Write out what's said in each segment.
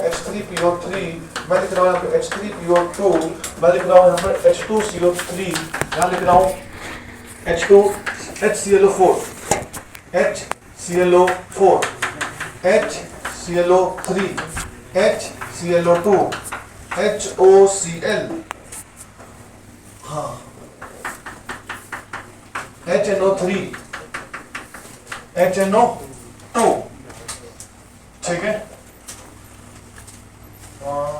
H3PO3, मैं लिख रहा हूँ यहाँ पे H3PO2, मैं लिख रहा हूँ यहाँ पर H2CO3, यहाँ लिख रहा हूँ HClO4, HClO4, HClO3, HClO2, HOCl, हाँ, HNO3, HNO2, ठीक है, हाँ,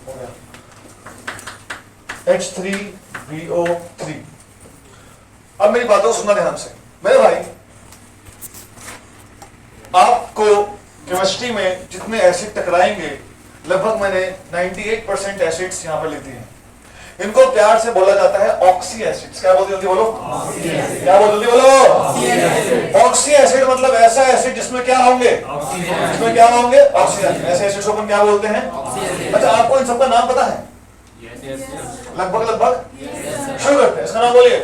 हो गया, H3BO3। अब मेरी बातों को सुनना ध्यान से मेरे भाई, आपको केमिस्ट्री में जितने एसिड टकराएंगे लगभग मैंने 98% एसिड्स यहाँ पर लिख दिए हैं। इनको प्यार से बोला जाता है ऑक्सी एसिड्स। क्या बोलते जल्दी बोलो? क्या बोल जल्दी बोलो? ऑक्सी एसिड मतलब ऐसा एसिड जिसमें क्या होंगे? जिसमें क्या होंगे? ऑक्सीजन। ऐसे एसिड्स को अपन क्या बोलते हैं? अच्छा, आपको इन सबका नाम पता है? लगभग लगभग शुरू करते हैं। इसका नाम बोलिए।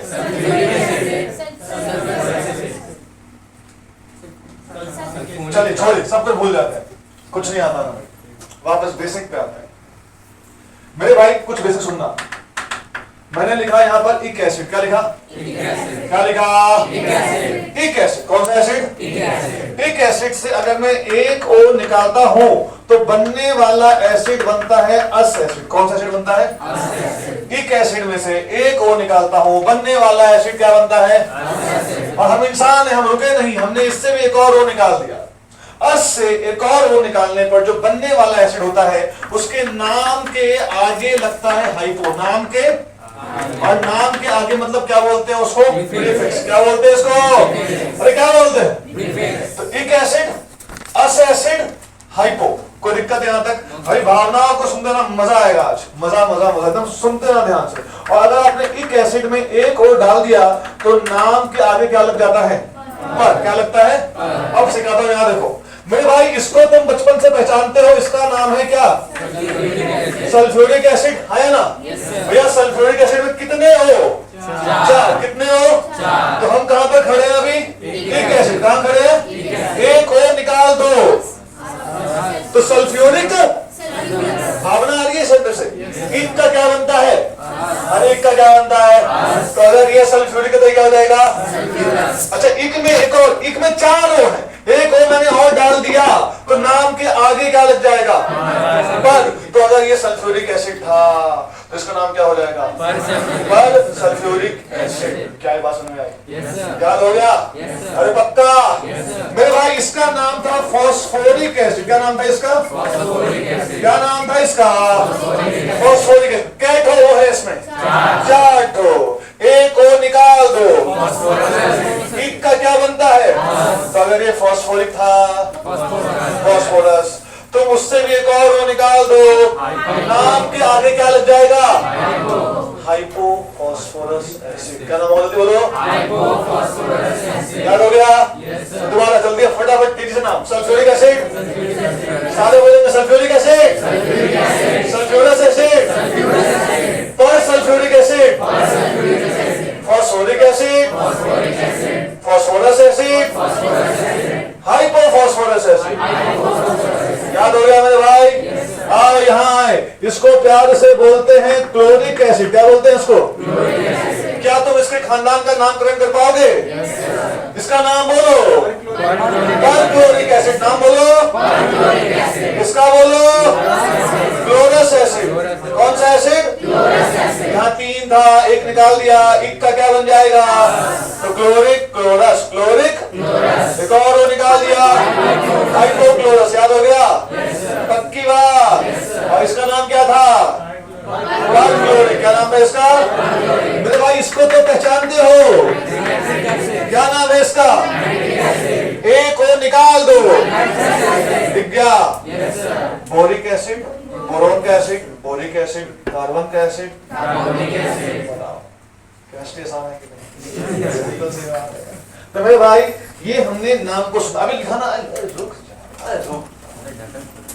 चलिए छोड़िए, सब कुछ भूल जाते हैं, कुछ नहीं आता ना, वापस बेसिक पे आते हैं मेरे भाई। कुछ बेसिक सुनना, मैंने लिखा यहाँ पर इक एसिड। क्या लिखा? क्या लिखा? इक एसिड। कौन सा एसिड? इक एसिड से अगर मैं एक ओ निकालता हूं तो बनने वाला एसिड बनता है अस एसिड। कौन सा एसिड बनता है? इक एसिड में से एक ओ निकालता हूं, बनने वाला एसिड क्या बनता है? और हम इंसान है, हम रुके नहीं, हमने इससे भी एक और ओ निकाल दिया। अस से एक और ओ निकालने पर जो बनने वाला एसिड होता है उसके नाम के आगे लगता है हाइपो। नाम के, और नाम के आगे मतलब क्या बोलते हैं उसको? प्रीफिक्स। क्या बोलते हैं इसको? अरे क्या बोलते हैं? तो इक एसिड, अस एसिड, हाइपो। कोई दिक्कत यहाँ तक? भाई भावनाओं को सुनते ना मजा आएगा आज, मजा मजा मजा, एकदम सुनते ना ध्यान से। और अगर आपने इक एसिड में एक और डाल दिया तो नाम के आगे क्या लग जाता है? पर। क्या लगता है? अब सिखाता हूं, यहाँ देखो मेरे भाई, इसको तुम बचपन से पहचानते हो, इसका नाम है क्या? सल्फ्यूरिक एसिड है ना भैया? सल्फ्यूरिक एसिड में कितने हो? चार। कितने हो? तो हम कहां पर खड़े हैं अभी? एक एसिड। कहां खड़े हैं? एक ओ निकाल दो तो सल्फ्यूरिक, भावना आ रही है शब्द से। इक का क्या बनता है? अरे इक का क्या बनता है? तो अगर ये सल्फ्यूरिक तो क्या हो जाएगा? अच्छा, इक में एक और, इक में चार ओ है, एक ओ मैंने और डाल दिया तो नाम के आगे क्या लग जाएगा? पर। तो अगर ये सल्फ्यूरिक एसिड था तो इसका नाम क्या हो जाएगा? पर सल्फ्यूरिक एसिड। क्या बात समझ में आई? याद हो गया? अरे पक्का? मेरे भाई, इसका नाम था फॉस्फोरिक एसिड। क्या नाम था इसका? क्या नाम था इसका? Phosphoric acid. क्या ठो वो है इसमें? चार ठो। एक ओ निकाल दो, इक का क्या बनता है? तो अगर ये फॉस्फोरिक था, फॉस्फोरस, तुम उससे भी एक और ओ निकाल दो, नाम के आगे क्या लग जाएगा? Hypo phosphorous acid. क्या नाम बोलो? याद हो गया? दोबारा जल्दी फटाफट तेजी से नाम। सल्फ्यूरिक एसिड, सारे बोलेंगे सल्फ्यूरिक एसिड, सल्फ्यूरस एसिड, पर sulphuric acid, phosphoric acid, phosphorous acid, hypophosphorous acid. याद हो गया मेरे भाई? आओ यहाँ आए। इसको प्यार से बोलते हैं क्लोरिक एसिड। क्या बोलते हैं इसको? क्या तुम इसके खानदान का नामकरण कर पाओगे? इसका नाम बोलो। Perchloric acid. नाम बोलो। इसका बोलो क्लोरस एसिड। कौन सा एसिड? यहाँ तीन था, एक निकाल दिया, एक का क्या बन जाएगा? तो क्लोरिक, क्लोरस, क्लोरिक, एक और वो निकाल दिया, हाइपोक्लोरस। याद हो गया? पक्की बात। और इसका नाम क्या था? परक्लोरिक। क्या नाम है इसका? मेरे भाई, इसको तो पहचानते हो? क्या नाम है इसका? एक को निकाल दो, दिख गया। बोरिक एसिड, बोरोन का एसिड, बोरिक एसिड, कार्बन का एसिड, बताओ केमिस्ट्री आसान है कि नहीं? तो मेरे भाई, ये हमने नाम को सुना। अभी लिखा ना, रुक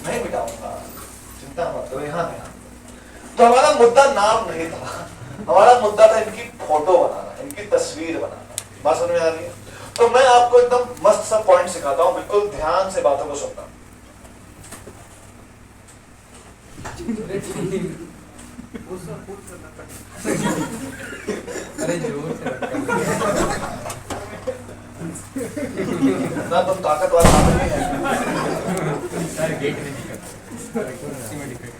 नहीं मिटाऊंगा, चिंता मत करो, यहाँ ध्यान। तो हमारा मुद्दा नाम नहीं था, हमारा मुद्दा था इनकी फोटो बनाना, इनकी तस्वीर बनाना। बात समझ में आ रही है? तो मैं आपको एकदम मस्त सा पॉइंट सिखाता हूँ, बिल्कुल ध्यान से बातों को सुनना। अरे जोर से ना तुम ताकत वाला आदमी है। सर गेट में दिक्कत, कुर्सी में दिक्कत।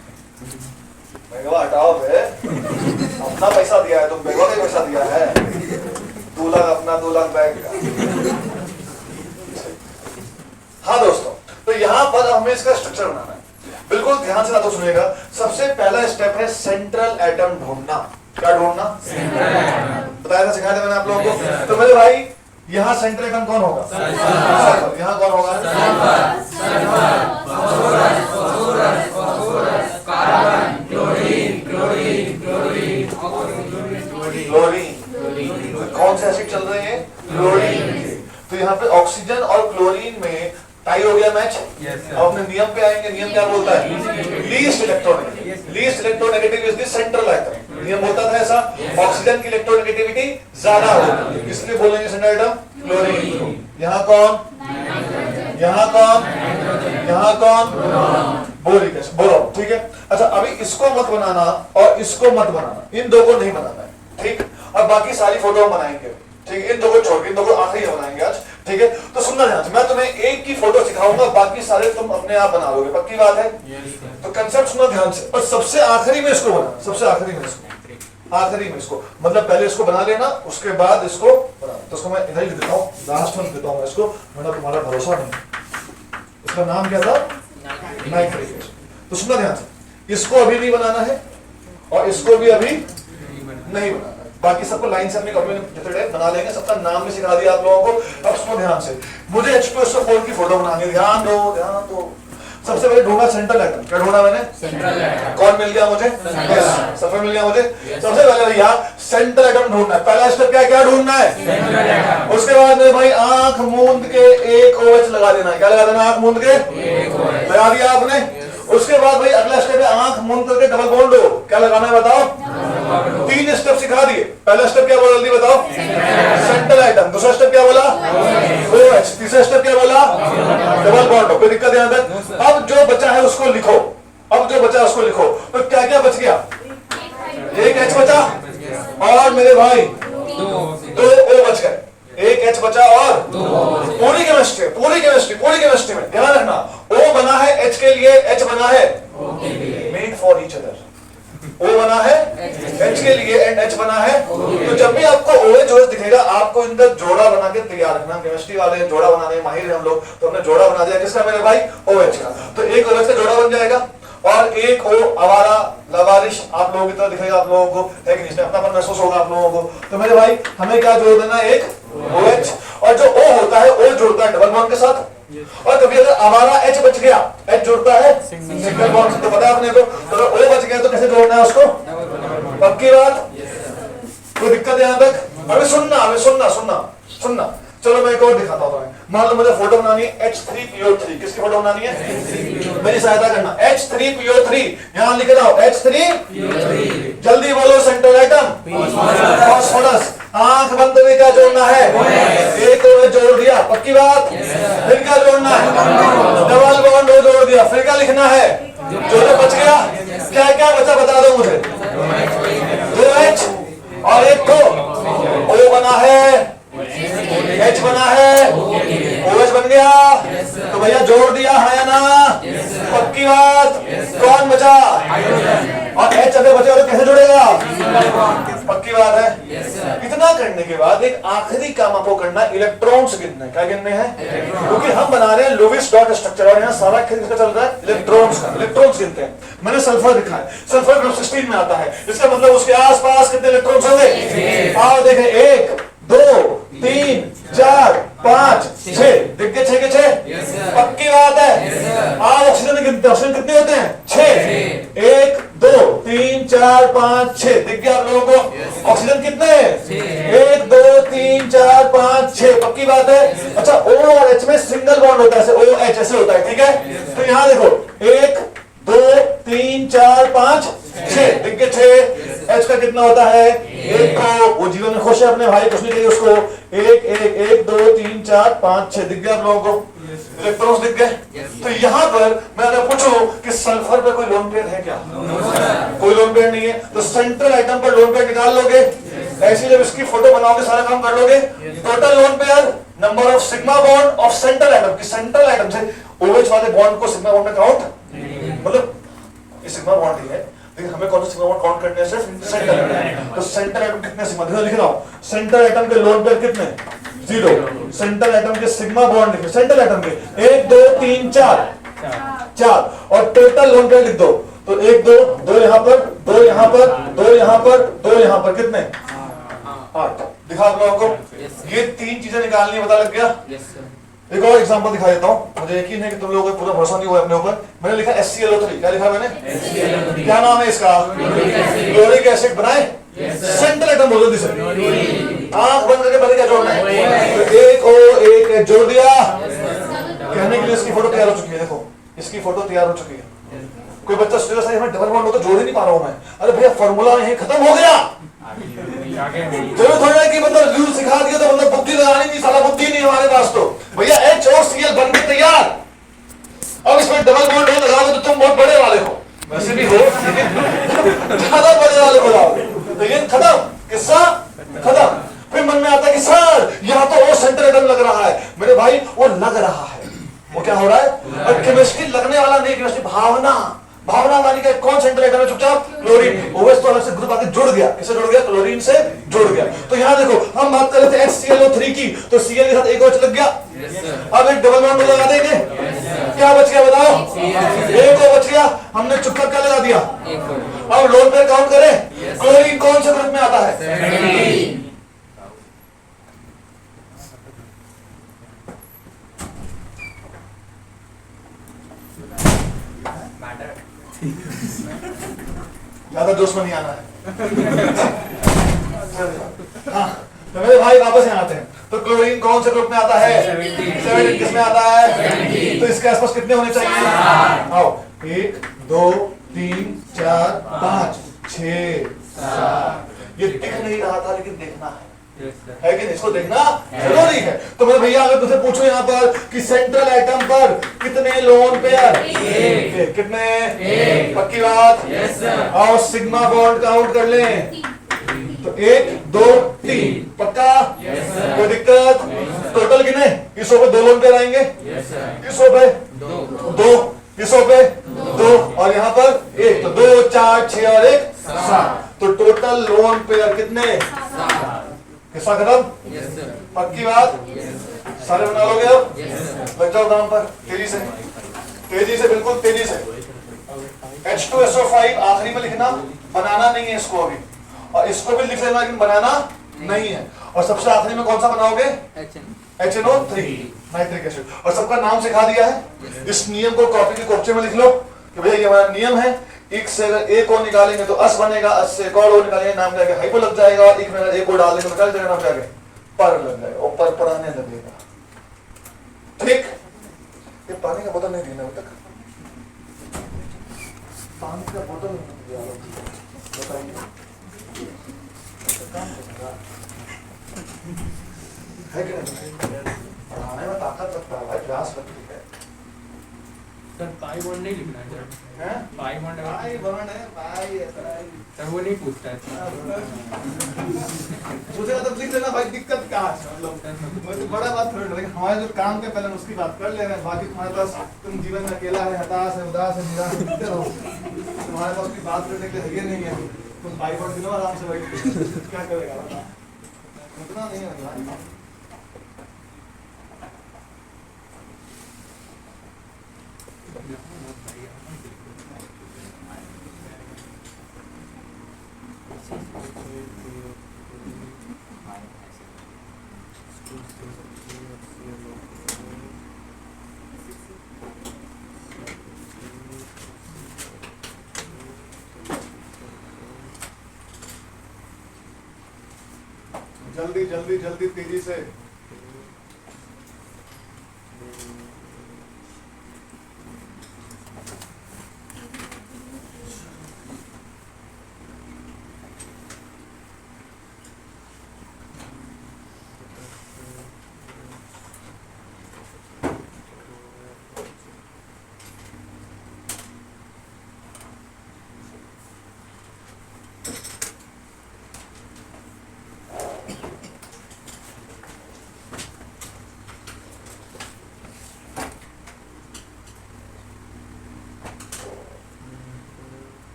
बेगवा हटाओ बे, अपना पैसा दिया है, तुम बेगवा का पैसा दिया है। 2 लाख अपना, 2 लाख बैग का। हाँ दोस्तों, तो यहाँ पर हमें इसका स्ट्रक्चर बनाना है। बिल्कुल ध्यान से ना तो सुनिएगा। सबसे पहला स्टेप है सेंट्रल एटम ढूंढना। क्या ढूंढना? बताया था, सिखाया था मैंने आप लोगों को। तो मेरे भाई यहाँ सेंट्रल एटम कौन होगा? सल्फर। यहाँ कौन होगा? क्लोरीन। कौन से एसिड चल रहे हैं? क्लोरीन। तो यहाँ पे ऑक्सीजन और क्लोरीन में टाई हो गया मैच। अब अपने नियम पे आएंगे। नियम क्या बोलता है? Least electronegative. Least electronegative is the central atom. नियम बोलता था ऐसा। ऑक्सीजन की इलेक्ट्रोनेगेटिविटी ज्यादा होगी, इसलिए बोलेंगे सेंट्रल एटम क्लोरीन। यहाँ कौन? यहाँ कौन? यहाँ कौन? Boric acid. बोलो, ठीक है। अच्छा, अभी इसको मत बनाना और इसको मत बनाना, इन दो को नहीं बनाना है, ठीक। और बाकी सारी फोटो हम बनाएंगे, ठीक है। इन दो को छोड़ के, इन दो को आखिरी में बनाएंगे आज, ठीक है। तो सुनना ध्यान से, मैं तुम्हें एक की फोटो सिखाऊंगा, बाकी सारे तुम अपने आप बना लोगे। पक्की बात है? तो कंसेप्ट सुनना ध्यान से। और सबसे आखिरी में इसको बनाना, सबसे आखिरी में इसको, आखिरी में इसको, मतलब पहले इसको बना लेना, उसके बाद इसको बनाना। तो उसको मैं इधर ही देता हूँ, लास्ट में देता हूँ इसको, मतलब तुम्हारा भरोसा नहीं। इसका नाम क्या था? Nitric acid. तो सुनना ध्यान से, इसको अभी नहीं बनाना है और इसको भी अभी नहीं बनाना है। बाकी सबको लाइन से अपनी कॉपी में बना लेंगे। सबका नाम भी सिखा दिया आप लोगों को। अब सुनो ध्यान से, मुझे H2SO4 की फोटो बनानी है। ध्यान दो, ध्यान दो। सबसे पहले ढूंढा सेंट्रल एटम। क्या ढूंढा मैंने? Central atom. कौन मिल गया मुझे? सल्फर मिल गया मुझे। सबसे पहले भैया सेंट्रल एटम ढूंढना है। पहला स्टेप क्या क्या ढूंढना है? Central atom. उसके बाद में भाई आंख मूंद के एक OH लगा देना है। क्या लगा देना? आंख मूंद के एक OH लगा दिया आपने। उसके बाद भाई अगला स्टेप है आंख मूंद करके डबल बॉन्ड हो। क्या लगाना है बताओ? 3 स्टेप सिखा दिए। पहला स्टेप क्या बोला जल्दी बताओ? Central atom. दूसरा स्टेप क्या बोला? OH। तीसरा स्टेप क्या बोला? डबल बॉन्ड हो। कोई दिक्कत यहाँ तक? अब जो बचा है उसको लिखो। अब जो बचा है उसको लिखो। तो क्या क्या बच गया? एक H बचा और मेरे भाई 2 O बच गए। एक H बचा और पूरी केमिस्ट्री, पूरी केमिस्ट्री, पूरी केमिस्ट्री में ध्यान रखना, O बना है H के लिए, H बना है made for each other. O बना है H के लिए एंड H बना है। तो जब भी आपको OH OH दिखेगा, आपको इनका जोड़ा बना के तैयार रखना। केमिस्ट्री वाले जोड़ा बनाने में माहिर हैं हम लोग, तो हमने जोड़ा बना दिया। किसका मेरे भाई? OH का। तो एक OH का जोड़ा बन जाएगा और एक O आवारा लवारिश आप लोगों की तरह दिखेगा। आप लोगों को है कि नहीं? अपनापन महसूस होगा आप लोगों को। तो मेरे भाई हमें क्या जोड़ देना? एक OH। और जो O होता है, O जुड़ता है डबल बॉन्ड के साथ। और कभी अगर आवारा H बच गया, H जुड़ता है सिंगल बॉन्ड से। तो पता है अपने को। तो अगर O बच गया तो कैसे जोड़ना है उसको? पक्की बात? कोई दिक्कत है यहाँ तक? अभी सुनना, अभी सुनना, सुनना, सुनना। चलो मैं एक और दिखाता हूँ। मान लो मुझे फोटो बनानी है H3PO3। किसकी फोटो बनानी है? मेरी सहायता करना। H3PO3 यहाँ लिख रहा हूँ। H3PO3 जल्दी बोलो। Central atom phosphorus. आंख बंद में क्या जोड़ना है? एक OH जोड़ दिया। पक्की बात? फिर क्या जोड़ना है? डबल बॉन्ड O जोड़ दिया। फिर क्या लिखना है? जो बच गया, क्या क्या बचा बता दो मुझे। 2H और एक को O बना है, H बना है, OH बन गया। तो भैया जोड़ दिया है ना? पक्की बात? कौन बचा? और H अगर बचे तो कैसे जुड़ेगा? पक्की बात है? इतना करने के बाद एक आखिरी काम आपको करना, इलेक्ट्रॉन्स गिनने। क्या गिनने हैं? क्योंकि हम बना रहे हैं लुईस डॉट स्ट्रक्चर और यहाँ सारा खेल चल रहा है इलेक्ट्रॉन्स का। इलेक्ट्रॉन्स गिनते हैं। मैंने सल्फर लिखा है, सल्फर ग्रुप 16 में आता है। इसका मतलब उसके आसपास कितने इलेक्ट्रॉन्स होंगे? आओ देखें, 1 2 3 4 5 6। दिख गए 6 के 6? पक्की बात है? आओ ऑक्सीजन गिनते हैं। ऑक्सीजन कितने होते हैं? 6। 1 2 3 4 5 6। दिख गया आप लोगों को? ऑक्सीजन कितने हैं? 1 2 3 4 5 6। पक्की बात है? अच्छा, O और H में सिंगल बॉन्ड होता है, OH ऐसे होता है, ठीक है। तो यहाँ देखो 1 2 3 4 5 6। दिख गए 6। H का कितना होता है? एक को वो जीवन में खुश है अपने भाई, कुछ नहीं चाहिए उसको। एक एक एक 2 3 4 5 6 दिख गया आप लोगों को, इलेक्ट्रॉन्स दिख गए। तो यहाँ पर मैं अगर पूछूं कि सल्फर पे कोई लोन पेयर है क्या? कोई लोन पेयर नहीं है। तो सेंट्रल आइटम पर लोन पेयर निकाल लोगे, ऐसे जब इसकी फोटो बनाओगे सारा काम कर लोगे। Total lone pair, number of sigma bond of central item, कि सेंट्रल आइटम से OH वाले बॉन्ड को सिग्मा बॉन्ड में काउंट, मतलब ये सिग्मा बॉन्ड ही है, लेकिन हमें कौन सा सिग्मा बॉन्ड काउंट करने से सेंट्रल आइटम। तो सेंट्रल आइटम कितने सिग्मा, देखो लिख रहा हूं, सेंट्रल आइटम के लोन पेयर कितने? 0। सेंट्रल आइटम के सिग्मा बॉन्ड लिखे, सेंट्रल आइटम के 1 2 3 4 और टोटल लोन पेयर लिख दो। तो 1 2 2 यहां पर, 2 यहां पर, 2 यहां पर, 2 यहां पर, कितने? 8। दिखा आप लोगों को, ये 3 चीजें निकालनी है, पता लग गया। एक और एग्जांपल दिखा देता हूं, मुझे यकीन है कि तुम लोगों को पूरा भरोसा नहीं हुआ अपने ऊपर। मैंने लिखा HClO3, क्या लिखा मैंने? HClO3। क्या नाम है इसका? क्लोरिक एसिड बनाए, सेंट्रल आइटम बोलो दिसे, आंख बंद करके पहले क्या जोड़ना है? तो एक O एक जोड़ दिया। कहने के लिए इसकी फोटो तैयार हो चुकी है, देखो इसकी फोटो तैयार हो चुकी है। कोई बच्चा सोचेगा सर हमें डबल बॉन्ड हो तो जोड़ ही नहीं पा रहा हूं मैं। अरे भैया फॉर्मूला यहीं खत्म हो गया। जरूरत थोड़ी है कि मतलब रूल सिखा दिया तो मतलब बुद्धि लगानी नहीं, साला बुद्धि नहीं हमारे पास। तो भैया H और Cl बन के तैयार। अब इसमें डबल बॉन्ड हो लगाओगे तो तुम बहुत बड़े वाले हो, वैसे भी हो ज्यादा बड़े वाले हो जाओगे। तो ये खत्म, किस्सा खत्म। फिर मन में आता है कि सर यहाँ तो वो सेंट्रल आइटम लग रहा है। मेरे भाई वो लग रहा है, वो क्या हो रहा है? और केमिस्ट्री लगने वाला नहीं, केमिस्ट्री भावना, भावना वाली का कौन सेंट्रल आइटम है? चुपचाप क्लोरीन। OH तो अलग से ग्रुप आके जुड़ गया, किससे जुड़ गया? क्लोरीन से जुड़ गया। तो यहाँ देखो हम बात कर रहे थे HClO3 की, तो Cl के साथ एक OH लग गया। अब एक डबल बॉन्ड लगा देंगे, क्या बच गया बताओ? एक O बच गया, हमने चुपचाप क्या लगा दिया? अब लोन पेयर काउंट करें, क्लोरीन कौन से ग्रुप में आता है? ज्यादा जोश में नहीं आना है। हाँ, तो मेरे भाई वापस यहाँ आते हैं। तो क्लोरीन कौन से ग्रुप में आता है? 17। किस में आता है? तो इसके आसपास कितने होने चाहिए? आओ, 1 2 3 4 5 6 7। ये दिख नहीं रहा था लेकिन देखना है कि नहीं? इसको देखना जरूरी है। तो मैं भैया अगर तुझे पूछूं यहाँ पर कि सेंट्रल आइटम पर कितने लोन पेयर? कितने? पक्की बात? और सिग्मा बॉन्ड काउंट कर लें तो 1 2 3, पक्का? कोई दिक्कत? टोटल कितने? किसों पे 2 लोन पेयर आएंगे? किसों पे? 2। किसों पे? 2। और यहाँ पर 1, तो 2 4 6 और 1 7। तो टोटल लोन पेयर कितने? किस्सा खत्म? पक्की बात? सारे बना लोगे अब? लग जाओ काम पर, तेजी से, तेजी से, बिल्कुल तेजी से। H2SO5 आखिरी में लिखना, बनाना नहीं है इसको अभी, और इसको भी लिख लेना लेकिन बनाना नहीं है। और सबसे आखिरी में कौन सा बनाओगे? HNO3 nitric acid. और सबका नाम सिखा दिया है। इस नियम को कॉपी के कोपचे में लिख लो कि भैया ये हमारा नियम है। एक से अगर एक को निकालेंगे तो अस बनेगा, अस से एक और ओ निकालेंगे नाम जाके हाइपो लग जाएगा, और एक में अगर एक को डाल देंगे तो निकल जाएगा नाम जाके पर लग जाएगा, और पर पढ़ाने लगेगा। ठीक? ये पानी का बोतल नहीं देना अभी तक, पानी का बोतल नहीं दिया, बताइए है कि नहीं? पढ़ाने में ताकत रखता है भाई, प्रयास लगती है। सर पाई बॉन्ड नहीं लिखना है सर, हैं? पाई बॉन्ड है, पाई बॉन्ड है, पाई ऐसा है। सर वो नहीं पूछता है। सोचेगा तब लिख लेना भाई, दिक्कत कहाँ है? मतलब मुझे बड़ा बात थोड़ी, लेकिन हमारे जो काम के पहले उसकी बात कर ले रहे हैं, बाकी तुम्हारे पास तुम जीवन में अकेला है, हताश है, उदास है, निराश है, लिखते रहो। तुम्हारे पास उसकी बात करने के लिए नहीं है, तुम पाई बॉन्ड गिनो आराम से बैठ के, क्या करेगा बता? उतना नहीं है भाई। जल्दी जल्दी जल्दी तेजी से।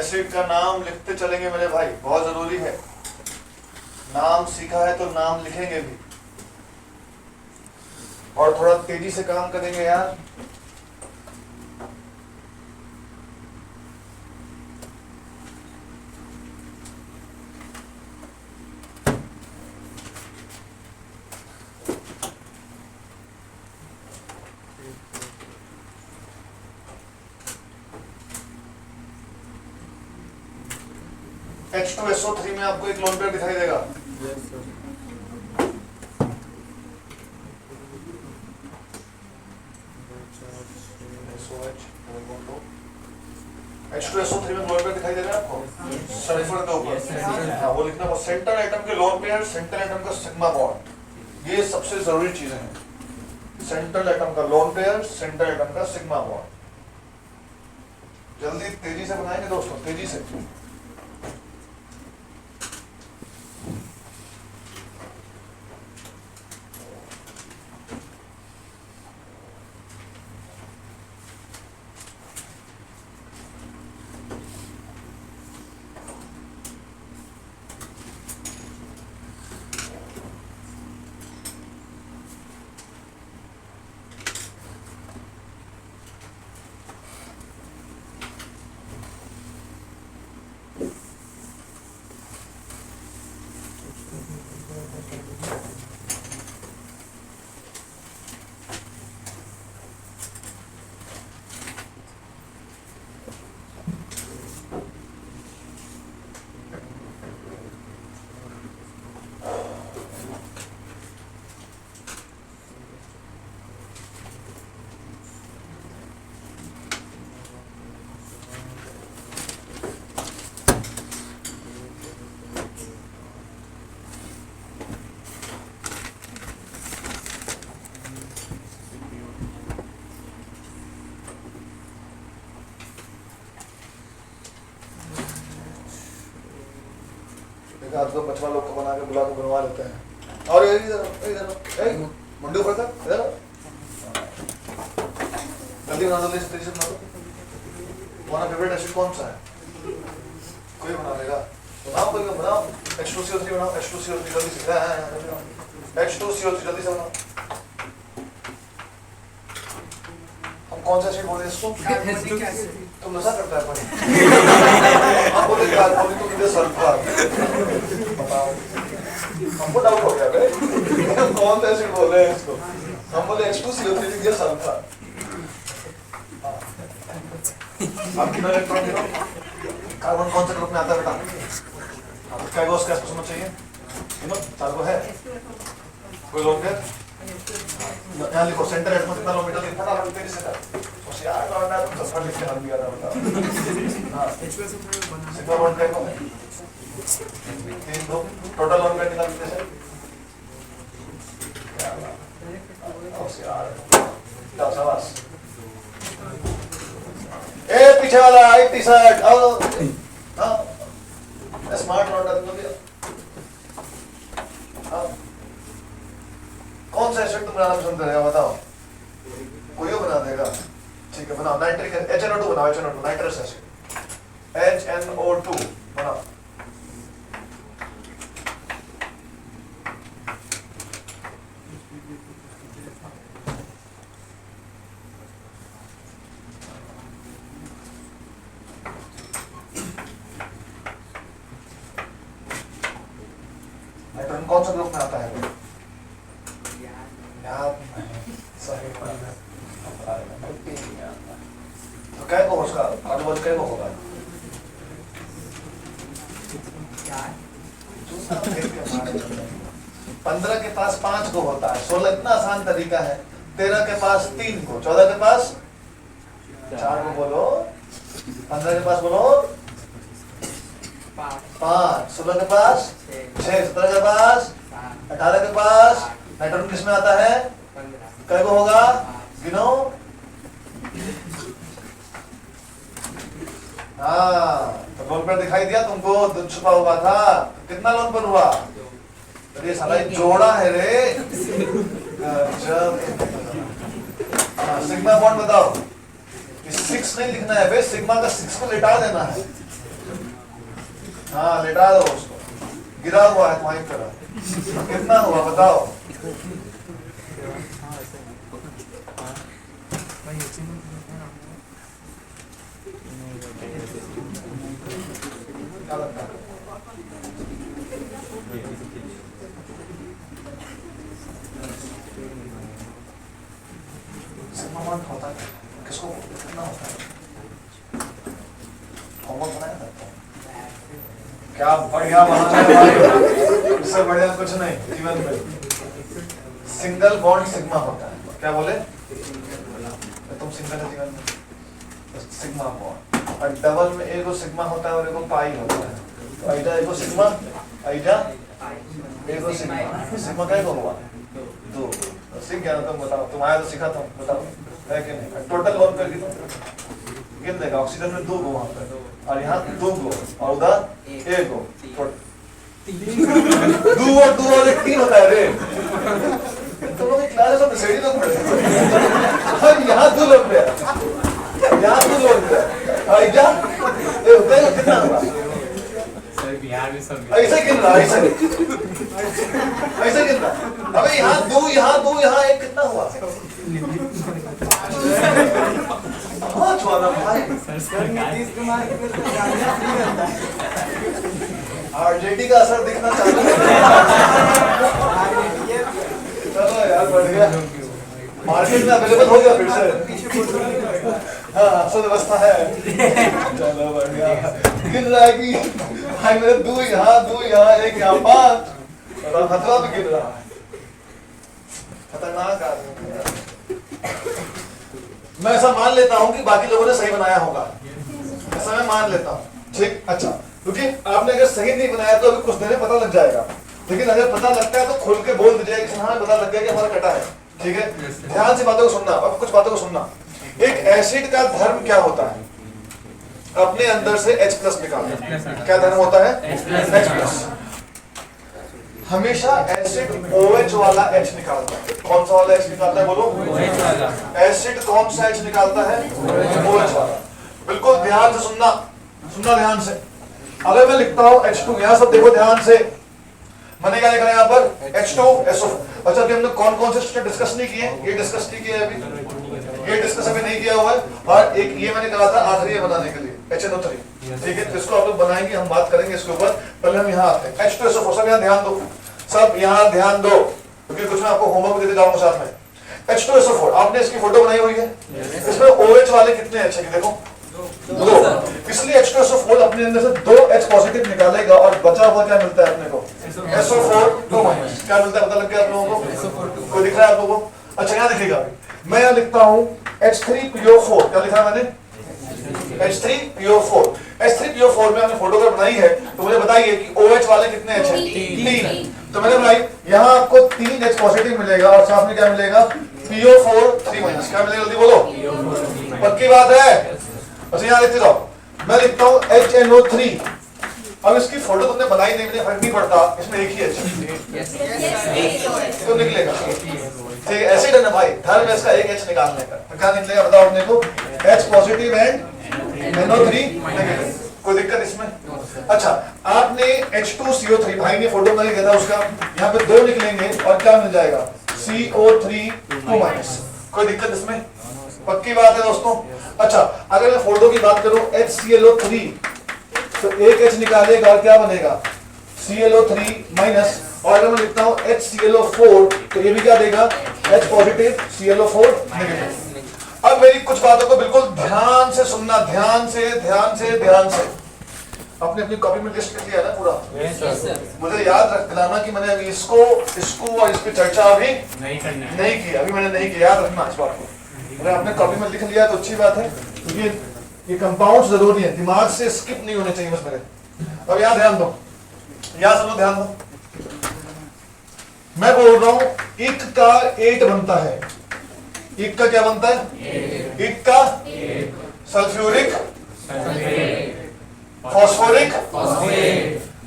एसिड का नाम लिखते चलेंगे मेरे भाई, बहुत जरूरी है। नाम सीखा है तो नाम लिखेंगे भी, और थोड़ा तेजी से काम करेंगे यार। H2SO3 में आपको एक लोन पेयर दिखाई देगा। H2SO3 में लोन पेयर दिखाई दे रहा है आपको सल्फर के ऊपर। हाँ, वो लिखना, वो सेंटर एटम के लोन पेयर, सेंटर एटम का सिग्मा बॉन्ड, ये सबसे जरूरी चीजें हैं। सेंट्रल एटम का लोन पेयर, सेंटर एटम का सिग्मा बॉन्ड। जल्दी तेजी से बनाएंगे दोस्तों, तेजी से। आज तो बचवा लोग को बना के बुला के बनवा लेते हैं। और इधर मुंडी ऊपर कर, इधर जल्दी बना दो, तेजी से बना दो। तुम्हारा फेवरेट एसिड कौन सा है? कोई बना देगा, बनाओ, कोई बनाओ। H2CO3 बनाओ, H2CO3 जल्दी से, H2CO3 जल्दी से बनाओ। हम कौन सा एसिड बोल रहे हैं इसको? तुम नशा करता है पानी। हम बोले कार्बोनिक, तुम मुझे सल्फर बताओ। हमको डाउट हो गया भाई, हम कौन सा एसिड बोल रहे हैं इसको? हम बोले H2CO3 लिख दिया सल्फर। आपकी इलेक्ट्रॉन गिनो, कार्बन कौन से ग्रुप में आता है बेटा? आपको क्या गैस कैसे समझ चाहिए? गिनो, चार को है कोई लोग है? यहाँ लिखो सेंटर एटम कितना लो मीटर लिखना था, तेजी से कर। होशियार लौंडा, तुम सल्फर लिख के हल दिया था बेटा। हाँ, सिग्मा बॉन्ड क्या है? 3 2 टोटल बॉन्ड कितना लिखते हैं? होशियार, जाओ शाबाश। ए पीछे वाला 80 60 आओ। हाँ, स्मार्ट लौंडा तुम दिया। हाँ, कौन सा एसिड तुम बनाना पसंद करेगा बताओ? कोई बना देगा, ठीक है बनाओ। नाइट्रिक HNO2 बनाओ, HNO2 नाइट्रस एसिड, HNO2 बनाओ। नाइट्रोजन कौन सा ग्रुप में आता है? सही तो क्या को उसका आजू-बाजू क्या को होगा? 15 के पास 5 को होता है, 16 इतना आसान तरीका है, 13 के पास 3 को, 14 के पास 4 को बोलो, 15 के पास बोलो 5, 16 के पास 6, 17 के पास 18 के पास। नाइट्रोजन किसमें आता है? क्या को होगा? गिनो। हाँ, तो लोन पर दिखाई दिया तुमको, दूध छुपा हुआ था, कितना लोन पर हुआ? तो ये साला जोड़ा है रे। सिग्मा बॉन्ड बताओ। 6 नहीं लिखना है भाई, सिग्मा का 6 को लिटा देना है। हाँ लेटा दो उसको, गिरा हुआ है तुम्हारी तरह। कितना हुआ बताओ? क्या लगता है? सिग्मा वन होता है किसको, कितना होता है? होमवर्क बनाया था? क्या बढ़िया बहाना है भाई, इससे बढ़िया कुछ नहीं जीवन में। सिंगल बॉन्ड सिग्मा होता है। क्या बोले? तुम सिंगल है जीवन में, सिग्मा बॉन्ड। और डबल में एगो सिग्मा होता है और एगो पाई होता है। तो आइडा एगो सिग्मा, आइडा एगो सिग्मा। सिग्मा क्या हुआ? 2। सीख गया ना तुम? बताओ, तुम आया तो सीखा, तुम बताओ है कि नहीं? टोटल वन करके तुम गिन देगा। ऑक्सीजन में 2 गो वहां पे, और यहाँ 2 गो, और उधर 1 गो। 2 और 1 3 होता है रे। तुम लोग क्लास में सही लोग पढ़े, यहाँ 2 लोग थे, यहाँ 2 लोग थे। ये होता है कितना हुआ? बिहार में सब ऐसे गिन रहा, ऐसे गिन रहा। अबे यहाँ 2, यहाँ 2, यहाँ 1, कितना हुआ? 5 वाला भाई। आरजेडी का असर दिखना चालू है। चलो यार बढ़ गया, मार्केट में अवेलेबल हो गया फिर से। हाँ सब व्यवस्था है। चलो बढ़िया। गिन रहा है कि भाई मेरे 2 यहाँ 2 यहाँ 1 यहाँ 5, और खतरा भी गिन रहा है। खतरनाक आदमी है। मैं ऐसा मान लेता हूँ कि बाकी लोगों ने सही बनाया होगा, ऐसा मैं मान लेता हूँ। ठीक, अच्छा, क्योंकि आपने अगर सही नहीं बनाया तो अभी कुछ देर में पता लग जाएगा, लेकिन अगर पता लगता है तो खुल के बोल दीजिएगा कि हाँ पता लग गया कि हमारा कटा है। ठीक है, ध्यान से बातों को सुनना। अब कुछ बातों को सुनना। एक एसिड का धर्म क्या होता है? अपने अंदर से H+ निकालना। क्या धर्म होता है? H+। हमेशा एसिड OH वाला H निकालता है। कौन सा वाला H निकालता है बोलो? OH वाला। एसिड कौन सा H निकालता है? OH वाला। बिल्कुल ध्यान से सुनना, सुनना ध्यान से। अगर मैं लिखता हूँ H2, यहाँ सब देखो ध्यान से। मैंने क्या लिखा है यहाँ पर? H2SO। अच्छा अभी हमने कौन कौन से स्टेप डिस्कस नहीं किए? ये डिस्कस नहीं किया अभी, ये डिस्कस अभी नहीं किया हुआ है। और एक ये मैंने कहा था आखिरी ये बनाने के लिए, HNO3। ठीक है, तो इसको आप लोग बनाएंगे, हम बात करेंगे इसके ऊपर। पहले हम यहाँ आते हैं। H2SO4। सब यहाँ ध्यान दो, सब यहाँ ध्यान दो, क्योंकि कुछ मैं आपको होमवर्क देते जाऊंगा साथ में। H2SO4 आपने इसकी फोटो बनाई हुई है। इसमें OH वाले कितने H है देखो? 2। इसलिए H2SO4 अपने अंदर से 2 H पॉजिटिव निकालेगा और बचा हुआ क्या मिलता है अपने को? SO4 2 minus. क्या मिलता है पता लग गया आप लोगों को? कोई दिख रहा है आप लोगों को? अच्छा यहाँ दिखेगा, मैं यहाँ लिखता हूँ H3PO4। क्या लिखा मैंने? H3PO4। H3PO4 में हमने फोटो बनाई है, तो मुझे बताइए कि OH वाले कितने H हैं? 3। तो मैंने बनाई, यहाँ आपको 3 H पॉजिटिव मिलेगा और साथ में क्या मिलेगा? PO4 3 minus. क्या मिलेगा जल्दी बोलो? पक्की बात है? अच्छा यहाँ लिखते जाओ, मैं लिखता हूँ HNO3। अब इसकी फोटो तुमने बनाई नहीं, मुझे फर्क नहीं पड़ता, इसमें एक ही H तो निकलेगा। ठीक है, एसिड है ना भाई, धर्म इसका एक H निकालने का, तो क्या निकलेगा बताओ अपने को? H positive and NO3 negative. कोई दिक्कत इसमें? अच्छा आपने H2CO3, भाई ने फोटो बनाई था उसका, यहाँ पे 2 निकलेंगे और क्या मिल जाएगा? CO3 2 minus. कोई दिक्कत इसमें? पक्की बात है दोस्तों। अच्छा अगर मैं फोटो की बात करूं HClO3, तो एक H निकालेगा और क्या बनेगा? ClO3 minus. और अगर मैं लिखता हूं HClO4, तो ये भी क्या देगा? H positive ClO4 negative. अब मेरी कुछ बातों को बिल्कुल ध्यान से सुनना, ध्यान से ध्यान से ध्यान से। आपने अपनी कॉपी में लिस्ट लिख लिया ना पूरा? मुझे याद रख दिलाना कि मैंने अभी इसको और इसकी चर्चा अभी नहीं की, अभी मैंने नहीं किया, याद रखना इस बात को। अगर आपने कॉपी में लिख लिया तो अच्छी बात है, क्योंकि ये कंपाउंड जरूरी है, दिमाग से स्किप नहीं होने चाहिए बस मेरे। अब यहाँ ध्यान दो, यहाँ सुनो ध्यान दो। मैं बोल रहा हूं इक का 8 बनता है। इक का क्या बनता है? इक का sulphuric, phosphoric,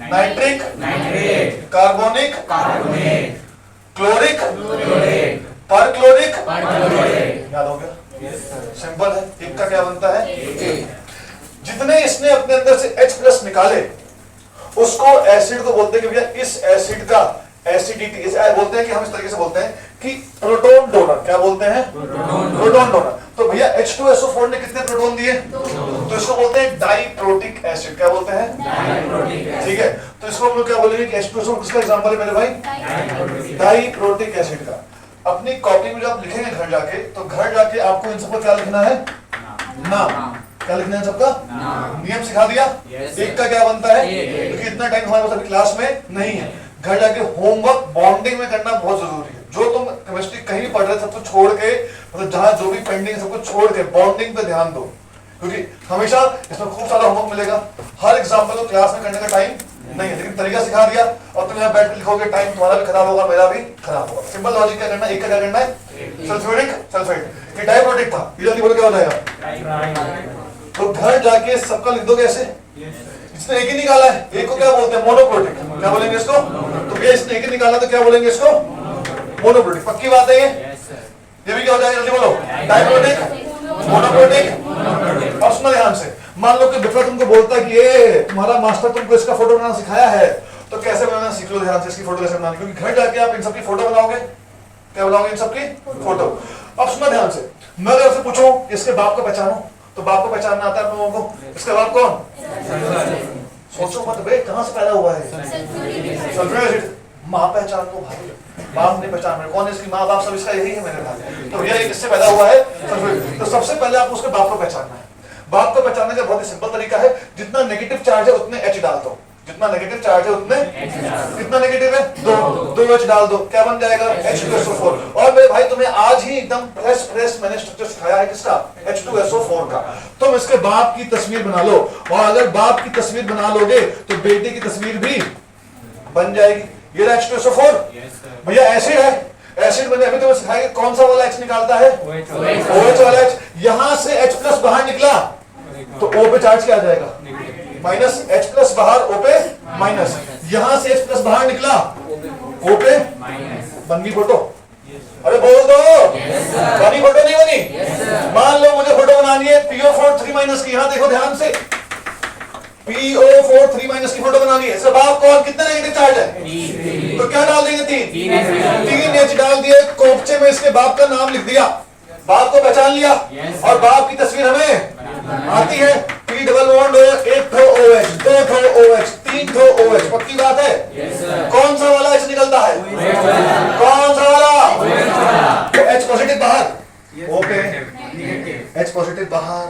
nitric, carbonic, chloric, perchloric. याद हो गया? सिंपल है। इक का क्या बनता है? जितने इसने अपने अंदर से H+ निकाले, उसको एसिड को बोलते हैं कि भैया इस एसिड का एसिडिटी, इसे बोलते हैं कि हम इस तरीके से बोलते हैं कि प्रोटॉन डोनर। क्या बोलते हैं? Proton donor. तो भैया H2SO4 ने कितने प्रोटॉन दिए? तो इसको बोलते हैं डाइप्रोटिक एसिड। क्या बोलते हैं? ठीक है, तो इसको हम लोग क्या बोलेंगे कि H2SO4 किसका एग्जांपल है मेरे भाई? डाइप्रोटिक एसिड का। अपनी कॉपी में जब आप लिखेंगे घर जाके, तो घर जाके आपको इन सबको क्या लिखना है? नाम। क्या लिखना है सबका? नियम सिखा दिया। एक का क्या बनता है? क्योंकि इतना टाइम हमारे पास अभी क्लास में नहीं है। घर जाके होमवर्क बॉन्डिंग में करना बहुत जरूरी है। जो तुम केमिस्ट्री कहीं भी पढ़ रहे सब कुछ छोड़ के, मतलब जहां जो भी पेंडिंग है सब कुछ छोड़ के बॉन्डिंग पे ध्यान दो, क्योंकि हमेशा इसमें खूब सारा होमवर्क मिलेगा। हर एग्जाम्पल को क्लास में करने का टाइम नहीं है, लेकिन तरीका सिखा दिया और तुम यहाँ बैठ के लिखोगे, टाइम तुम्हारा भी खराब होगा, मेरा भी खराब होगा। सिंपल लॉजिक क्या करना है? एक का क्या करना है? Sulphuric sulphate. ये डाइप्रोटिक था, ये जल्दी बोलो क्या हो जाएगा? तो घर जाके सबका लिख दोगे ऐसे। इसने एक ही निकाला है, एक को क्या बोलते हैं? मोनोप्रोटिक। क्या बोलेंगे इसको? तो भैया इसने एक ही निकाला तो क्या बोलेंगे इसको? मोनोप्रोटिक। पक्की बात है ये भी क्या हो जाएगा? जल्दी बोलो। Diprotic, monoprotic. और सुनो ध्यान से, मान लो कि बिफरा तुमको बोलता है कि ये तुम्हारा मास्टर तुमको इसका फोटो बनाना सिखाया है, तो कैसे बनाना सीख लो ध्यान से, इसकी फोटो कैसे बनानी, क्योंकि घर जाके आप इन सबकी फोटो बनाओगे। क्या बनाओगे? इन सबकी फोटो। अब सुनो ध्यान से, मैं अगर आपसे पूछूं इसके बाप को पहचानो, तो बाप को पहचानना आता है लोगों को? इसका बाप कौन? सोचो मत भाई, कहां से पैदा हुआ है? Sulphuric acid. माँ पहचान दो भाई, बाप नहीं पहचान रहे। कौन है इसकी माँ बाप? सब इसका यही है मेरे भाई। तो ये किससे पैदा हुआ है? सल्फ्यूरिक। तो सबसे पहले आपको उसके बाप को पहचानना है। बाप को पहचानने का बहुत ही सिंपल तरीका है, जितना नेगेटिव चार्ज है उतने H डाल दो। जितना नेगेटिव चार्ज है उतने कितना नेगेटिव है? 2 H डाल दो। क्या बन जाएगा? H2SO4। और मेरे भाई तुम्हें आज ही एकदम फ्रेश मैंने स्ट्रक्चर सिखाया है किसका? H2SO4 का। तुम इसके बाप की तस्वीर बना लो, और अगर बाप की तस्वीर बना लोगे तो बेटे की तस्वीर भी बन जाएगी। ये H2SO4 भैया एसिड है। एसिड मैंने अभी तुम्हें सिखाया कौन सा वाला H निकालता है? OH वाला H। यहां से H+ बाहर निकला तो O पे चार्ज क्या आ जाएगा? माइनस। H+ बाहर, O पे माइनस। यहां से H+ बाहर निकला, O पे बन गई फोटो। अरे बोल दो, बनी फोटो नहीं बनी? मान लो मुझे फोटो बनानी है PO4 3- की। यहां देखो ध्यान से, PO4 3- की फोटो बनानी है। इसका बाप कौन? कितना नेगेटिव चार्ज है? तो क्या डाल देंगे? 3 H डाल दिए। कोपचे में इसके बाप का नाम लिख दिया, बाप को पहचान लिया, और बाप की तस्वीर हमें आती है। P डबल बॉन्ड हो, 1 ठो OH, 2 ठो OH, 3 ठो OH। पक्की बात है? कौन सा वाला H निकलता है? कौन सा वाला? तो H पॉजिटिव बाहर, O पे H पॉजिटिव बाहर,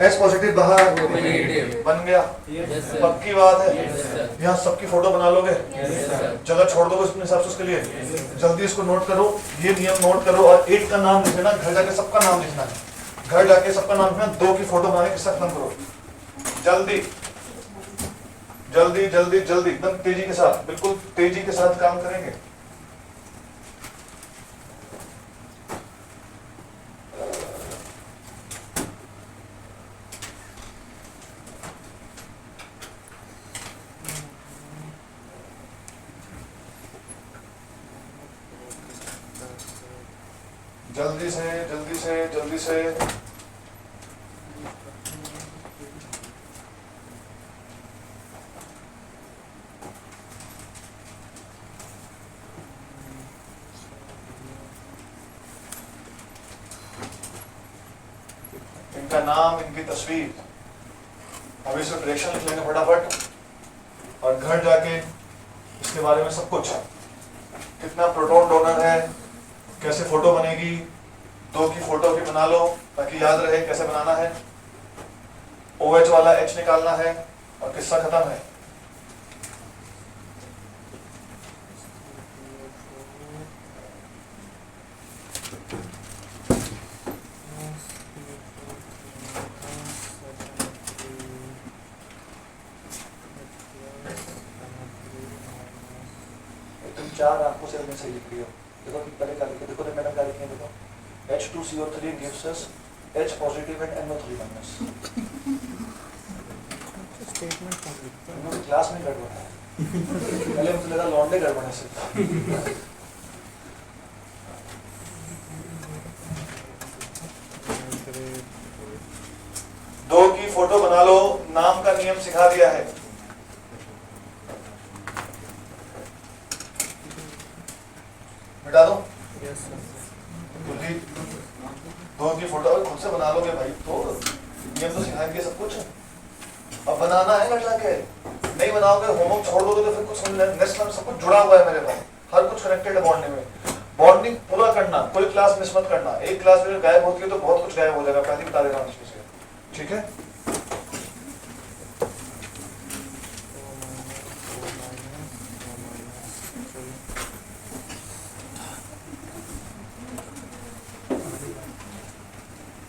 H पॉजिटिव बाहर, बन गया। पक्की बात है? यहाँ सबकी फोटो बना लोगे, जगह छोड़ दोगे अपने हिसाब से उसके लिए। जल्दी इसको नोट करो, ये नियम नोट करो, और 8 का नाम लिखना, घर जाके सबका नाम लिखना है। घर जाके सबका नाम लिखना, 2 की फोटो बनाने किसका खत्म करो। जल्दी जल्दी जल्दी जल्दी, एकदम तेजी के साथ, बिल्कुल तेजी के साथ काम करेंगे। जल्दी से जल्दी से जल्दी से। इनका नाम, इनकी तस्वीर, अभी इसमें डायरेक्शन लिख लेंगे फटाफट, और घर जाके इसके बारे में सब कुछ, कितना प्रोटॉन डोनर है, कैसे फोटो बनेगी, 2 की फोटो भी बना लो ताकि याद रहे कैसे बनाना है। OH वाला H निकालना है, और किस्सा खत्म है। तुम 4 आंखों से सही लिख रही हो। देखो पहले क्या लिखे, देखो मैंने क्या लिखे, देखो H2CO3 gives us H positive and NO3-। Statement class में गड़बड़ है, पहले मुझे लगा लौंडे गड़बड़ है सिर्फ। दो की फोटो बना लो, नाम का नियम सिखा दिया है। मिटा दो क्योंकि दो की फोटो खुद से बना लोगे भाई तो नियम तो सिखाएंगे सब कुछ। अब बनाना है ना जाके, नहीं बनाओगे होमवर्क छोड़ दोगे तो फिर कुछ नेक्स्ट में सब कुछ जुड़ा हुआ है मेरे भाई, हर कुछ कनेक्टेड है बॉन्डिंग में। बॉन्डिंग पूरा करना, कोई क्लास मिस मत करना। एक क्लास में गायब होती है तो बहुत कुछ गायब हो जाएगा, पहले बता देना मुझे से, ठीक है।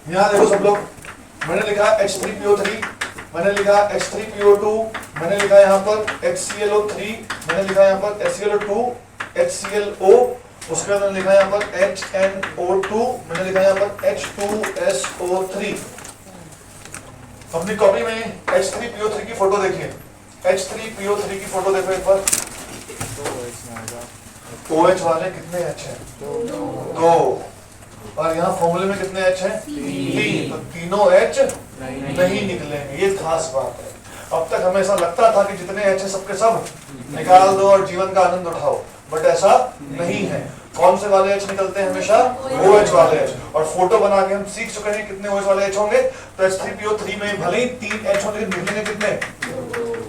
यहाँ देखो सब लोग, मैंने लिखा H3PO3, मैंने लिखा H3PO2, मैंने लिखा यहाँ पर HClO3, मैंने लिखा यहाँ पर HClO2, HClO, उसके बाद मैंने लिखा यहाँ पर HNO2, मैंने लिखा यहाँ पर H2SO3। अपनी कॉपी में H3PO3 की फोटो देखिए, H3PO3 की फोटो देखो एक बार। OH वाले कितने H हैं? दो। और यहाँ फॉर्मूले में कितने H हैं? 3। तो तीनों H नहीं निकलेंगे, ये खास बात है। अब तक हमें ऐसा लगता था कि जितने H हैं सबके सब निकाल दो और जीवन का आनंद उठाओ, बट ऐसा नहीं है। कौन से वाले H निकलते हैं? हमेशा OH वाले H। और फोटो बना के हम सीख चुके हैं कितने OH वाले H होंगे। तो H3PO3 में भले ही 3 H होंगे, निकलेंगे कितने?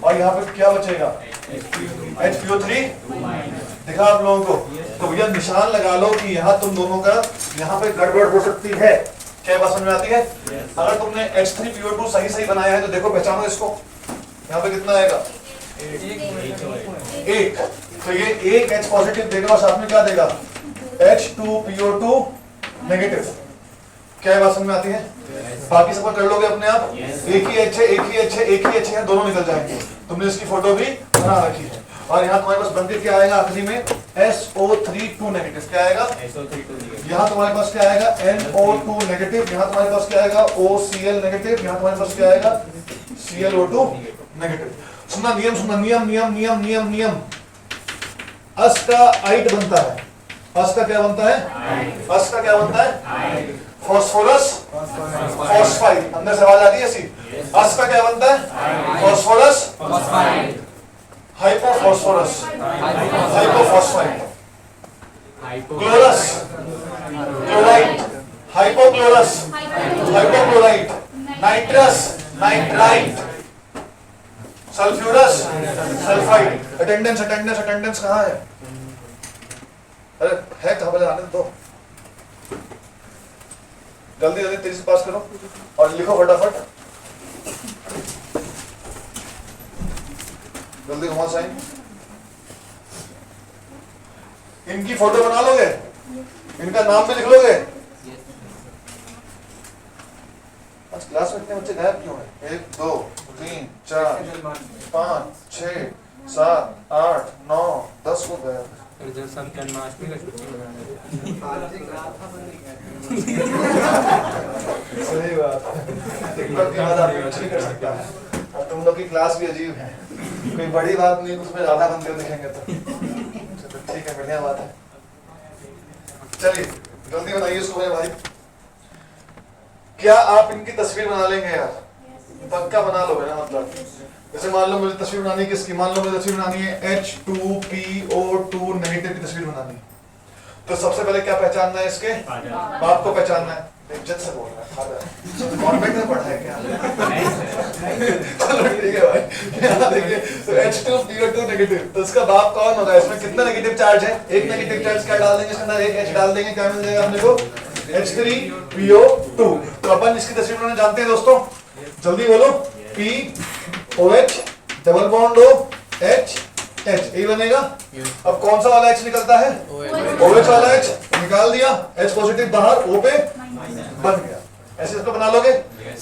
और यहाँ पे क्या बचेगा? HPO3 दिखा आप लोगों को। तो भैया निशान लगा लो कि यहाँ तुम दोनों का यहाँ पे गड़बड़ हो सकती है। क्या बात समझ में आती है? अगर तुमने H3PO2 सही बनाया है तो देखो पहचानो इसको, यहाँ पे कितना आएगा? 1। तो ये एक H पॉजिटिव देगा और साथ में क्या देगा? H2PO2 negative. क्या बात समझ में आती है? बाकी सब कर लोगे अपने आप। एक ही H है, एक ही H है, एक ही H है, दोनों निकल जाएंगे। तुमने इसकी फोटो भी बना रखी है। और यहाँ तुम्हारे पास बनकर क्या आएगा आखिरी में? SO32 negative. क्या आएगा? यहाँ तुम्हारे पास क्या आएगा? NO2 negative. यहाँ तुम्हारे पास क्या आएगा? OCl negative. यहाँ तुम्हारे पास क्या आएगा? ClO2 negative. सुनना नियम, सुनना नियम नियम नियम नियम नियम। अस का आइट बनता है। अस का क्या बनता है? अस का क्या बनता है? Phosphorus phosphide. अंदर से आवाज आती है ऐसी। अस का क्या बनता है? Phosphorus hypophosphorus hypophosphide. Chlorous chloride hypochlorous hypochloride. Nitrous nitrite. Sulphurous sulphide. Attendance attendance attendance कहाँ है? अरे है कहाँ? पहले आने दो, जल्दी जल्दी तेजी से पास करो और लिखो फटाफट। जल्दी घुमा साइन। इनकी फोटो बना लोगे? इनका नाम भी लिख लोगे? आज क्लास में इतने बच्चे गायब क्यों हैं? 1 2 3 4 5 6 7 8 9 10 को गायब। जन्माष्टमी का छुट्टी सही बात है, कर सकता है। और तुम लोग की क्लास भी अजीब है, कोई बड़ी बात नहीं, उसमें ज्यादा बंदे दिखेंगे तो ठीक है, बढ़िया बात है। चलिए जल्दी बनाइए इसको मेरे भाई। क्या आप इनकी तस्वीर बना लेंगे यार? पक्का बना लोगे ना? मतलब जैसे मान लो मुझे तस्वीर बनानी है किसकी? मान लो मुझे तस्वीर बनानी है H2PO2 नेगेटिव की तस्वीर बनानी है। तो सबसे पहले क्या पहचानना है? इसके बाप को पहचानना है। इज्जत से बोल रहा है, कॉन्वेंट में पढ़ा है क्या? चलो ठीक है भाई। यहाँ देखिए तो H2PO2 नेगेटिव, तो इसका बाप कौन होगा? इसमें कितना नेगेटिव चार्ज है? एक नेगेटिव चार्ज क्या डाल देंगे इसके अंदर? एक H डाल देंगे, क्या मिल जाएगा अपने को? H3PO2। तो अपन इसकी तस्वीर बनाना जानते हैं दोस्तों, जल्दी बोलो। POH double bond O H H, यही बनेगा। अब कौन सा वाला H निकलता है? OH वाला H निकाल दिया, H पॉजिटिव बाहर, O पे बन गया। ऐसे इसको बना लोगे,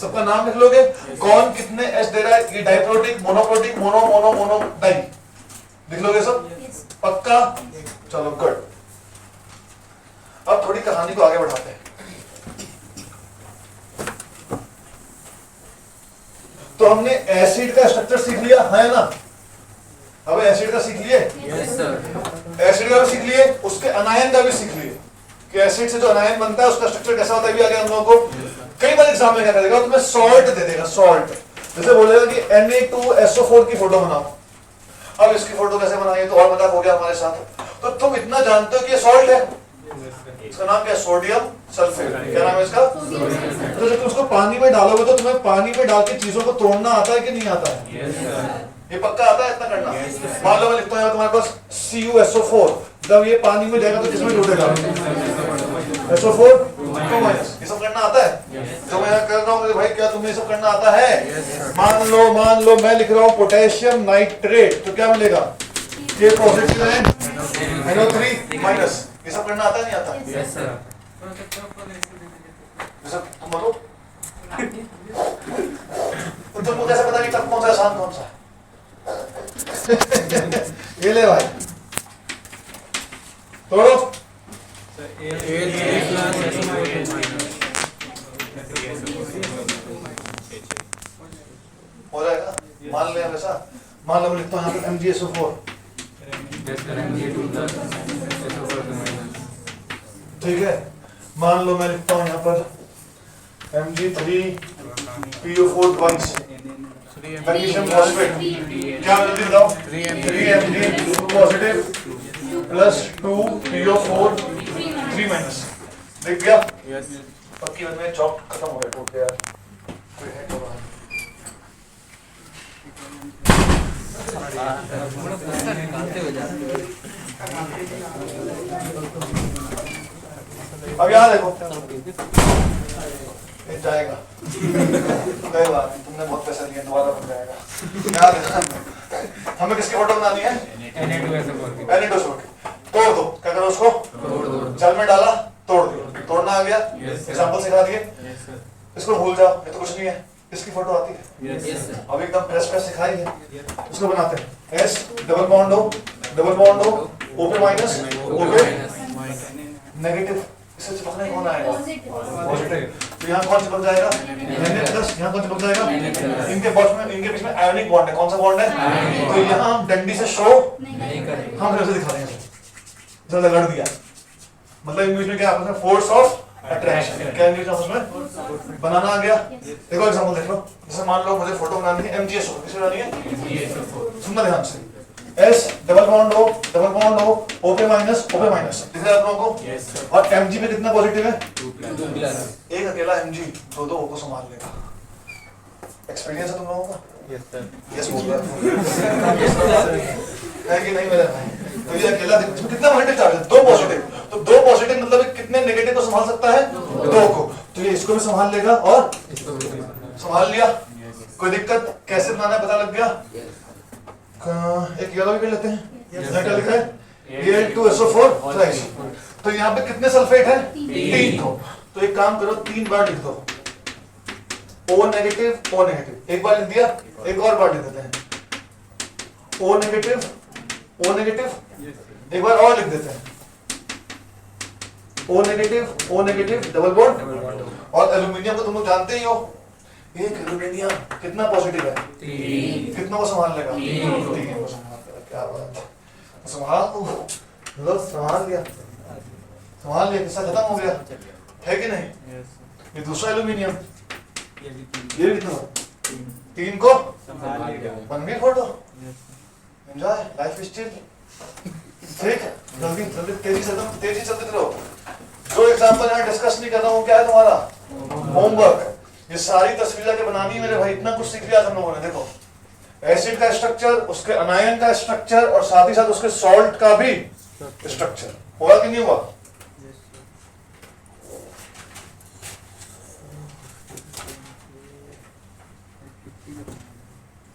सबका नाम लिख लोगे, कौन कितने H दे रहा है। ये diprotic, monoprotic, mono mono mono di लिख लोगे सब? पक्का? चलो गुड। अब थोड़ी कहानी को आगे बढ़ाते हैं। तो हमने एसिड का स्ट्रक्चर सीख लिया है ना? अब एसिड का सीख लिए? Yes sir. एसिड का भी सीख लिए, उसके अनायन का भी सीख लिए कि एसिड से जो अनायन बनता है उसका स्ट्रक्चर कैसा होता है, भी आ गया हम लोगों को। कई बार एग्जाम में क्या करेगा, तुम्हें सॉल्ट दे देगा, सॉल्ट। जैसे बोलेगा कि Na2SO4 की फोटो बनाओ। अब इसकी फोटो कैसे बनाई, तो और मजाक हो गया हमारे साथ। तो तुम इतना जानते हो कि ये सॉल्ट है, इसका नाम क्या है? Sodium sulphate. क्या नाम है इसका? तो जब तुम उसको पानी में डालोगे तो तुम्हें पानी में डाल के चीजों को तोड़ना आता है कि नहीं आता है? ये पक्का आता है इतना करना? मान लो मैं लिखता हूँ तुम्हारे पास CuSO4, जब ये पानी में जाएगा तो किसमें टूटेगा? SO4 minus. ये सब करना आता है? जो मैं कर रहा हूँ मेरे भाई, क्या तुम्हें ये सब करना आता है? मान लो मैं लिख रहा हूँ पोटेशियम नाइट्रेट, तो क्या मिलेगा? ये पॉजिटिव है, NO3 माइनस। ये सब करना आता है नहीं आता? Yes sir. ये सब तुम बोलो। तो तुमको कैसे पता कि कब कौन सा आसान कौन सा है? ये ले भाई, तोड़ो। हो जाएगा? मान ले वैसा। मान लो मैं लिखता हूँ यहाँ पे MgSO4, ठीक है। मान लो मैं लिखता हूँ यहाँ पर Mg3PO4 ट्वाइस मैग्नीशियम फॉस्फेट। क्या जल्दी बताओ? 3Mg positive plus 2PO4 3 minus. देख गया? पक्की बात में चौक खत्म हो गया, टूट गया। कोई है क्या बाहर? अब यहाँ देखो, ये जाएगा। कोई बात नहीं, तुमने बहुत पैसा दिया, दोबारा बन जाएगा। यहाँ देखो, हमें किसकी फोटो बनानी है? Na2SO4 की। तोड़ दो। क्या करो उसको? जल में डाला, तोड़ दिया। तोड़ना आ गया? एग्जाम्पल सिखा दिए। इसको भूल जाओ, ये तो कुछ नहीं है। इसकी फोटो आती है? अब एकदम प्रेस सिखाई है। इसको बनाते हैं। S डबल बॉन्ड हो, O पे माइनस, O पे नेगेटिव। इससे चिपकना ही कौन आएगा? पॉजिटिव। तो यहाँ कौन चिपक जाएगा? प्लस। यहाँ कौन चिपक जाएगा? इनके बीच में आयोनिक बॉन्ड है। कौन सा बॉन्ड है? तो यहाँ हम डंडी से शो हम फिर से दिखा देंगे। चलो लड़ दिया, मतलब इंग्लिश में क्या आपस में फोर्स ऑफ अट्रैक्शन। क्या इंग्लिश आपस में बनाना आ गया? देखो एग्जांपल देख लो। जैसे मान लो मुझे फोटो बनानी है MgSO, किसकी बनानी है? सुनना ध्यान से। S डबल बॉन्ड हो, O पे माइनस, दिख रहा है आप लोगों को? और Mg पे कितना पॉजिटिव है? 2+। एक अकेला Mg दो O को संभाल लेगा। एक्सपीरियंस है तुम लोगों का? Yes sir. यस बोल रहा है कि नहीं मेरे भाई? तो ये अकेला कितना पॉजिटिव चार्ज है? 2 पॉजिटिव। तो 2 पॉजिटिव मतलब कितने नेगेटिव को संभाल सकता है? 2 को। तो ये इसको भी संभाल लेगा और संभाल लिया। कोई दिक्कत? कैसे बनाना है पता लग गया? एक येलो भी कर लेते हैं। यहाँ क्या लिखा है? Al2SO4 thrice. तो यहाँ पे कितने सल्फेट है? 3 को। तो एक काम करो, 3 बार लिख दो। O negative. एक बार लिख दिया, एक और बार लिख देते हैं। O नेगेटिव, एक बार और लिख देते हैं। O negative double bond. और एल्यूमिनियम को तुम लोग जानते ही हो, एक एल्यूमिनियम कितना पॉजिटिव है? 3। कितना को संभाल लेगा? 3 को संभाल लेगा। क्या बात है, संभाल तो लो, संभाल लिया, किस्सा खत्म हो गया है कि नहीं? ये दूसरा एल्यूमिनियम, ये कितना? 3 को बन गई फोटो। Enjoy life still. ठीक, जल्दी तेजी से रहो। जो एग्जांपल यहाँ डिस्कस नहीं कर रहा हूँ, क्या है तुम्हारा होमवर्क? ये सारी तस्वीर जाके बनानी मेरे भाई। इतना कुछ सीख लिया हम लोगों ने। देखो, एसिड का स्ट्रक्चर, उसके अनायन का स्ट्रक्चर और साथ ही साथ उसके सॉल्ट का भी स्ट्रक्चर। हुआ कि नहीं हुआ?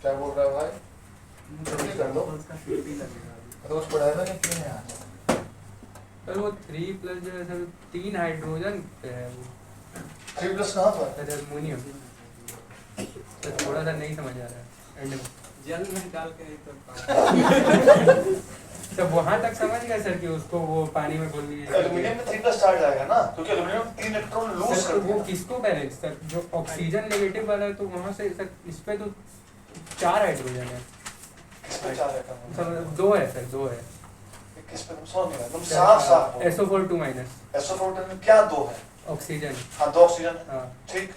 क्या बोल रहा है भाई? जल्दी कर दो। तो कुछ पढ़ाएगा नहीं क्यों नहीं आज? सर वो 3+ जो है सर 3 हाइड्रोजन है वो। 3+ कहाँ पर? एल्युमिनियम। सर थोड़ा सा नहीं समझ आ रहा है एंड में। जल में डाल के तो वहां तक समझ गए सर कि उसको वो पानी में घोल लीजिए। एल्यूमिनियम में 3+ चार्ज आएगा ना, क्योंकि एल्यूमिनियम 3 इलेक्ट्रॉन लूज सर करता वो है। किसको कह रहे हैं सर? जो ऑक्सीजन नेगेटिव वाला है तो वहां से सर इस पे तो 4 हाइड्रोजन है किस पे चार्ज है? सर। 2 है सर, 2 है। किस पे? तुम समझ नहीं रहे, तुम साफ SO4 2-। SO4 में क्या 2 है? ऑक्सीजन। हाँ, 2 ऑक्सीजन। हाँ ठीक,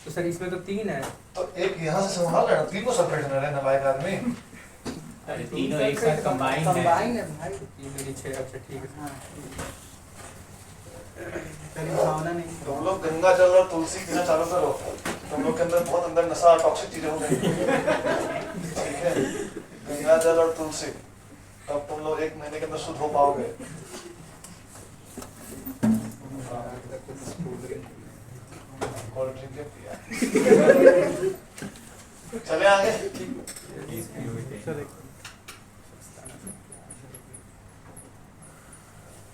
तो सर इसमें तो 3 है। तो एक यहाँ से संभाल लेना, 3 को सेपरेट में रहना लायक आदमी। अरे तीनों एक साथ कंबाइन है ये मेरी 6। अच्छा ठीक है। भावना नहीं। तुम लोग गंगा जल और तुलसी पीना चालू करो, तुम लोग के अंदर बहुत अंदर नशा टॉक्सिक चीजें हो गई, ठीक है? गंगा जल और तुलसी, तब तुम लोग 1 महीने के अंदर शुद्ध हो पाओगे। कोल्ड ड्रिंक पिया। चले आगे।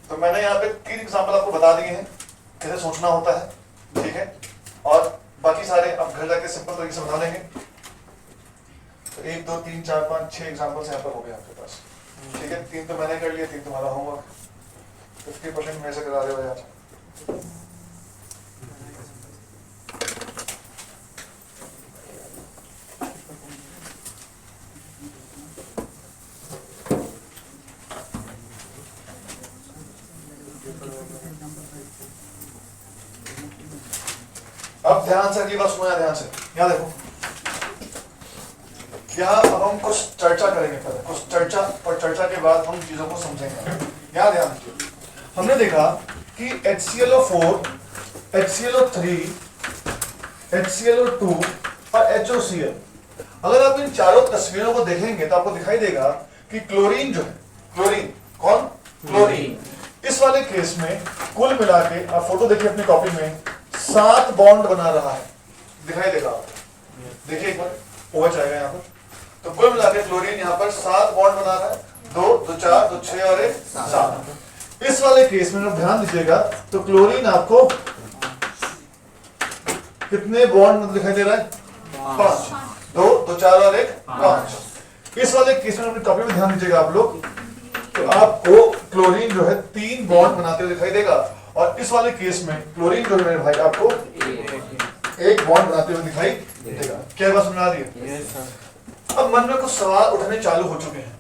तो मैंने यहाँ पे 3 एग्जाम्पल आपको बता दिए हैं कैसे सोचना होता है, ठीक है? और बाकी सारे अब घर जाके सिंपल तरीके से बता लेंगे। तो 1 2 3 4 5 6 एग्जाम्पल्स यहाँ पर हो गए आपके पास, ठीक है? 3 तो मैंने कर लिया, 3 तुम्हारा होमवर्क। 50% मेरे से करा रहे हो यार। अब ध्यान से अगली बात सुनो, ध्यान से यहाँ देखो। यहाँ अब हम कुछ चर्चा करेंगे, पहले कुछ चर्चा, और चर्चा के बाद हम चीजों को समझेंगे। यहाँ ध्यान दीजिए, हमने देखा कि HClO4, HClO3, HClO2 और HOCl, अगर आप इन चारों तस्वीरों को देखेंगे तो आपको दिखाई देगा कि क्लोरीन जो है, क्लोरीन कौन? क्लोरीन। इस वाले केस में कुल मिला के, आप फोटो देखिए अपनी कॉपी में, 7 बॉन्ड बना रहा है, दिखाई देगा आपको। देखिए एक बार OH आएगा यहाँ पर, तो कुल मिला के क्लोरीन यहाँ पर 7 बॉन्ड बना रहा है, 2 2 4 2 6 और 1 7। इस वाले केस में ध्यान दीजिएगा तो क्लोरीन आपको कितने बॉन्ड दिखाई दे रहा है? 5, 2 2 4 और 1 5। इस वाले केस में अपनी कॉपी में ध्यान दीजिएगा आप लोग, तो आपको क्लोरीन जो है 3 बॉन्ड बनाते हुए दिखाई देगा, और इस वाले केस में क्लोरीन जो है मेरे भाई आपको 1 बॉन्ड बनाते हुए दिखाई देगा। क्या बात समझ आ रही है? अब मन में कुछ सवाल उठने चालू हो चुके हैं।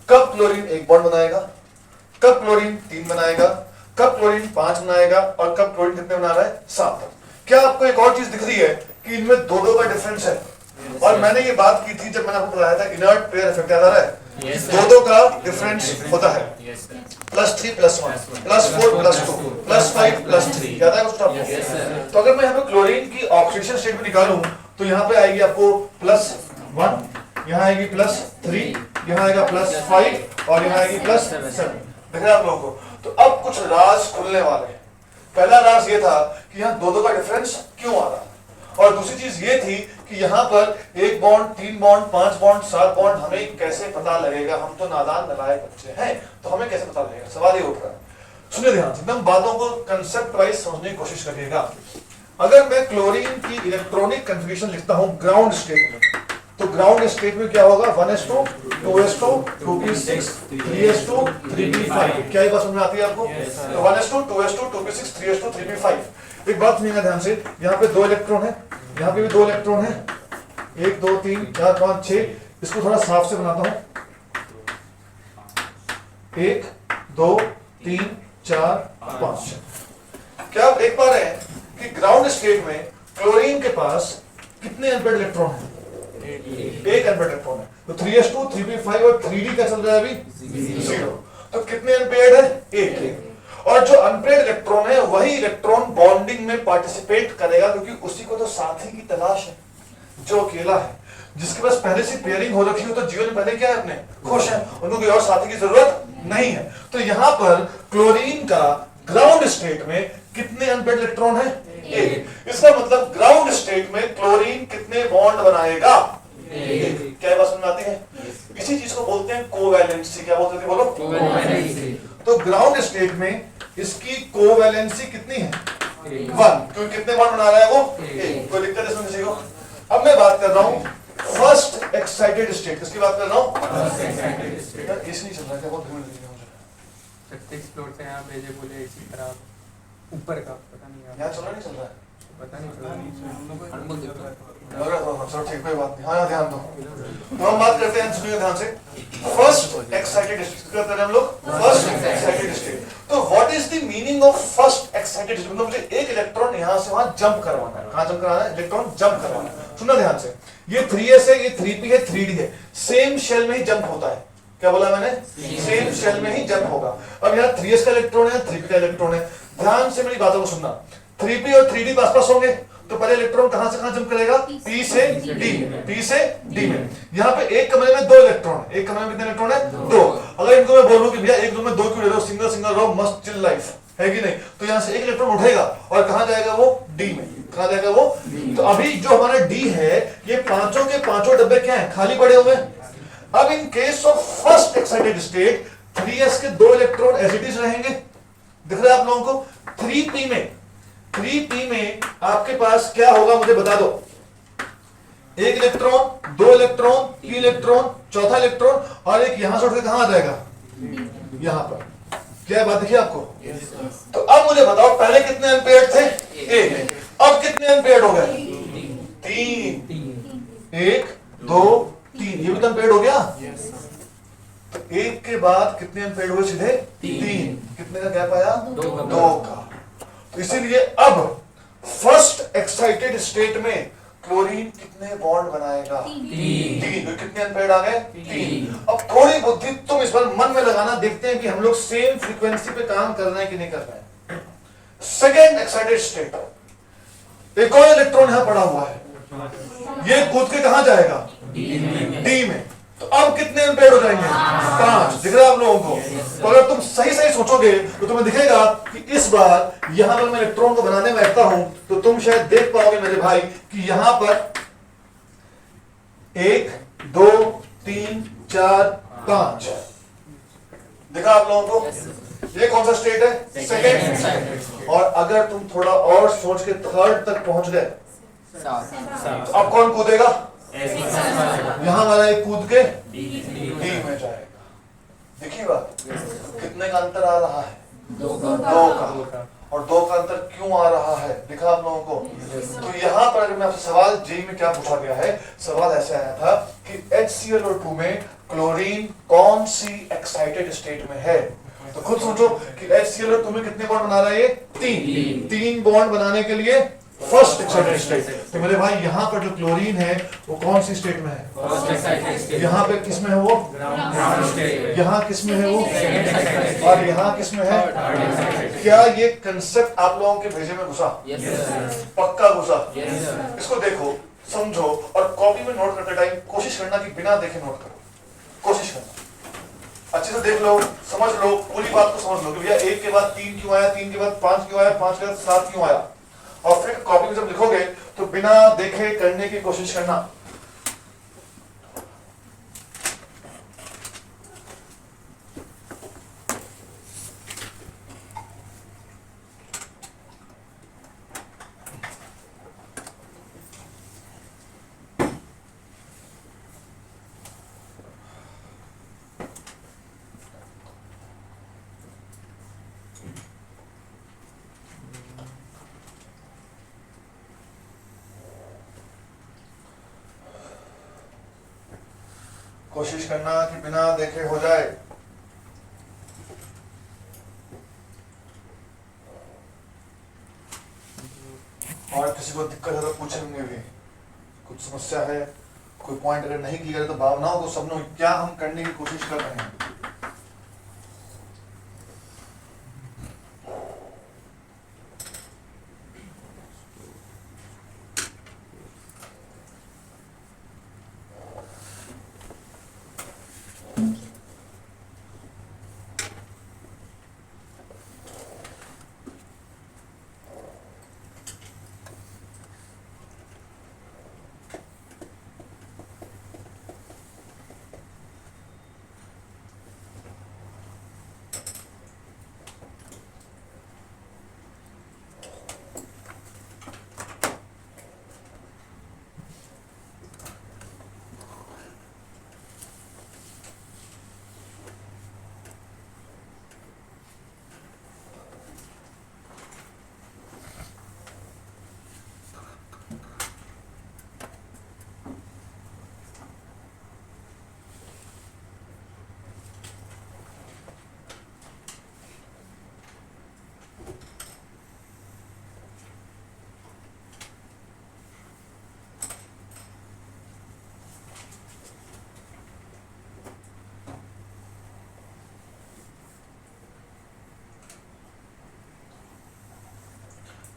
कब क्लोरीन 1 बॉन्ड बनाएगा, कब क्लोरीन 3 बनाएगा, कब क्लोरीन 5 बनाएगा, और कब क्लोरीन कितने बना रहा है? 7। क्या आपको एक और चीज दिख रही है कि इनमें 2 का डिफरेंस है? और मैंने ये बात की थी जब मैंने आपको बताया था इनर्ट पेयर इफेक्ट, याद आ रहा है? 2 का डिफरेंस होता है, +3 +1 +4 +2 +5 +3, याद है उस टॉपिक? तो अगर मैं यहाँ पे क्लोरीन की ऑक्सीडेशन स्टेट में निकालूं तो यहाँ पे आएगी आपको +1, यहाँ आएगी +3, यहाँ आएगा +5 और यहाँ आएगी +7। देख रहे हैं आप लोगों को? तो अब कुछ राज खुलने वाले हैं। पहला राज ये था कि यहाँ 2 का डिफरेंस क्यों आ रहा है, और दूसरी चीज ये थी कि यहाँ पर 1 बॉन्ड 3 बॉन्ड 5 बॉन्ड 7 बॉन्ड हमें कैसे पता लगेगा? हम तो नादान नालायक बच्चे हैं, तो हमें कैसे पता लगेगा? सवाल ये उठ रहा है। सुनिए ध्यान से, एकदम बातों को कंसेप्ट वाइज समझने की कोशिश करिएगा। अगर मैं क्लोरीन की इलेक्ट्रॉनिक कन्फिगरेशन लिखता हूं ग्राउंड स्टेट में, तो ग्राउंड स्टेट में क्या होगा? 1s2 2s2 2p6 3s2 3p5। क्या ये बात समझ में आती है आपको? तो 1s2 2s2 2p6 3s2 3p5। एक बात सुनिएगा ध्यान से, यहाँ पे 2 इलेक्ट्रॉन है, यहाँ पे भी 2 इलेक्ट्रॉन है, 1 2 3 4 5 6। इसको थोड़ा साफ से बनाता हूं, 1 2 3 4 5। क्या आप देख पा रहे हैं कि ग्राउंड स्टेट में क्लोरीन के पास कितने अनपेयर्ड इलेक्ट्रॉन है? 1 अनपेयर्ड इलेक्ट्रॉन है। तो 3s2 3p5 और 3d क्या चल रहा है अभी? 0। तो कितने अनपेयर्ड है? 1। और जो अनपेयर्ड इलेक्ट्रॉन है वही इलेक्ट्रॉन बॉन्डिंग में पार्टिसिपेट करेगा, क्योंकि उसी को तो साथी की तलाश है। जो अकेला है, जिसके पास पहले से पेयरिंग हो रखी हो, तो जीवन में पहले क्या है? अपने खुश है, उनको कोई और साथी की जरूरत नहीं है। तो यहाँ पर क्लोरीन का ग्राउंड स्टेट में कितने अनपेयर्ड इलेक्ट्रॉन है? 1। इसका मतलब ग्राउंड स्टेट में क्लोरीन कितने बॉन्ड बनाएगा? 1। क्या बात समझ में आती है? इसी चीज को बोलते हैं कोवैलेंसी। क्या बोलते हैं? बोलो, कोवैलेंसी। तो ग्राउंड स्टेट में इसकी कोवैलेंसी कितनी है? 1। क्योंकि कितने बॉन्ड बना रहा है वो? 1। कोई दिक्कत इसमें किसी को? अब मैं बात कर रहा हूं फर्स्ट एक्साइटेड स्टेट। किसकी बात कर रहा हूं? First excited state. इसलिए चल रहा है, बहुत धीरे धीरे मुझे 36 फ्लोर से यहाँ भेजे बोले इसी तरह ऊपर का पता नहीं यहाँ चल रहा नहीं चल रहा है, पता नहीं चल रहा। चलो ठीक, कोई बात नहीं। हाँ ध्यान दो। तो हम बात करते हैं, सुनिए ध्यान से, फर्स्ट एक्साइटेड स्टेट करते हैं हम लोग, फर्स्ट एक्साइटेड स्टेट। तो what is the meaning of first excited state? मतलब मुझे एक इलेक्ट्रॉन यहाँ से वहां जंप करवाना है। कहाँ जंप कराना है? इलेक्ट्रॉन जंप करवाना है। सुनना ध्यान से, ये 3s है, ये 3p है, 3d है, सेम शेल में ही जंप होता है। क्या बोला मैंने? सेम शेल में ही जंप होगा। अब यहाँ 3s का इलेक्ट्रॉन है, 3p का इलेक्ट्रॉन है। ध्यान से मेरी बातों को सुनना। 3p और 3d पास पास होंगे तो पहले इलेक्ट्रॉन कहां से कहां जंप करेगा? p से d में, p से d में। यहाँ पे एक कमरे में 2 इलेक्ट्रॉन, एक कमरे में कितने इलेक्ट्रॉन है? 2। अगर इनको मैं बोलूं कि भैया एक रूम में 2 क्यों ले रहे हो, सिंगल सिंगल रहो, मस्त चिल लाइफ है कि नहीं, तो यहाँ से एक इलेक्ट्रॉन उठेगा और कहां जाएगा वो? d में। कहां जाएगा वो? तो अभी जो हमारा d है, ये पांचों के पांचों डब्बे क्या है? खाली पड़े हुए। अब in case of first excited state 3s के 2 इलेक्ट्रॉन एज इट इज रहेंगे। दिख रहा है आप लोगों को? 3p में आपके पास क्या होगा मुझे बता दो? एक इलेक्ट्रॉन, 2 इलेक्ट्रॉन, 3 इलेक्ट्रॉन, चौथा इलेक्ट्रॉन, और एक यहां से उठ के कहां आ जाएगा? यहां पर। क्या बात देखिए आपको? तो अब मुझे बताओ पहले कितने अनपेयर्ड थे? 1। अब कितने अनपेयर्ड हो गए? 3। 1 2 3, ये भी तो अनपेयर्ड हो गया। तो 1 के बाद कितने अनपेयर्ड हुए? सीधे 3। कितने का गैप आया? 2 का। तो इसीलिए अब फर्स्ट एक्साइटेड स्टेट में क्लोरीन कितने बॉन्ड बनाएगा? 3। तो कितने अनपेयर्ड आ गए? 3। अब थोड़ी बुद्धि तुम इस बार मन में लगाना, देखते हैं कि हम लोग सेम फ्रीक्वेंसी पे काम कर रहे हैं कि नहीं कर रहे हैं। सेकेंड एक्साइटेड स्टेट, एक और इलेक्ट्रॉन यहां पड़ा हुआ है, ये कूद के कहां जाएगा? डी में। तो अब कितने अनपेयर्ड हो जाएंगे? 5। दिख रहा है आप लोगों को? तो अगर तुम सही सही सोचोगे तो तुम्हें दिखेगा कि इस बार यहां पर मैं इलेक्ट्रॉन को बनाने में बैठता हूं तो तुम शायद देख पाओगे मेरे भाई कि यहां पर 1 2 3 4 5 दिखा आप लोगों को? ये कौन सा स्टेट है? सेकेंड। और अगर तुम थोड़ा और सोच के थर्ड तक पहुंच गए तो अब कौन कूदेगा? यहां वाला एक कूद के डी में जाएगा। देखिए बात, कितने का अंतर आ रहा है? 2 का। और 2 का अंतर क्यों आ रहा है? दिखा आप लोगों को? तो यहाँ पर अगर मैं आपसे सवाल जेई में क्या पूछा गया है, सवाल ऐसे आया था कि HClO2 में क्लोरीन कौन सी एक्साइटेड स्टेट में है? तो खुद सोचो कि HClO2 में कितने बॉन्ड बना रहा है? ये 3 बॉन्ड बनाने के लिए फर्स्ट एक्साइटेड स्टेट। तो मेरे भाई यहाँ पर जो क्लोरीन है वो कौन सी स्टेट में है? यहाँ पे किसमें है वो? यहाँ किसमें है वो? और यहाँ किसमें है? क्या ये कंसेप्ट आप लोगों के भेजे में घुसा? पक्का घुसा। इसको देखो, समझो, और कॉपी में नोट करते टाइम कोशिश करना कि बिना देखे नोट करो। कोशिश करना, अच्छे से देख लो, समझ लो, पूरी बात को समझ लो कि भैया 1 के बाद 3 क्यों आया, 3 के बाद 5 क्यों आया, 5 के बाद 7 क्यों आया। और फिर कॉपी में जब लिखोगे तो बिना देखे करने की कोशिश करना। कोशिश करना कि बिना देखे हो जाए। और किसी को दिक्कत है तो पूछेंगे भी, कुछ समस्या है, कोई पॉइंट अगर नहीं क्लियर है तो भावनाओं को समझो क्या हम करने की कोशिश कर रहे हैं।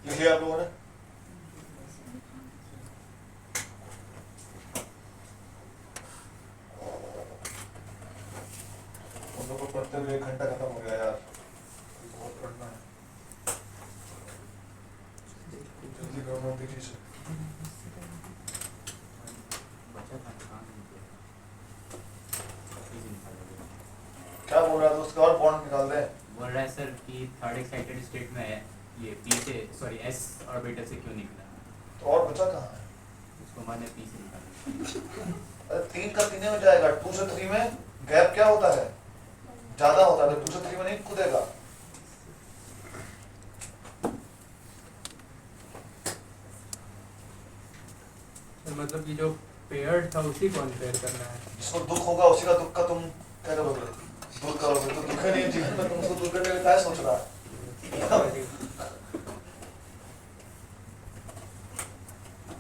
लिख लिया आप लोगों ने? उन लोगों को पढ़ते हुए 1 घंटा खत्म हो गया यार, बहुत पढ़ना है। जल्दी करो ना, देखिए इसे। क्या बोल रहा है दोस्त? और बॉन्ड निकाल दे। बोल रहा है सर कि थर्ड एक्साइटेड स्टेट में है ये पी से, सॉरी एस ऑर्बिटल से क्यों निकला? तो और बचा कहाँ है? उसको मैंने पी से निकाला। अरे 3 का 3 में जाएगा, 2 से 3 में गैप क्या होता है? ज्यादा होता है, 2 से 3 में नहीं कूदेगा। मतलब कि जो पेयर्ड था उसी को अनपेयर करना है। जिसको दुख होगा उसी का दुख का तुम क्या करोगे? दूर करोगे। तो दुख नहीं है जीवन में, तुम उसको दूर करने के लिए क्या सोच रहा है?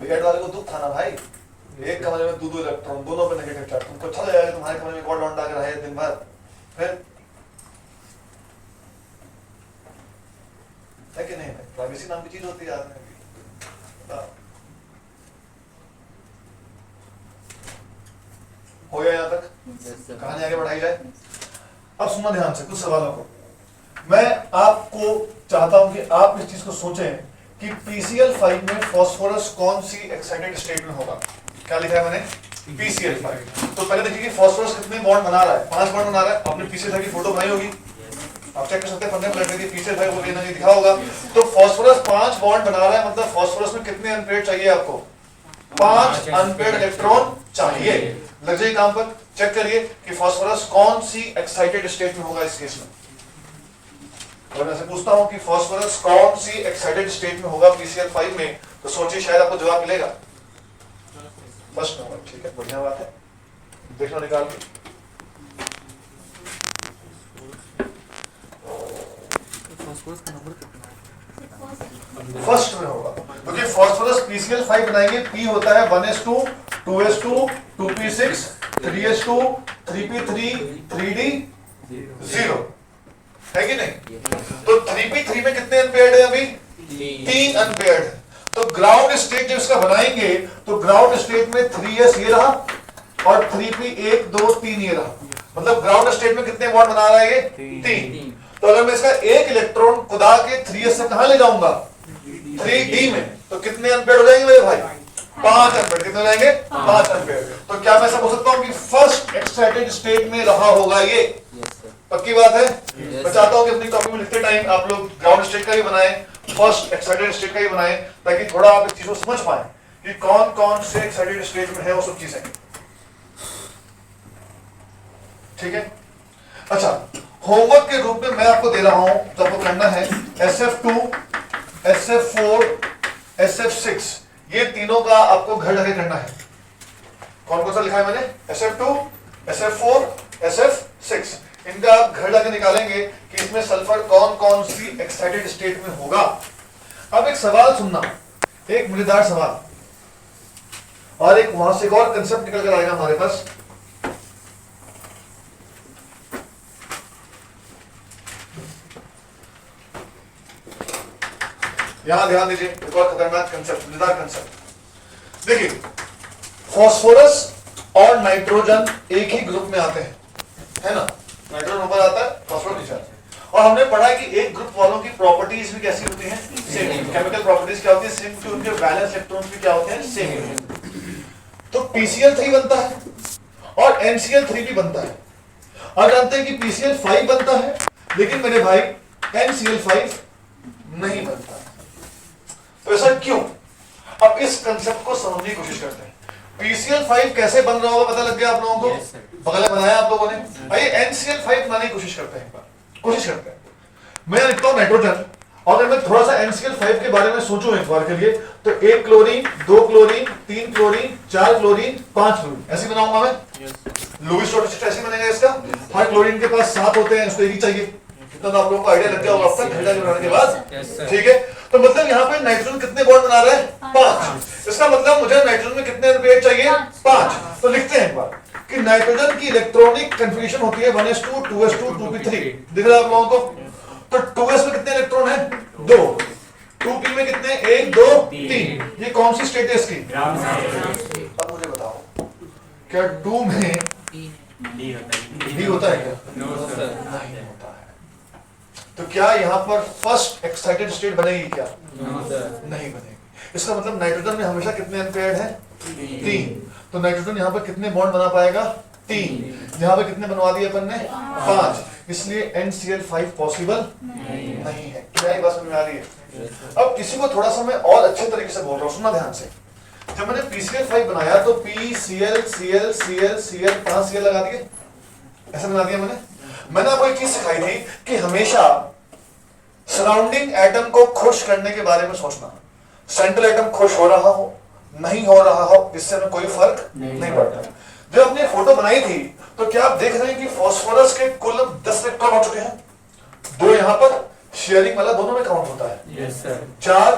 पेयर्ड वाले को दुख था ना भाई, एक कमरे में 2 इलेक्ट्रॉन, दोनों पे नेगेटिव चार्ज। तुमको अच्छा लगेगा तुम्हारे कमरे में गॉड लौंडा के रहे दिन भर, फिर है कि नहीं? प्राइवेसी नाम की चीज होती है आदमी की। हो गया यहाँ तक? कहानी आगे बढ़ाई जाए। अब सुनना ध्यान से कुछ सवालों को। मैं आपको चाहता हूं कि आप इस चीज को सोचें कि PCl5 में फास्फोरस कौन सी एक्साइटेड स्टेट में होगा। क्या लिखा है मैंने? PCl5। तो पहले देखिए कि फास्फोरस कितने बॉन्ड बना रहा है। 5 बॉन्ड बना रहा है। आपने PCl5 की फोटो बनाई होगी, आप चेक कर सकते हैं, पढ़ने में लग रही है PCl5 को लेना दिखा होगा। तो फास्फोरस 5 बॉन्ड बना रहा है, मतलब फास्फोरस में कितने अनपेयर्ड चाहिए आपको? 5 अनपेयर्ड इलेक्ट्रॉन चाहिए। लग जाइए काम पर, चेक करिए कि फास्फोरस कौन सी एक्साइटेड स्टेट में होगा इस केस में। और मैं से पूछता हूं कि फास्फोरस कौन सी एक्साइटेड स्टेट में होगा PCl5 में, तो सोचिए शायद आपको जवाब मिलेगा। फर्स्ट नंबर, ठीक है, बढ़िया बात है। देखना निकाल के। फर्स्ट में होगा क्योंकि फास्फोरस PCl5 बनाएंगे, P होता है 1s2 2s2 2p6 3s2 3p3 3d0, है कि नहीं? तो 3p3 में कितने अनपेयर्ड है? अभी 3 अनपेयर्ड है। तो ग्राउंड स्टेट जब इसका बनाएंगे तो ग्राउंड स्टेट में 3s ये रहा और 3p 1 2 3 ये रहा, मतलब ग्राउंड स्टेट में कितने बॉन्ड बना रहा है ये? 3। तो अगर मैं इसका एक इलेक्ट्रॉन खुदा के 3s से कहां ले जाऊंगा? 3d में, तो कितने अनपेयर्ड हो जाएंगे मेरे भाई? 5 अनपेयर्ड। कितने हो जाएंगे? 5 अनपेयर्ड। तो क्या मैं ऐसा बोल सकता हूं कि फर्स्ट एक्साइटेड स्टेट में रहा होगा ये? पक्की बात है। मैं चाहता हूं कि अपनी कॉपी में लिखते टाइम आप लोग ग्राउंड स्टेट का ही बनाएं, फर्स्ट एक्साइटेड स्टेट का ही बनाएं, ताकि थोड़ा आप इस चीज को समझ पाएं कि कौन कौन से एक्साइटेड स्टेट में है वो सब चीजें। ठीक है, अच्छा, होमवर्क के रूप में मैं आपको दे रहा हूं, तो आपको करना है SF2 SF4 SF6, ये तीनों का आपको घर जाके करना है। कौन कौन सा लिखा है मैंने? SF2 SF4 SF6, इनका आप घर जाके निकालेंगे कि इसमें सल्फर कौन कौन सी एक्साइटेड स्टेट में होगा। अब एक सवाल सुनना, एक मजेदार सवाल, और एक वहां से एक और कंसेप्ट निकल कर आएगा हमारे पास। यहां ध्यान दीजिए, एक और खतरनाक कंसेप्ट, मजेदार कंसेप्ट। देखिए, फास्फोरस और नाइट्रोजन एक ही ग्रुप में आते हैं, है ना? नाइट्रोजन ऊपर आता है, फास्फोरस नीचे आता है। और हमने पढ़ा है कि एक ग्रुप वालों की प्रॉपर्टीज भी कैसी होती हैं? सेम। केमिकल प्रॉपर्टीज क्या होती है? सेम, क्योंकि उनके वैलेंस इलेक्ट्रॉन्स भी क्या होते हैं? सेम। तो PCl3 बनता है और NCl3 भी बनता है। और जानते हैं कि PCl5 बनता है, लेकिन मेरे भाई NCl5 नहीं बनता है। तो ऐसा क्यों? अब इस कंसेप्ट को समझने की कोशिश करते हैं। PCl5 कैसे बन रहा होगा पता लग गया आप लोगों को? बगल में बनाया आप लोगों ने। आइए NCl5 बनाने की कोशिश करते हैं, एक बार कोशिश करते हैं। मैं लिखता हूं नाइट्रोजन, और अगर मैं थोड़ा सा NCl5 के बारे में सोचूं एक बार के लिए, तो 1 chlorine 2 chlorine 3 chlorine 4 chlorine 5 chlorine, ऐसे बनाऊंगा मैं। लुईस टॉर्टोसिस ऐसे बनेगा इसका। हर क्लोरीन के पास 7 होते हैं, इसको एक ही चाहिए। कितना तो आप लोगों को आइडिया लग गया होगा अब तक घंटा बनाने के बाद। ठीक है, तो मतलब यहाँ पे नाइट्रोजन कितने बॉन्ड बना रहा है? 5। इसका मतलब मुझे नाइट्रोजन में कितने अनपेयर्ड चाहिए? 5। तो लिखते हैं एक बार कि नाइट्रोजन की इलेक्ट्रॉनिक कन्फिग्रेशन होती है 1s2 2s2 2p3। दिख रहा है आप लोगों को? तो 2s में कितने इलेक्ट्रॉन है? 2। 2p में कितने 1 2 3, ये कौन सी स्टेट है इसकी? Ground state. अब मुझे बताओ क्या 2 में डी होता है? डी होता है क्या? No sir. नहीं होता है। तो क्या यहाँ पर फर्स्ट एक्साइटेड स्टेट बनेगी क्या? No sir. नहीं बनेगी। इसका मतलब नाइट्रोजन में हमेशा कितने अनपेयर्ड है? 3। तो नाइट्रोजन यहाँ पर कितने बॉन्ड बना पाएगा? 3। यहाँ पे कितने बनवा दिए अपन ने? 5। इसलिए NCl5 पॉसिबल नहीं है। क्या ये बात समझ में आ रही है? अब किसी को थोड़ा सा मैं और अच्छे तरीके से बोल रहा हूँ, सुनना ध्यान से। जब मैंने PCl5 बनाया तो PCl Cl Cl Cl 5 Cl लगा दिए, ऐसा बना दिया मैंने आपको एक चीज सिखाई थी कि हमेशा सराउंडिंग एटम को खुश करने के बारे में सोचना। सेंट्रल एटम खुश हो रहा हो नहीं हो रहा हो इससे हमें कोई फर्क नहीं पड़ता। जब आपने फोटो बनाई थी तो क्या आप देख रहे हैं कि फास्फोरस के कुल 10 इलेक्ट्रॉन हो चुके हैं? 2 यहाँ पर शेयरिंग वाला दोनों में काउंट होता है। Yes sir. 4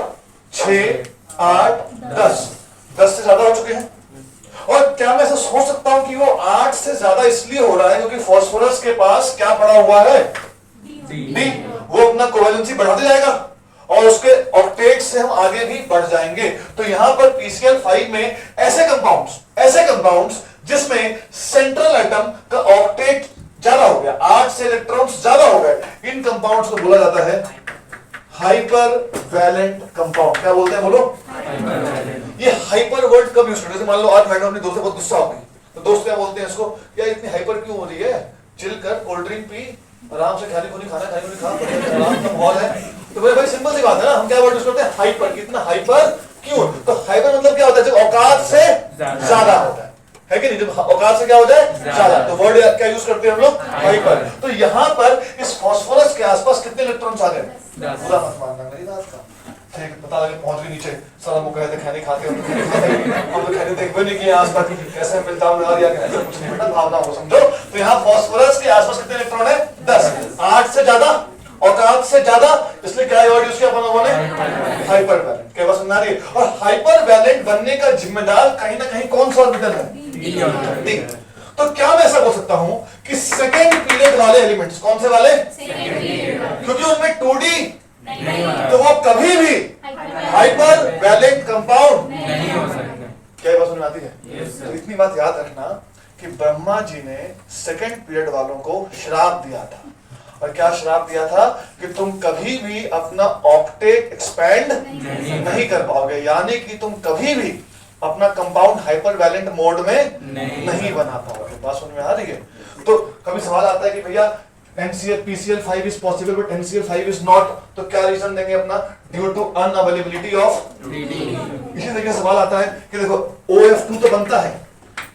6 8 10 से ज्यादा हो चुके हैं। और क्या मैं ऐसा सोच सकता हूं कि वो 8 से ज्यादा इसलिए हो रहा है क्योंकि फास्फोरस के पास क्या पड़ा हुआ है? डी। वो अपना कोवेलेंसी बढ़ाते जाएगा और उसके ऑक्टेट से हम आगे भी बढ़ जाएंगे। तो यहां पर PCl5 में ऐसे कंपाउंड्स जिसमें सेंट्रल एटम का ऑक्टेट ज्यादा हो गया, 8 से इलेक्ट्रॉन्स ज्यादा हो गए, इन कंपाउंड्स को बोला जाता है हाइपर वैलेंट कंपाउंड। क्या बोलते हैं बोलो? ये हाइपर वर्ड कब यूज करते हैं? जैसे मान लो आज मैडम अपने दोस्त से बहुत गुस्सा हो गई तो दोस्त क्या बोलते हैं इसको, यार इतनी हाइपर क्यों हो रही है? चिल कर, कोल्ड ड्रिंक पी, आराम से खाने को नहीं खाना, खाने को नहीं खा, आराम का माहौल है। तो भाई सिंपल सी बात है ना, हम क्या वर्ड यूज करते हैं? हाइपर। कितना हाइपर क्यों? तो हाइपर मतलब क्या होता है? जब औकात से ज्यादा होता है कि नहीं? जब औकात से क्या हो जाए? ज्यादा। तो वर्ड क्या यूज करते हैं हम लोग? हाइपर। तो यहाँ पर इस फास्फोरस के आसपास कितने इलेक्ट्रॉन्स आ गए? बुरा मत मानना मेरी बात का, ठीक पता लगे पहुंच गई नीचे, सारा मुंह कहते खाने खाते हो हम तो खाने देख भी नहीं किए आज तक, कैसे मिलता हूं यार, ऐसा कुछ नहीं बेटा, भावना को समझो। तो यहाँ फास्फोरस के आसपास कितने इलेक्ट्रॉन है? 10। 8 से ज्यादा, औकात से ज्यादा, इसलिए क्या वर्ड यूज किया अपन लोगों ने? Hypervalent. क्या बात समझ आ रही है? और हाइपर वैलेंट बनने का जिम्मेदार कहीं ना कहीं कौन सा ऑर्बिटल है? डी। तो क्या मैं ऐसा बोल सकता हूं कि सेकेंड पीरियड वाले एलिमेंट्स, कौन से वाले? क्योंकि उनमें 2D तो वो कभी भी हाइपर वैलेंट कंपाउंड नहीं हो सकता। क्या बात समझ में आती है? Yes, sir. तो इतनी बात याद रखना कि ब्रह्मा जी ने सेकंड पीरियड वालों को श्राप दिया था। और क्या श्राप दिया था? कि तुम कभी भी अपना ऑक्टेट एक्सपेंड नहीं कर पाओगे, यानी कि तुम कभी भी अपना कंपाउंड हाइपर वैलेंट मोड में नहीं बना पाओगे। बात समझ में आ रही है? तो कभी सवाल आता है कि भैया PCl5 is possible but NCl5 is not, तो क्या रीजन देंगे अपना? Due to unavailability of D. इसी तरीके से सवाल आता है कि देखो OF2 तो बनता है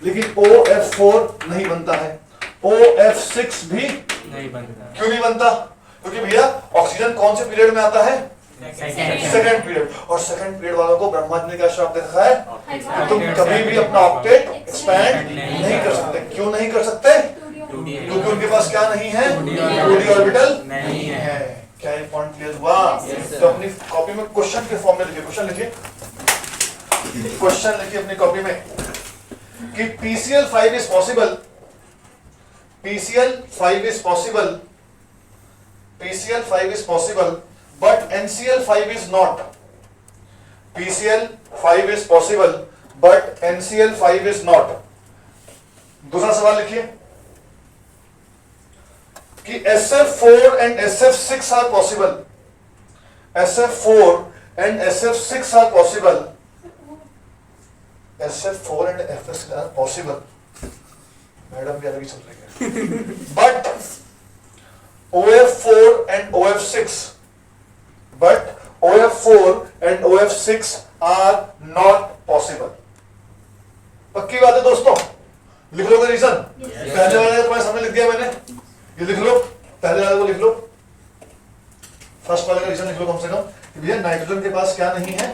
लेकिन OF4 नहीं बनता है, OF6 भी नहीं बनता। क्यों नहीं बनता? क्योंकि भैया ऑक्सीजन कौन से पीरियड में आता है? Second period. और सेकंड पीरियड वालों को ब्रह्मा जी ने क्या श्राप दे रखा है? तुम कभी भी अपना ऑक्टेट एक्सपैंड नहीं कर सकते। क्यों नहीं कर सकते? क्योंकि उनके पास क्या नहीं है? 2D ऑर्बिटल नहीं है। क्या ये पॉइंट क्लियर हुआ? तो अपनी कॉपी में क्वेश्चन के फॉर्म में लिखिए, क्वेश्चन लिखिए अपनी कॉपी में कि PCl5 is possible, PCl5 is possible, PCl5 is possible but NCl5 is not, PCl5 is possible but NCl5 is not। दूसरा सवाल लिखिए कि SF4 and SF6 are possible, SF4 and SF6 are possible, SF4 and SF6 are possible, madam भी अलग ही चल रही है, but OF4 and OF6, but OF4 and OF6 are not possible। पक्की बात है दोस्तों? लिख लोगे रीजन? पहले वाले तुम्हारे सामने लिख दिया मैंने, ये लिख लो, पहले वाले को लिख लो, फर्स्ट वाले का रीजन लिख लो कम से कम कि भैया नाइट्रोजन के पास क्या नहीं है?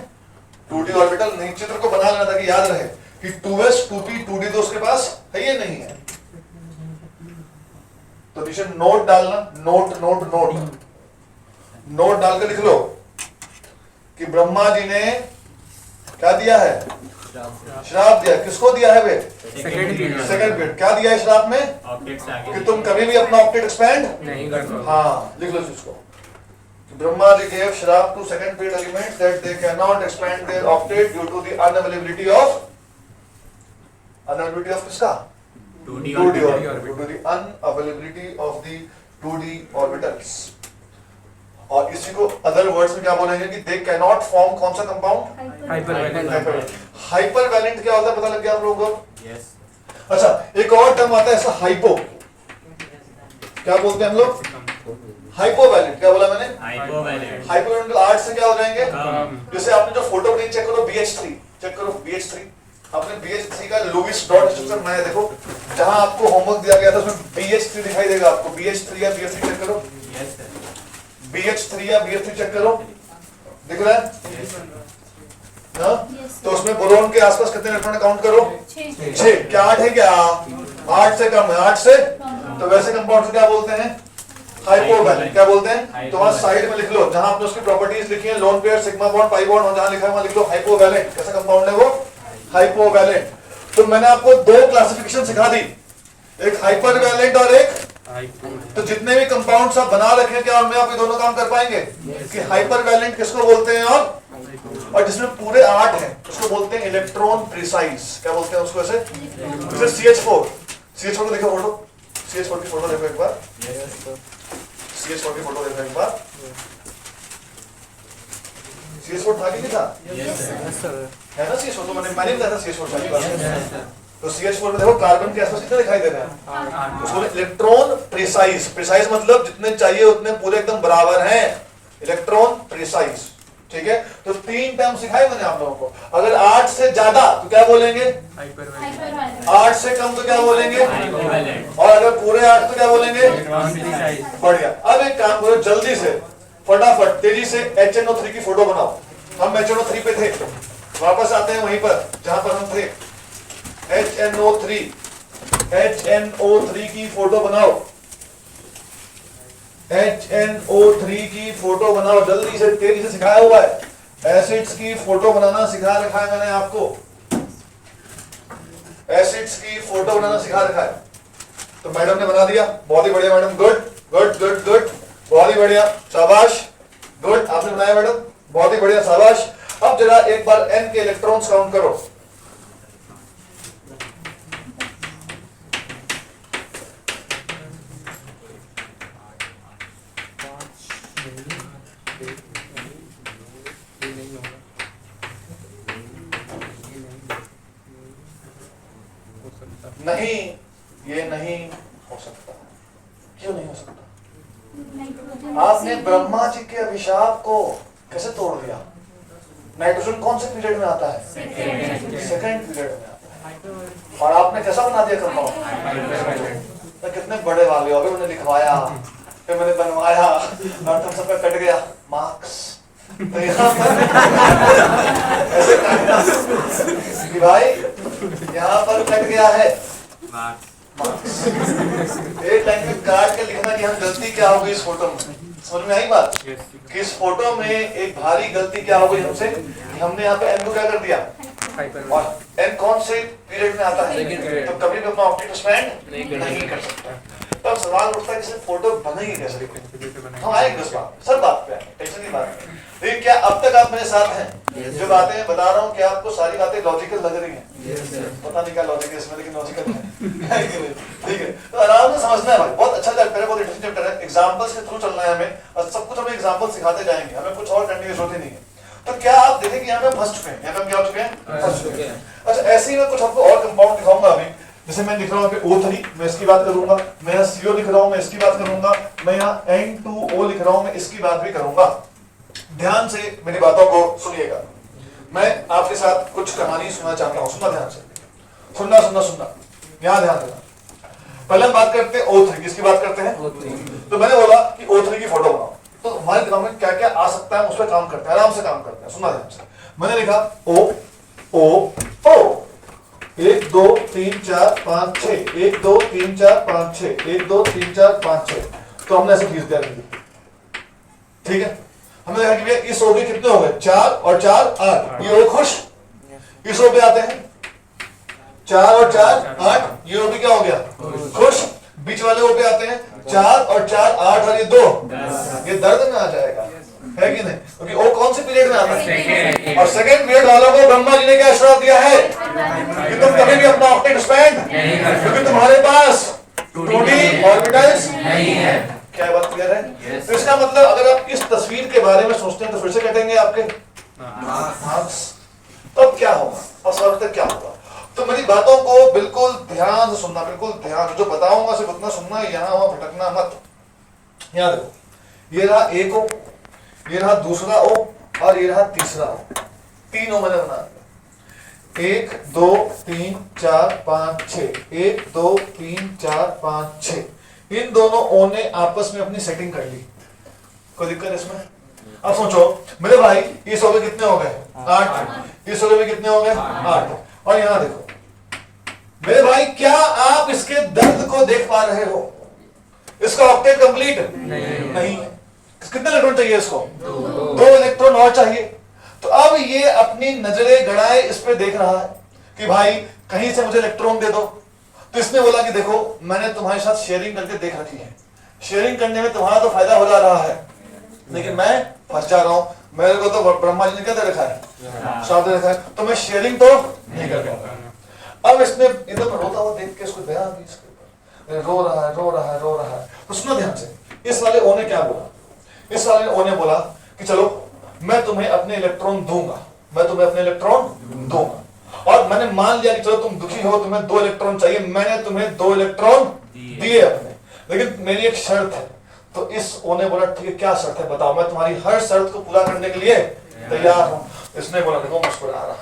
2D ऑर्बिटल नहीं। चित्र को बना लेना ताकि याद रहे कि 2s 2p 2d तो उसके पास है, ये नहीं है। तो नीचे नोट डालना, नोट नोट नोट नोट डाल के लिख लो कि ब्रह्मा जी ने क्या दिया है? श्राप दिया। किसको दिया है वे? Second period. क्या दिया है श्राप में? ऑक्टेट से आगे कि तुम कभी भी अपना ऑक्टेट एक्सपेंड नहीं कर सकते। हाँ लिख लो इसको Brahma ji gave Shrap to second period elements that they cannot expand their octet due to the unavailability of किसका? 2D 2D orbital. orbital. Due to the unavailability of the 2D orbitals. और इसी को other words में क्या बोलेंगे कि they cannot form कौन सा कंपाउंड? हाइपरवैलेंट क्या होता है पता लग गया आप लोगों को? Yes. अच्छा एक और टर्म आता है ऐसा हाइपो, क्या बोलते हैं हम लोग? हाइपोवैलेंट। क्या बोला मैंने? Hypovalent. हाइपोवैलेंट 8 से क्या हो जाएंगे? कम. जैसे आपने जो फोटो प्रिंट चेक करो BH3, चेक करो BH3, आपने BH3 का लुईस डॉट स्ट्रक्चर बनाया, देखो जहां आपको होमवर्क दिया गया था उसमें BH3 दिखाई देगा आपको। BH3 या BH3 चेक करो, Yes sir. BH3 या BH3 चेक करो, दिख रहा है? Yes sir. हाँ? तो उसमें बोरोन के आसपास कितने इलेक्ट्रॉन काउंट करो? 6। क्या 8 है क्या? 8 से कम है, 8 से। तो वैसे कंपाउंड क्या बोलते हैं? हाइपोवैलेंट। क्या बोलते हैं? तो वहां साइड में लिख लो जहां आपने उसकी प्रॉपर्टीज लिखी है, lone pair, sigma bond, pi bond, और जहां लिखा है वहां लिख लो हाइपोवैलेंट। कैसा कंपाउंड है वो? हाइपोवैलेंट। तो मैंने आपको 2 क्लासिफिकेशन सिखा दी, एक हाइपरवैलेंट और एक। तो जितने भी कंपाउंड्स आप बना रखे हैं क्या उनमें आप ये दोनों काम कर पाएंगे? कि हाइपरवैलेंट किसको बोलते हैं, और जिसमें पूरे 8 हैं उसको बोलते हैं इलेक्ट्रॉन प्रिसाइज। क्या बोलते हैं उसको? ऐसे जैसे CH4 को देखो फोटो, CH4 की फोटो देखो एक बार, CH4 की फोटो देखो एक बार। CH4 था कि नहीं था? Yes sir. है ना CH4? तो मैंने बताया था CH4 था की बात। तो CH4 में देखो कार्बन के आसपास कितने दिखाई दे रहे हैं? उसको इलेक्ट्रॉन प्रिसाइज। प्रिसाइज मतलब जितने चाहिए उतने पूरे एकदम बराबर हैं, इलेक्ट्रॉन प्रिसाइज। ठीक है, तो 3 टर्म सिखाए मैंने आप लोगों को। अगर 8 से ज्यादा तो क्या बोलेंगे? 8 से कम तो क्या बोलेंगे? Hypovalent. और अगर पूरे 8 तो क्या बोलेंगे? बढ़िया। अब एक काम करो जल्दी से, फटाफट तेजी से HNO3 की फोटो बनाओ। हम HNO3 पे थे, वापस आते हैं वहीं पर जहां पर हम थे। HNO3 की फोटो बनाओ, HNO3 की फोटो बनाओ जल्दी से, तेजी से सिखाया हुआ है। एसिड्स की फोटो बनाना सिखा रखा है मैंने आपको, एसिड्स की फोटो बनाना सिखा रखा है। तो मैडम ने बना दिया, बहुत ही बढ़िया madam, good good good good, बहुत ही बढ़िया, शाबाश, गुड, आपने बनाया मैडम, बहुत ही बढ़िया, शाबाश। अब जरा एक बार N के इलेक्ट्रॉन्स काउंट करो। नहीं, ये नहीं हो सकता। क्यों नहीं हो सकता? आपने ब्रह्मा जी के अभिशाप को कैसे तोड़ दिया? नाइट्रोजन कौन से पीरियड में आता है? सेकंड पीरियड में आता है। और आपने कैसा बना दिया कंपाउंड? तो कितने बड़े वाले हो, अभी मैंने लिखवाया, फिर मैंने बनवाया, और तुम सबका कट गया मार्क्स। तो यहाँ पर ऐसे कि भाई यहाँ पर कट गया है मार्क्स। एक लाइन में काट के लिखना कि हम गलती क्या हो गई इस फोटो में। समझ में आई बात? कि इस फोटो में एक भारी गलती क्या हो गई हमसे, हमने यहाँ पे N को क्या कर दिया, और N कौन से पीरियड में आता है? तो कभी भी अपना ऑप्टिक एक्सपेंड नहीं कर सकता। तब सवाल उठता है कि फोटो बनेगी कैसे? हम आएंगे उस बात, सब बात पे आएंगे, टेंशन की बात नहीं। लेकिन क्या अब तक आप मेरे साथ हैं? जो बातें बता रहा हूँ क्या आपको सारी बातें लॉजिकल लग रही हैं? पता नहीं क्या लॉजिक है इसमें, लेकिन लॉजिकल है। ठीक है, तो आराम से समझना है भाई, बहुत अच्छा चैप्टर है, बहुत इंटरेस्टिंग चैप्टर है। एग्जांपल्स के थ्रू चलना है हमें, और सब कुछ हमें एग्जांपल सिखाते जाएंगे, हमें कुछ और करने की जरूरत ही नहीं है। तो क्या आप देखें कि यहाँ पे फंस चुके हैं, यहाँ पे हम क्या हो चुके हैं? फंस चुके हैं। अच्छा, ऐसे ही मैं कुछ आपको और कंपाउंड दिखाऊंगा अभी। जैसे मैं लिख रहा हूँ O3, मैं इसकी बात करूंगा। मैं यहाँ CO लिख रहा हूँ, मैं इसकी बात करूंगा। मैं यहाँ N2O लिख रहा हूँ, मैं इसकी बात भी करूंगा। ध्यान से मेरी बातों को सुनिएगा। मैं आपके साथ कुछ कहानी सुनना चाहता हूँ, सुनना ध्यान से, सुनना सुनना सुनना, यहाँ ध्यान देना। पहले हम बात करते हैं O3, किसकी बात करते हैं? तो मैंने बोला कि O3 की फोटो बनाओ, तो हमारे दिमाग में क्या क्या आ सकता है उस पर काम करते हैं, आराम से काम करते हैं, सुनना ध्यान से। मैंने लिखा O O O, 1 2 3 4 5 6, 1 2 3 4 5 6, 1 2 3 4 5 6। तो हमने ऐसे खींच दिया, ठीक है। हमने देखा कि भैया इस O के कितने हो गए? 4 और 4 8, ये O खुश। इस O पे आते हैं 4 और 4 8, ये O भी क्या हो गया? खुश। बीच वाले O पे आते हैं 4 और 4 8, और ये 2, ये दर्द में आ जाएगा। है कि नहीं? क्योंकि O कौन से पीरियड में आता है? Second. और सेकंड पीरियड वालों को ब्रह्मा जी ने क्या श्राप दिया है कि तुम कभी भी अपना ऑक्टेट एक्सपेंड नहीं कर सकते। क्योंकि तुम्हारे पास 2D ऑर्बिटल्स नहीं है। क्या बात क्लियर है? Yes. तो इसका मतलब अगर आप इस तस्वीर के बारे में सोचते हैं तो फिर से कटेंगे आपके मार्क्स। तब क्या होगा और सर्वतः क्या होगा? तो मेरी बातों को बिल्कुल ध्यान से सुनना, बिल्कुल ध्यान, जो बताऊंगा सिर्फ उतना सुनना, यहाँ वहां भटकना मत। यहाँ देखो, ये रहा एक ओ, ये रहा दूसरा ओ और ये रहा तीसरा ओ। 3 ओ मैंने बना दिया। 1 2 3 4 5 6, 1 2 3 4 5 6। इन दोनों ओ ने आपस में अपनी सेटिंग कर ली। कोई दिक्कत इसमें? अब सोचो मेरे भाई, इस ओ के कितने हो गए? 8। इस ओ के भी कितने हो गए? 8। और यहां देखो मेरे भाई, क्या आप इसके दर्द को देख पा रहे हो? इसका ऑक्टेट कंप्लीट नहीं है। कितने इलेक्ट्रॉन चाहिए इसको? 2 इलेक्ट्रॉन और चाहिए। तो अब ये अपनी नजरें गड़ाए इस पे देख रहा है कि भाई कहीं से मुझे इलेक्ट्रॉन दे दो। तो इसने बोला कि देखो मैंने तुम्हारे साथ शेयरिंग करके देख रखी है, शेयरिंग करने में तुम्हारा तो फायदा हो जा रहा है, लेकिन मैं फंस जा रहा हूं। मेरे को तो ब्रह्मा जी ने क्या दे रखा है? श्राप दे रखा है, तो मैं शेयरिंग तो नहीं कर पाऊंगा। अब इसने इधर पर रोता हुआ देख के इसको दया दी इसके ऊपर, रो रहा है रो रहा है रो रहा है। तो सुनो ध्यान से, इस वाले ओ ने क्या बोला? इस वाले ओ ने बोला कि चलो मैं तुम्हें अपने इलेक्ट्रॉन दूंगा, मैं तुम्हें अपने इलेक्ट्रॉन दूंगा। और मैंने मान लिया कि चलो तुम दुखी हो, तुम्हें 2 इलेक्ट्रॉन चाहिए, मैंने तुम्हें 2 इलेक्ट्रॉन दिए अपने, लेकिन मेरी एक शर्त है। तो इस ओ ने बोला ठीक है, क्या शर्त है बताओ, मैं तुम्हारी हर शर्त को पूरा करने के लिए तैयार हूं। इसने बोला देखो मुस्कुरा रहा,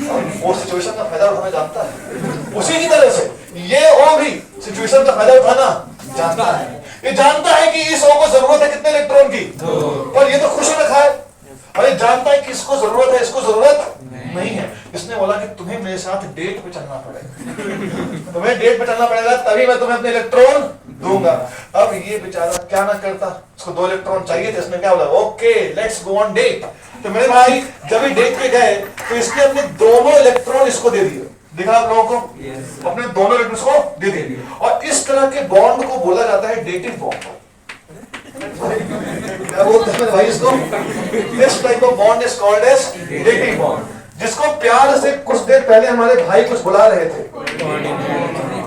और वो सिचुएशन का फायदा उठाना जानता है। उसी की तरह से ये ओ भी सिचुएशन का फायदा उठाना जानता है। ये जानता है कि इस ओ को जरूरत है कितने इलेक्ट्रॉन की, पर ये तो खुश रखा है। और ये जानता है कि इसको जरूरत है, इसको जरूरत नहीं है। इसने बोला कि तुम्हें मेरे साथ डेट पे चलना पड़ेगा, तुम्हें डेट पे चलना पड़ेगा, तभी मैं तुम्हें अपने इलेक्ट्रॉन दूंगा। अब ये बेचारा क्या ना करता, उसको 2 इलेक्ट्रॉन चाहिए थे। इसने क्या बोला? Okay let's go on date. तो मेरे भाई जब ये डेट पे गए तो इसने अपने दोनों इलेक्ट्रॉन इसको दे दिए। दिखा आप लोगों को? अपने दोनों इलेक्ट्रॉन को दे दिए। और इस तरह के बॉन्ड को बोला जाता है डेटिव बॉन्ड। क्या बोलते हैं भाई इसको? This type of bond is called as dative bond, जिसको प्यार से कुछ देर पहले हमारे भाई कुछ बुला रहे थे,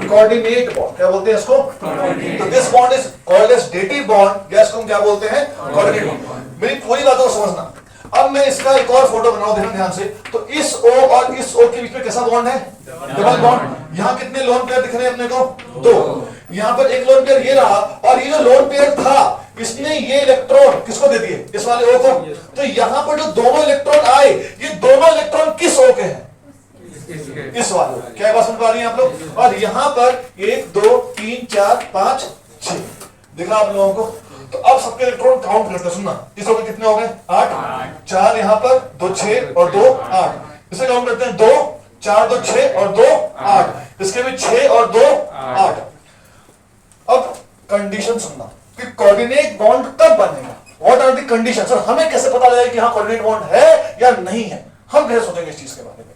कोऑर्डिनेट बॉन्ड। क्या बोलते हैं इसको? तो this bond is called as dative bond, या इसको हम क्या बोलते हैं? Coordinate bond. मेरी पूरी बातों को समझना। अब मैं इसका एक और फोटो बनाऊं, देखना ध्यान से। तो इस ओ और इस ओ के बीच में कैसा बॉन्ड है? Double bond. यहाँ कितने लोन पेयर दिख रहे हैं अपने को? 2। यहाँ पर एक लोन पेयर ये रहा, और ये जो लोन पेयर था इसने ये इलेक्ट्रॉन किसको दे दिए? इस वाले ओ को। तो यहाँ पर जो दोनों इलेक्ट्रॉन आए, ये दोनों इलेक्ट्रॉन किस ओ के हैं? इस वाले। क्या बात समझ पा रही हैं आप लोग? और यहाँ पर 1 2 3 4 5 6 दिखा आप लोगों को। तो अब सबके इलेक्ट्रॉन काउंट करते हैं, सुनना। इस हो गए कितने हो गए? 8। 4 यहाँ पर, 2 6 और 2 8। इसे काउंट करते हैं 2 4 2 6 और 2 8। इसके भी 6 और 2 8। अब कंडीशन सुनना कि कोऑर्डिनेट बॉन्ड कब बनेगा। What are the condition? Sir हमें कैसे पता लगेगा कि हाँ कोऑर्डिनेट बॉन्ड है या नहीं है? हम कैसे सोचेंगे इस चीज के बारे में?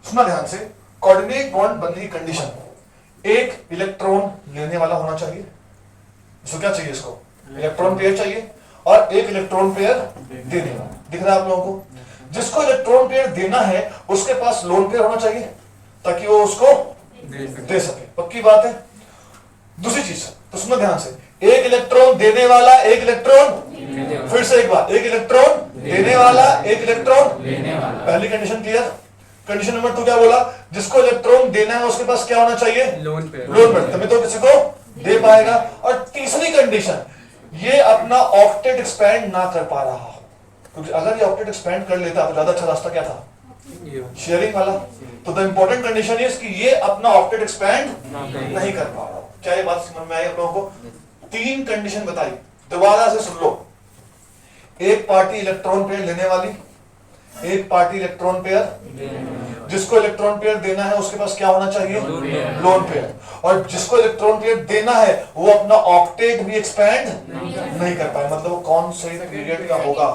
सुनना ध्यान से। कोऑर्डिनेट बॉन्ड बनने की कंडीशन, एक इलेक्ट्रॉन लेने वाला होना चाहिए। इसको क्या चाहिए? इसको इलेक्ट्रॉन पेयर चाहिए, और एक इलेक्ट्रॉन पेयर देने वाला। दिख रहा है आप लोगों को? जिसको इलेक्ट्रॉन पेयर देना है उसके पास लोन पेयर होना चाहिए ताकि वो उसको दे सके। पक्की बात है? दूसरी चीज तो सुनो ध्यान से, एक इलेक्ट्रॉन देने वाला, एक इलेक्ट्रॉन, फिर से एक बात, एक इलेक्ट्रॉन देने वाला, एक इलेक्ट्रॉन लेने वाला। पहली कंडीशन क्लियर। कंडीशन नंबर 2 क्या बोला? जिसको इलेक्ट्रॉन देना है उसके पास क्या होना चाहिए? Lone pair. लोन पेयर, तभी तो किसी को दे पाएगा। और तीसरी कंडीशन, ये अपना ऑक्टेट एक्सपेंड ना कर पा रहा हो, क्योंकि अगर ये ऑक्टेट एक्सपेंड कर लेता तो ज्यादा अच्छा रास्ता क्या था? शेयरिंग वाला। तो द इंपॉर्टेंट कंडीशन इज कि ये अपना ऑक्टेट एक्सपेंड नहीं कर पा रहा। क्या ये बात समझ में आई आप लोगों को? 3 कंडीशन बताई, दोबारा से सुन लो। एक पार्टी इलेक्ट्रॉन पेयर लेने वाली, एक पार्टी इलेक्ट्रॉन पेयर, जिसको इलेक्ट्रॉन पेयर देना है उसके पास क्या होना चाहिए? Lone pair. और जिसको इलेक्ट्रॉन पेयर देना है वो अपना ऑक्टेट भी एक्सपेंड नहीं कर पाए, मतलब वो कौन से पीरियड का होगा?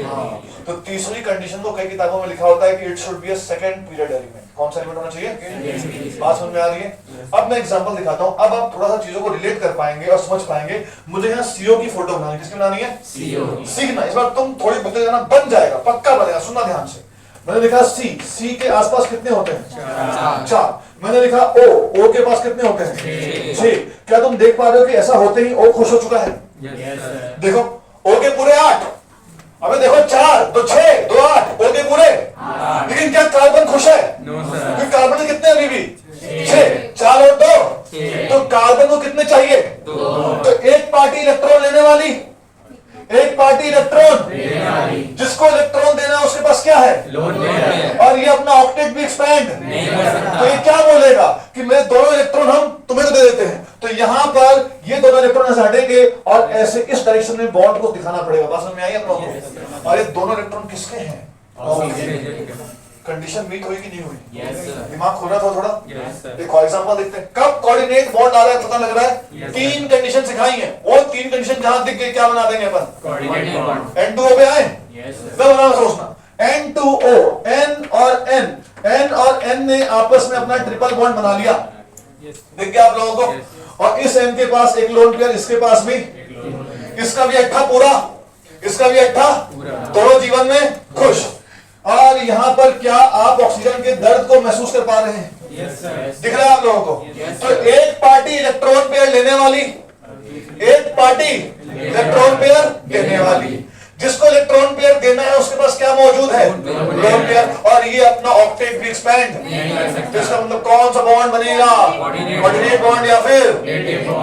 हाँ। तो तीसरी कंडीशन को कई किताबों में लिखा होता है कि it should be a second period element. कौन सा एलिमेंट होना चाहिए? बात समझ में आ रही है? अब मैं एग्जांपल दिखाता हूं, अब आप थोड़ा सा चीजों को रिलेट कर पाएंगे और समझ पाएंगे। मुझे यहाँ सीओ की फोटो बनानी है, किसकी बनानी है? सीखना, इस बार तुम थोड़ी बोलते जाना, बन जाएगा, पक्का बनेगा, सुनना ध्यान से। मैंने लिखा सी के आसपास कितने होते हैं? 4। मैंने लिखा ओ के पास कितने होते हैं? 6। क्या तुम देख पा रहे हो कि ऐसा होते ही ओ खुश हो चुका है? देखो ओ के पूरे 8, अबे देखो 4 2 6 2 8, ओ के पूरे 8। लेकिन क्या कार्बन खुश है? क्योंकि कार्बन के कितने अभी भी 6, 4 और 2, तो कार्बन को कितने चाहिए? तो एक पार्टी इलेक्ट्रॉन लेने वाली, एक पार्टी इलेक्ट्रॉन जिसको इलेक्ट्रॉन देना है उसके पास क्या है? और ये अपना ऑक्टेट भी एक्सपैंड तो ये क्या बोलेगा कि मेरे दोनों इलेक्ट्रॉन हम तुम्हें तो दे देते हैं, तो यहां पर ये दोनों इलेक्ट्रॉन ऐसे हटेंगे और ऐसे इस डायरेक्शन में बॉन्ड को दिखाना पड़ेगा। बात समझ में आई आप लोगों को? और ये दोनों इलेक्ट्रॉन किसके हैं? कंडीशन मीट हुई कि नहीं हुई? दिमाग खोला था थोड़ा। एक और एग्जांपल देखते हैं, कब कोऑर्डिनेट बॉन्ड आ रहा है पता लग रहा है? 3 कंडीशन सिखाई है, वो 3 कंडीशन जहां दिख गई क्या बना देंगे अपन? N2O पे आए, तब बना सोचना N2O, N और N ने आपस में अपना ट्रिपल बॉन्ड बना लिया, दिख गया आप लोगों को? और इस N के पास एक लोन पेयर, इसके पास भी, इसका भी अट्ठा पूरा, इसका भी अट्ठा, दोनों जीवन में खुश। और यहां पर क्या आप ऑक्सीजन के दर्द को महसूस कर पा रहे हैं? दिख रहा है आप लोगों को? तो एक पार्टी इलेक्ट्रॉन पेयर लेने वाली, एक पार्टी इलेक्ट्रॉन पेयर देने वाली, जिसको इलेक्ट्रॉन पेयर देना है उसके पास क्या मौजूद है? Lone pair. और ये अपना ऑक्टेट भी एक्सपैंड, तो इसका मतलब कौन सा बॉन्ड बनेगा? कोऑर्डिनेट बॉन्ड या फिर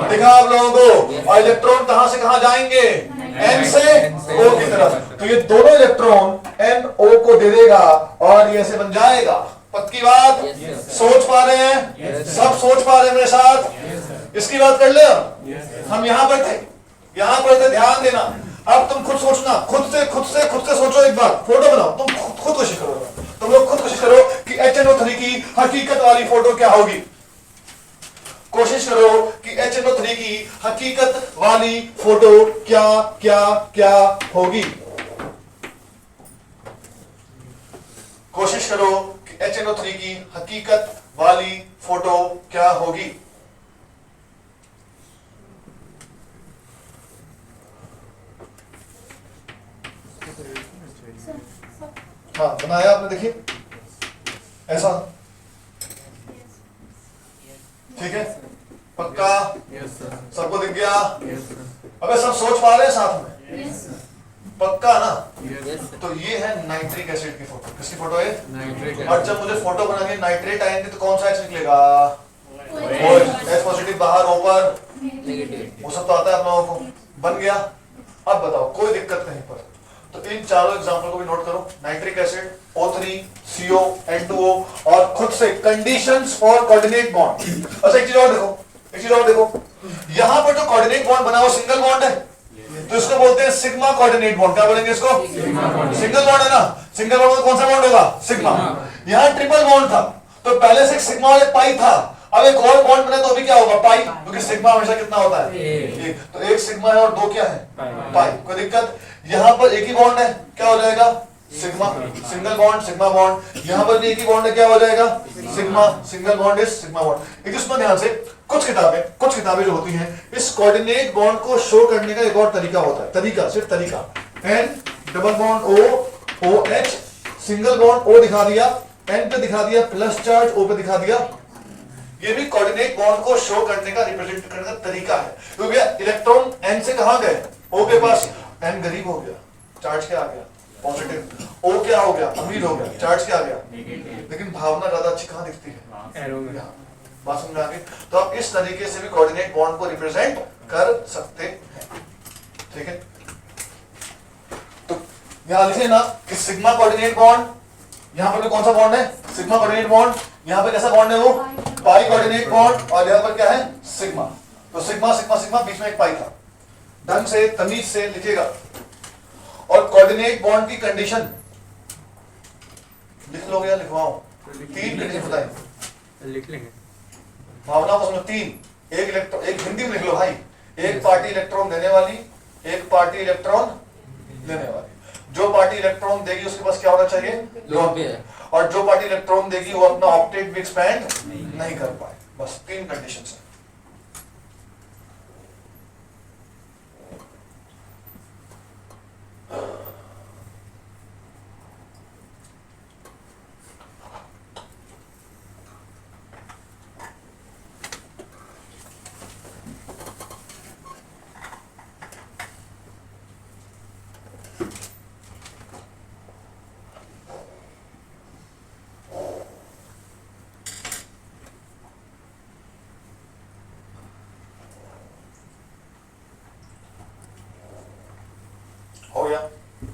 दिखा आप लोगों को। और इलेक्ट्रॉन कहां से कहां जाएंगे? N से O की तरफ, तो ये दोनों इलेक्ट्रॉन NO को दे देगा और ये ऐसे बन जाएगा। पक्की बात? सोच पा रहे हैं? सब सोच पा रहे हैं मेरे साथ? इसकी बात कर ले। हम यहाँ पर थे, ध्यान देना। अब तुम खुद सोचना, खुद से सोचो, एक बार फोटो बनाओ, तुम खुद कोशिश करो, तुम लोग खुद कोशिश करो कि HNO3 की हकीकत वाली फोटो क्या होगी। कोशिश करो कि HNO3 की हकीकत वाली फोटो क्या क्या क्या होगी। कोशिश करो कि HNO3 की हकीकत वाली फोटो क्या होगी। हाँ बनाया आपने, देखिए ऐसा, ठीक है? पक्का? सबको दिख गया? अबे सब सोच पा रहे हैं साथ में? पक्का ना? तो ये है नाइट्रिक एसिड की फोटो। किसकी फोटो है? और जब मुझे फोटो बना के नाइट्रेट आएंगे तो कौन सा एच निकलेगा? H पॉजिटिव बाहर, ऊपर, वो सब तो आता है आप लोगों को। बन गया? अब बताओ, कोई दिक्कत नहीं पर। तो इन चारों एग्जांपल को भी नोट करो, nitric acid, O3, CO, N2O, और खुद से कंडीशंस फॉर कोऑर्डिनेट बॉन्ड। अच्छा एक चीज और देखो, यहां पर जो कोऑर्डिनेट बॉन्ड बना वो सिंगल बॉन्ड है, तो इसको बोलते हैं सिग्मा कोऑर्डिनेट बॉन्ड। क्या बोलेंगे इसको? सिंगल बॉन्ड है ना? सिंगल बॉन्ड में कौन सा बॉन्ड होगा? सिग्मा। यहां ट्रिपल बॉन्ड था, तो पहले से एक सिग्मा और एक पाई था, अब एक और बॉन्ड बने तो अभी क्या होगा? पाई, क्योंकि सिग्मा हमेशा कितना होता है? एक। तो एक सिग्मा है और दो क्या है? पाई। कोई दिक्कत? यहां पर एक ही बॉन्ड है, क्या हो जाएगा? Sigma, single bond, sigma bond. यहां पर भी एक ही बॉन्ड है, क्या हो जाएगा? Sigma, single bond is sigma bond. एक इसमें ध्यान से, कुछ किताबें जो होती हैं, इस कोऑर्डिनेट बॉन्ड को शो करने का एक और तरीका होता है। तरीका, सिर्फ तरीका। N double bond O, OH, single bond O दिखा दिया, N पे दिखा दिया प्लस चार्ज, O पे दिखा दिया। ये भी कोऑर्डिनेट बॉन्ड को शो करने का, रिप्रेजेंट करने का तरीका है। क्योंकि इलेक्ट्रॉन N से कहां गए? O के पास। N गरीब हो गया, चार्ज क्या आ गया? पॉजिटिव। O क्या हो गया? अमीर हो गया, चार्ज क्या आ गया? लेकिन भावना ज्यादा अच्छी कहां दिखती है? एरो में। बात समझ आ गई? तो आप इस तरीके से भी कोऑर्डिनेट बॉन्ड को रिप्रेजेंट कर सकते हैं, ठीक है? तो यहां लिखे ना कि सिग्मा कोऑर्डिनेट बॉन्ड, यहां पर कौन सा बॉन्ड है? Sigma coordinate bond. यहां पे कैसा बॉन्ड है? वो पाई कोऑर्डिनेट बॉन्ड। और यहां पर क्या है? सिग्मा। तो सिग्मा सिग्मा सिग्मा, बीच में एक पाई था। ढंग से, तमीज से लिखेगा। और कोऑर्डिनेट बॉन्ड की कंडीशन लिख लोगे या लिखवाऊं? 3 कंडीशन बताएं, लिख लेंगे। भावना को समझो। 3, एक इलेक्ट्रॉन, एक हिंदी में लिख लो भाई, एक पार्टी इलेक्ट्रॉन देने वाली, एक पार्टी इलेक्ट्रॉन लेने वाली। जो पार्टी इलेक्ट्रॉन देगी उसके पास क्या होना चाहिए, लोन पेयर, और जो पार्टी इलेक्ट्रॉन देगी वो अपना ऑक्टेट भी एक्सपेंड नहीं कर पाए। बस 3 कंडीशंस है। हो गया?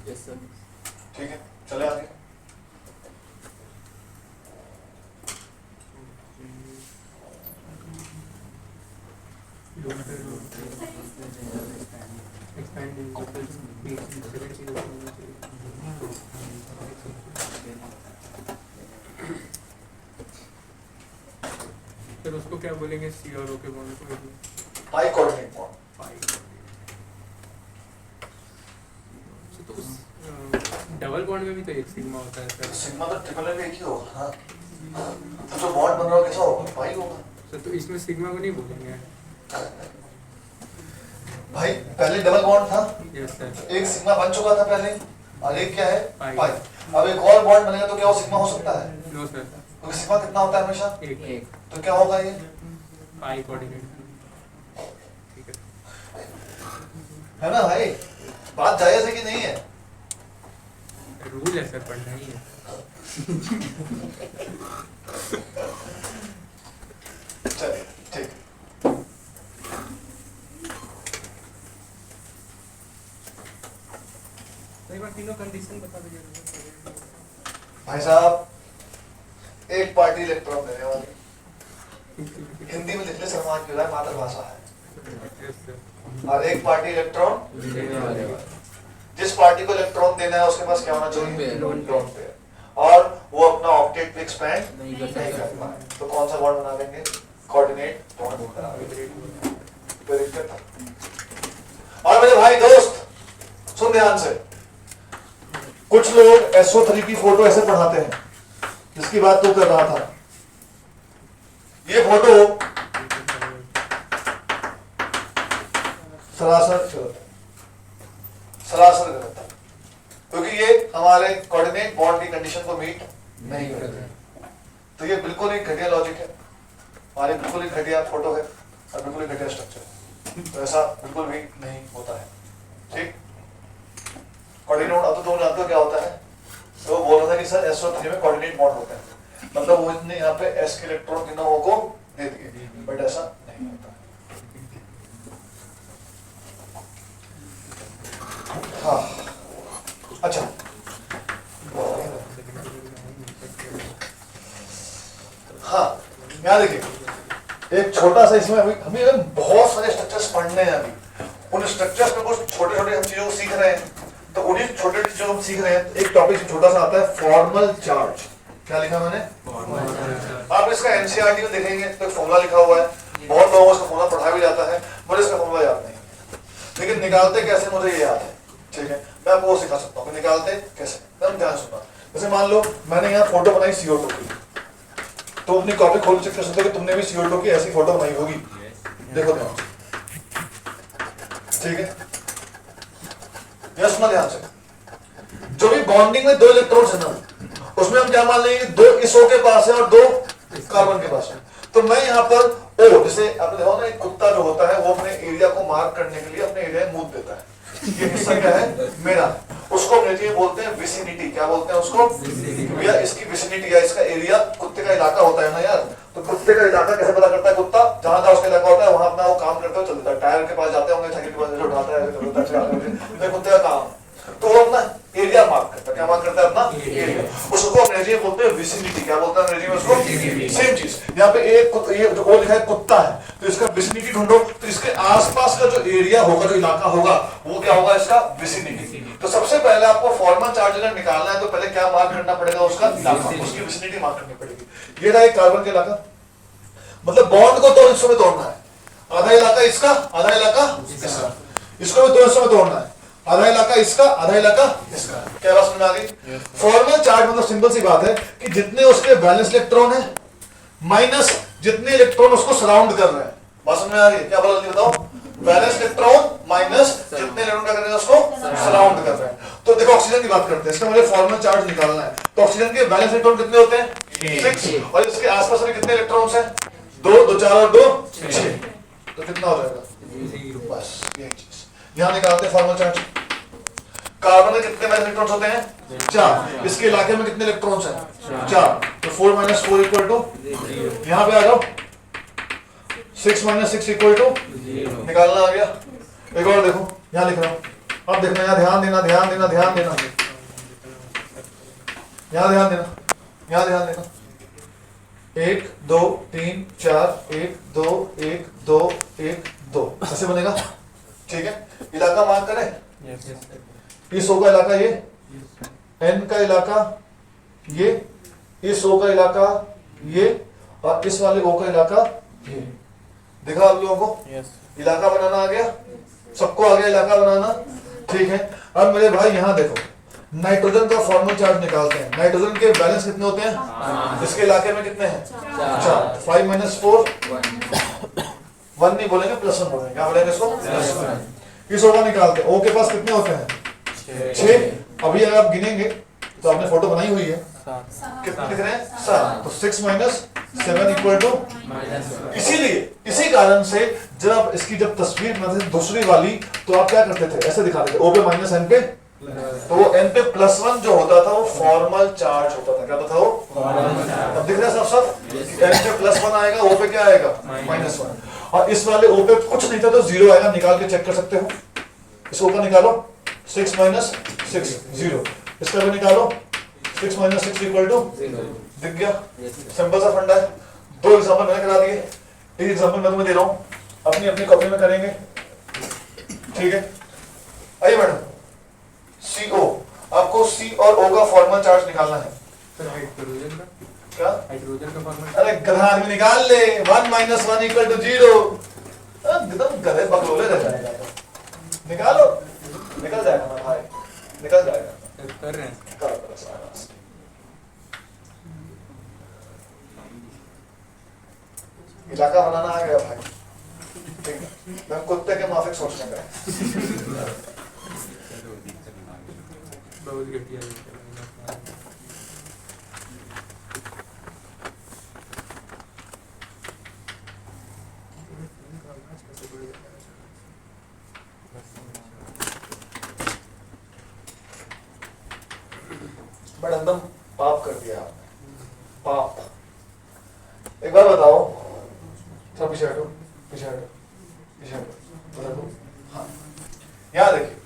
Yes sir. ठीक है, चले आगे। फिर उसको क्या बोलेंगे, सी और ओ के बॉन्ड को? Pi coordinate bond. तो उस डबल बॉन्ड में भी तो एक सिग्मा होता है सर। सिग्मा तो ट्रिपल में एक ही होगा। हाँ, तो जो बॉन्ड बन रहा हो कैसा होगा, पाई होगा सर। तो इसमें सिग्मा को नहीं बोलेंगे भाई। पहले डबल बॉन्ड था, यस सर। एक सिग्मा बन चुका था पहले, और एक क्या है, पाई। पाई। अब एक और बॉन्ड बनेगा तो क्या वो सिग्मा हो सकता है? No sir. तो सिग्मा कितना होता है हमेशा, एक। तो क्या होगा ये, पाई कोऑर्डिनेट। ठीक है ना भाई? बात जायज है कि नहीं है? है, रूल है सर, पढ़ना ही है। चलिए ठीक। एक बार तीनों कंडीशन बता दीजिए भाई साहब, एक पार्टी इलेक्ट्रॉन देने वाली, हिंदी में लिखने से समाज की मातृभाषा है, यस सर। और एक पार्टी इलेक्ट्रॉन देने वाले। जिस पार्टी को इलेक्ट्रॉन देना है उसके पास क्या होना चाहिए, लोन लोन पेयर, और वो अपना ऑक्टेट भी एक्सपेंड नहीं कर नहीं सकता। कर पाए। तो कौन सा बॉन्ड बना देंगे, कोऑर्डिनेट बॉन्ड बना देंगे। कोई दिक्कत नहीं। और मेरे भाई दोस्त सुन ध्यान से, कुछ लोग SO3 की फोटो ऐसे पढ़ाते हैं, जिसकी बात तू कर रहा था। ये फोटो सरासर गलत है, सरासर गलत है, क्योंकि ये हमारे कोऑर्डिनेट बॉन्ड की कंडीशन को मीट नहीं करते। तो ये बिल्कुल एक घटिया लॉजिक है, हमारी बिल्कुल एक घटिया फोटो है, और बिल्कुल एक घटिया स्ट्रक्चर है। तो ऐसा बिल्कुल भी नहीं होता है। ठीक, कोऑर्डिनेट, अब तो तुम जानते हो क्या होता है। तो वो बोल रहा था कि सर SO3 में कोऑर्डिनेट बॉन्ड होते हैं, मतलब वो इतने यहाँ पे S के इलेक्ट्रॉन तीनों को दे दिए, बट ऐसा नहीं होता। हाँ, अच्छा, हाँ, यहाँ देखिए एक छोटा सा, इसमें हमें बहुत सारे स्ट्रक्चर्स पढ़ने हैं अभी। उन स्ट्रक्चर्स में कुछ छोटे छोटे हम चीजों को सीख रहे हैं, तो उन्हीं छोटे चीजों को हम सीख रहे हैं। एक टॉपिक छोटा सा आता है, फॉर्मल चार्ज। क्या लिखा मैंने, आप इसका NCERT में देखेंगे तो एक फॉर्मूला लिखा हुआ है। बहुत लोगों को इसका फॉर्मूला पढ़ा भी जाता है, मुझे इसका फॉर्मूला याद नहीं, लेकिन निकालते कैसे मुझे ये याद है। ठीक है, मैं आपको वो सिखा सकता हूँ निकालते कैसे। एकदम ध्यान सुनना। जैसे मान लो मैंने यहाँ फोटो बनाई CO2 की, तो अपनी कॉपी खोल चेक कर सकते हो कि तुमने भी CO2 की ऐसी फोटो बनाई होगी। देखो ध्यान से, ठीक है, यह सुना ध्यान से। जो भी बॉन्डिंग में 2 इलेक्ट्रॉन्स है ना, उसमें हम क्या मान लेंगे, 2 इस O के पास है और 2 कार्बन के पास है। तो मैं यहाँ पर O, जैसे आपने देखा ना, एक कुत्ता जो होता है वो अपने एरिया को मार्क करने के लिए अपने एरिया में मूव देता है। ये हिस्सा क्या है, मेरा, उसको अंग्रेजी में बोलते हैं विसिनिटी। क्या बोलते हैं उसको, या इसकी विसिनिटी या इसका एरिया। कुत्ते का इलाका होता है ना यार, तो कुत्ते का इलाका कैसे पता करता है कुत्ता, जहां जहां उसका इलाका होता है वहां अपना वो काम करते हुए चलता है। टायर के पास जाते होंगे, साइकिल के पास उठाता है, कुत्ते का काम। तो वो अपना एरिया मार्क करता है। क्या मार्क करता है, अपना एरिया। उसको अंग्रेजी में बोलते हैं विसिनिटी। क्या बोलते हैं अंग्रेजी में उसको, सेम चीज। यहाँ पे एक ये जो वो लिखा है कुत्ता है, तो इसका विसिनिटी ढूंढो, तो इसके आसपास का जो एरिया होगा, जो इलाका होगा, वो क्या होगा, इसका विसिनिटी। तो सबसे पहले आपको फॉर्मल चार्ज अगर निकालना है तो पहले क्या मार्क करना पड़ेगा, उसका इलाका, उसकी विसिनिटी मार्क करनी पड़ेगी। ये रहा एक कार्बन का इलाका, मतलब बॉन्ड को 2 हिस्सों में तोड़ना है। आधा इलाका इसका, आधा इलाका इसका। इसको भी 2 हिस्सों में तोड़ना है। आधा इलाका इसका, आधा इलाका इसका। क्या बात समझ में आ गई? फॉर्मल चार्ज मतलब सिंपल सी बात है कि जितने उसके बैलेंस इलेक्ट्रॉन है माइनस जितने इलेक्ट्रॉन उसको सराउंड कर रहे हैं। बात समझ में आ रही है? क्या बोला जल्दी बताओ? बैलेंस इलेक्ट्रॉन माइनस जितने इलेक्ट्रॉन क्या कर रहे हैं उसको सराउंड कर रहे हैं। तो देखो ऑक्सीजन की बात करते हैं, इसका मुझे फॉर्मल चार्ज निकालना है। तो ऑक्सीजन के बैलेंस इलेक्ट्रॉन कितने होते हैं? 6। और इसके आसपास में कितने इलेक्ट्रॉन्स हैं? 2, 2 4 और 2 6। तो कितना हो जाएगा? बस यही चीज यहां निकालते हैं फॉर्मल चार्ज। कार्बन में कितने बैलेंस इलेक्ट्रॉन्स होते हैं? 4। इसके इलाके में कितने इलेक्ट्रॉन्स हैं? 4। तो 4 - 4 इक्वल टू, यहां पे आ जाओ, 6 - 6 इक्वल टू 0। निकालना आ गया। एक और देखो, यहां लिख रहा हूं, अब देखना, यहां ध्यान देना, ध्यान देना, ध्यान देना, यहां ध्यान देना, यहां ध्यान देना। 1 2 3 4 1 2 1 2 1 2 ऐसे बनेगा। ठीक है, इलाका मार्क करें। इस O का इलाका ये, N का इलाका ये, इस O का इलाका ये, और इस वाले O का इलाका ये। देखा आप लोगों को? इलाका बनाना आ गया, सबको आ गया इलाका बनाना। ठीक है, अब मेरे भाई यहां देखो, नाइट्रोजन का फॉर्मल चार्ज निकालते हैं। नाइट्रोजन के बैलेंस कितने होते हैं? इसके इलाके में कितने हैं? 4। 5 - 4 1 नहीं बोलेंगे, +1 बोलेंगे। क्या बोलेंगे इसको? +1। इस O का निकालते हैं। O के पास कितने होते हैं? 6। अभी अगर आप गिनेंगे तो आपने फोटो बनाई हुई है, कितने दिख रहे हैं? 7। तो 6 - 7 इक्वल टू, इसीलिए इसी कारण से जब आप इसकी जब तस्वीर बनाते थे दूसरी वाली, तो आप क्या करते थे? ऐसे दिखाते थे, O पे -N पे, तो वो N पे +1 जो होता था वो फॉर्मल चार्ज होता था। क्या होता था वो? अब दिख रहा है साफ साफ, N पे +1 आएगा, O पे क्या आएगा? -1। और इस वाले O पे कुछ नहीं था तो 0 आएगा, निकाल के चेक कर सकते हो। इस O का निकालो, 6 - 6 0। इसका भी निकालो, 6 - 6 इक्वल टू 0। दिख गया? सिंपल सा फंडा है। 2 एग्जांपल मैंने करा दिए, एक एग्जांपल मैं तुम्हें दे रहा हूं, अपनी अपनी कॉपी में करेंगे। ठीक है, आइए मैडम, CO, आपको C और O का फॉर्मल चार्ज निकालना है। फिर हाइड्रोजन का क्या? हाइड्रोजन का फॉर्मूला? अरे गधा आदमी निकाल ले, 1 - 1 इक्वल टू 0। एकदम गधे बकलोले रह जाएगा। निकालो, निकल जाएगा ना भाई, निकल जाएगा। कर रहे हैं। कर सारा इलाका बनाना आ गया भाई। ठीक है, मैं कुत्ते के माफिक सोचने का। बहुत घटिया है। बट एकदम पाप कर दिया आपने, पाप। एक बार बताओ, सब पीछे हटो, पीछे हटो, पीछे हटो, देखो। हाँ, यहाँ देखिए,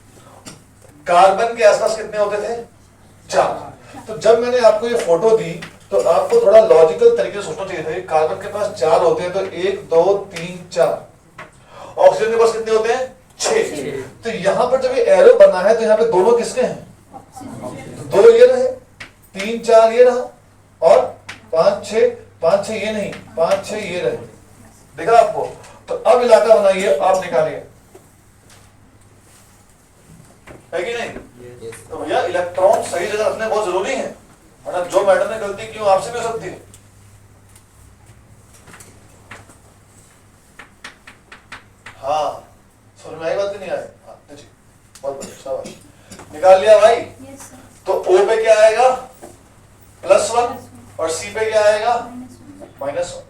कार्बन के आसपास कितने होते थे? 4। तो जब मैंने आपको ये फोटो दी तो आपको थोड़ा लॉजिकल तरीके से सोचना चाहिए था। कार्बन के पास 4 होते हैं, तो 1 2 3 4। ऑक्सीजन के पास कितने होते हैं? 6। तो यहाँ पर जब ये एरो बना है तो यहाँ पे दोनों किसके हैं? तो 2 ये रहे, 3 4 ये रहा, और 5 6 ये नहीं, 5 6 ये रहे। देखा आपको? तो अब इलाका बनाइए, आप निकालिए, है कि नहीं? तो भैया इलेक्ट्रॉन सही जगह रखने बहुत जरूरी है, वरना जो मैडम ने गलती की आपसे भी हो सकती है। हाँ, समझ में आई बात? नहीं आई? हाँ जी, बहुत बढ़िया, शाबाश। निकाल लिया भाई। तो O पे क्या आएगा? +1, और C पे क्या आएगा? -1।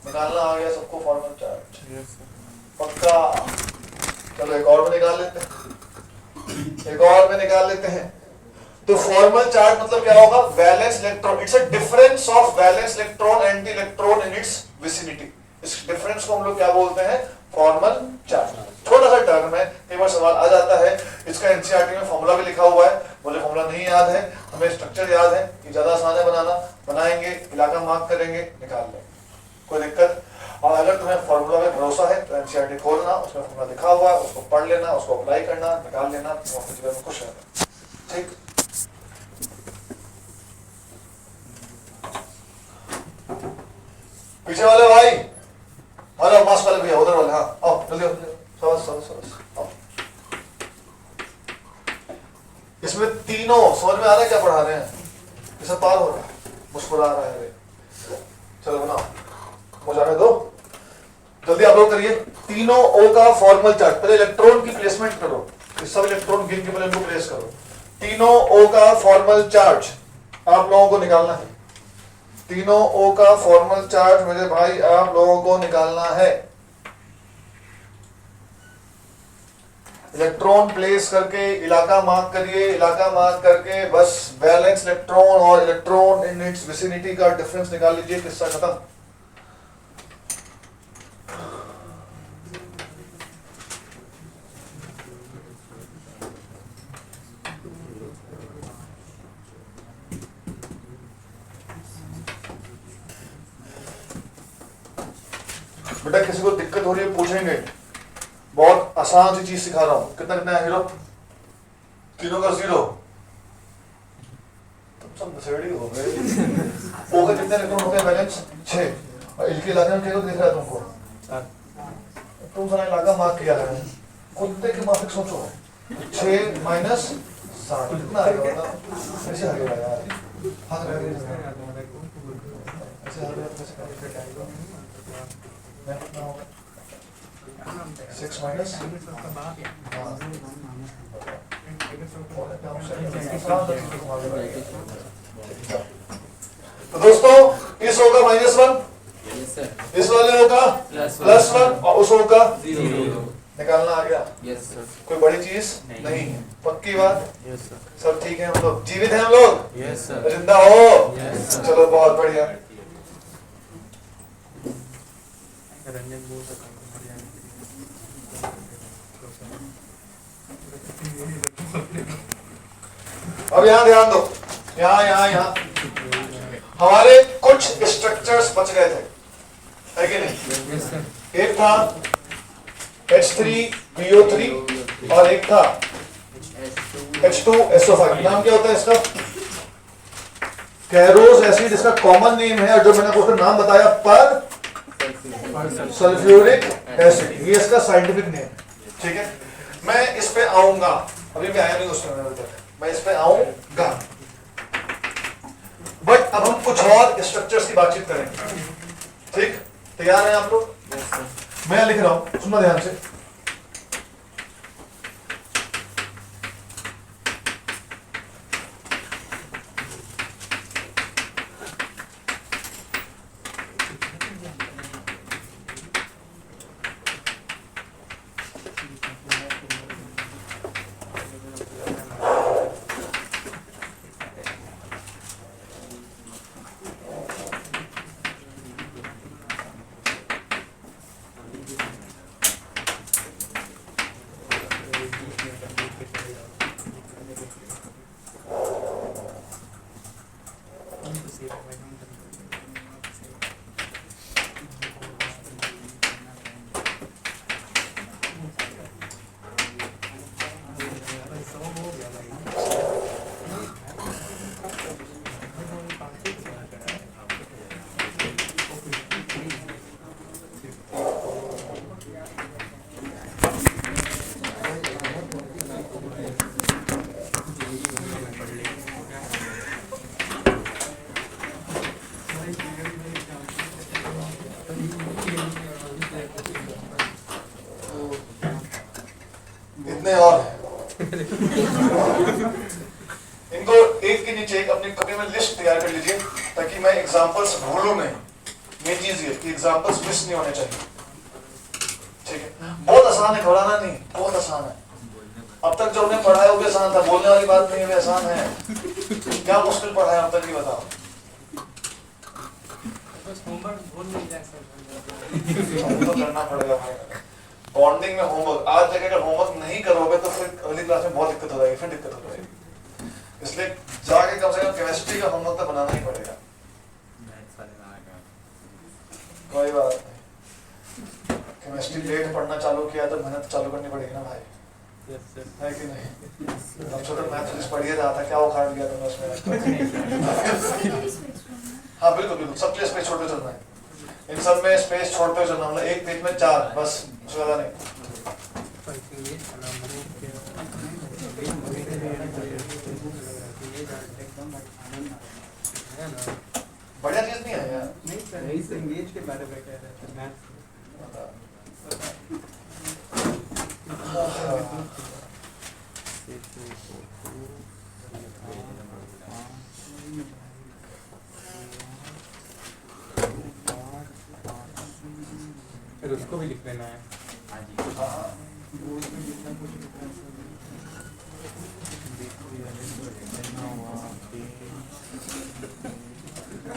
निकालना आ गया सबको फॉर्मल चार्ज, पक्का। चलो एक और में निकाल लेते हैं, एक और में निकाल लेते हैं। तो फॉर्मल चार्ज मतलब क्या होगा? Valence electron, it's a difference of valence electron anti electron in its vicinity. इस डिफरेंस को हम लोग क्या बोलते हैं? Formal charge. छोटा सा टर्म है, कई बार सवाल आ जाता है। इसका एनसीईआरटी में फॉर्मूला भी लिखा हुआ है, मुझे फॉर्मूला नहीं याद है, हमें स्ट्रक्चर याद है कि ज्यादा आसान है बनाना। बनाएंगे, इलाका मार्क करेंगे, निकाल लेंगे, कोई दिक्कत। और अगर तुम्हें फॉर्मूला में भरोसा है तो एनसीईआरटी खोलना, उसमें फॉर्मूला लिखा हुआ है, उसको पढ़ लेना, उसको अप्लाई करना, निकाल लेना, तुम अपने जीवन में खुश रहना। ठीक, पीछे वाले भाई, मास्क वाले भैया, उधर वाले, हाँ आओ जल्दी आओ, आओ, आओ। इसमें तीनों समझ में आ रहा है क्या पढ़ा रहे हैं? इसे पार हो रहा है, मुस्कुरा रहा है रे। चलो बनाओ, मुझे दो जल्दी, आप लोग करिए। तीनों ओ का फॉर्मल चार्ट, पहले इलेक्ट्रॉन की प्लेसमेंट करो, इस सब इलेक्ट्रॉन गिन के पहले इनको प्लेस करो। तीनों ओ का फॉर्मल चार्ज आप लोगों को निकालना है। तीनों ओ का फॉर्मल चार्ज मेरे भाई आप लोगों को निकालना है। इलेक्ट्रॉन प्लेस करके इलाका मार्क करिए, इलाका मार्क करके बस वैलेंस इलेक्ट्रॉन और इलेक्ट्रॉन इन इट्स विसिनिटी का डिफरेंस निकाल लीजिए, किस्सा खत्म। बेटा किसी को दिक्कत हो रही है पूछेंगे, बहुत आसान सी चीज सिखा रहा हूं। कितना कितना है हीरो? तीनों का 0, तुम सब नशेड़ी हो गए। ओ का कितने इलेक्ट्रॉन होते हैं बैलेंस? 6। और इनके इलाके में क्या दिख रहा है तुमको? तुम सारा इलाका मार्क किया है, कुत्ते के माफिक सोचो। 6 माइनस 7 कितना आएगा बताओ? ऐसे आएगा यार, हाथ लगा ऐसे आएगा। 6 माइनस तो दोस्तों इस ओ का -1, इस वाले ओ का +1 और उस ओ का 0 निकालना आ गया। Yes sir. कोई बड़ी चीज नहीं है, पक्की बात। Yes sir. सब ठीक है, हम लोग जीवित हैं, हम लोग यस सर। जिंदा हो। Yes sir. चलो बहुत बढ़िया। रंजन बोल सकता हूँ अब यहाँ ध्यान दो, यहाँ हमारे कुछ स्ट्रक्चर्स बच गए थे, है कि नहीं? Yes sir. एक था H3PO3 और एक था H2SO5। नाम क्या होता है इसका? कैरोज एसिड इसका कॉमन नेम है, और जो मैंने आपको नाम बताया पर सल्फ्यूरिक एसिड, ये इसका साइंटिफिक नेम है। ठीक है, मैं इस पे आऊंगा, अभी मैं आया नहीं उस समय तक, मैं इस पे आऊंगा। बट अब हम कुछ और स्ट्रक्चर्स की बातचीत करेंगे। ठीक, तैयार हैं आप लोग? मैं लिख रहा हूं, सुनना ध्यान से। इतने और इनको एक के नीचे एक अपनी कॉपी में लिस्ट तैयार कर लीजिए, ताकि मैं एग्जांपल्स भूलूं नहीं। मेन चीज ये कि एग्जांपल्स मिस नहीं होने चाहिए। ठीक है, बहुत आसान है, घबराना नहीं, बहुत आसान है। अब तक जो हमने पढ़ा है वो भी आसान था, बोलने वाली बात नहीं है, आसान है। क्या मुश्किल पढ़ा है अब तक, ये बताओ। बस होमवर्क बोल नहीं जाए सर। तो करना पड़ेगा भाई, बॉन्डिंग में होमवर्क। आज जगह अगर होमवर्क नहीं करोगे तो फिर अगली क्लास में बहुत दिक्कत हो जाएगी, फिर दिक्कत हो जाएगी। इसलिए जाके कम से कम केमिस्ट्री का होमवर्क तो बनाना ही पड़ेगा। कोई बात नहीं, केमिस्ट्री लेट पढ़ना चालू किया तो मेहनत चालू करनी पड़ेगी ना भाई, है कि नहीं? अब छोटा मैथ्स पढ़िए रहा था, क्या उखाड़ लिया तुमने उसमें? हाँ बिल्कुल बिल्कुल, सब प्लेस पे छोड़ते चलना है, इन सब में स्पेस छोड़ते चलना, मतलब एक पेज में 4 बस, उससे ज्यादा नहीं। संगीत के बारे में कह रहे थे मैथ्स फिर उसको भी लिख लेना है। हाँ जी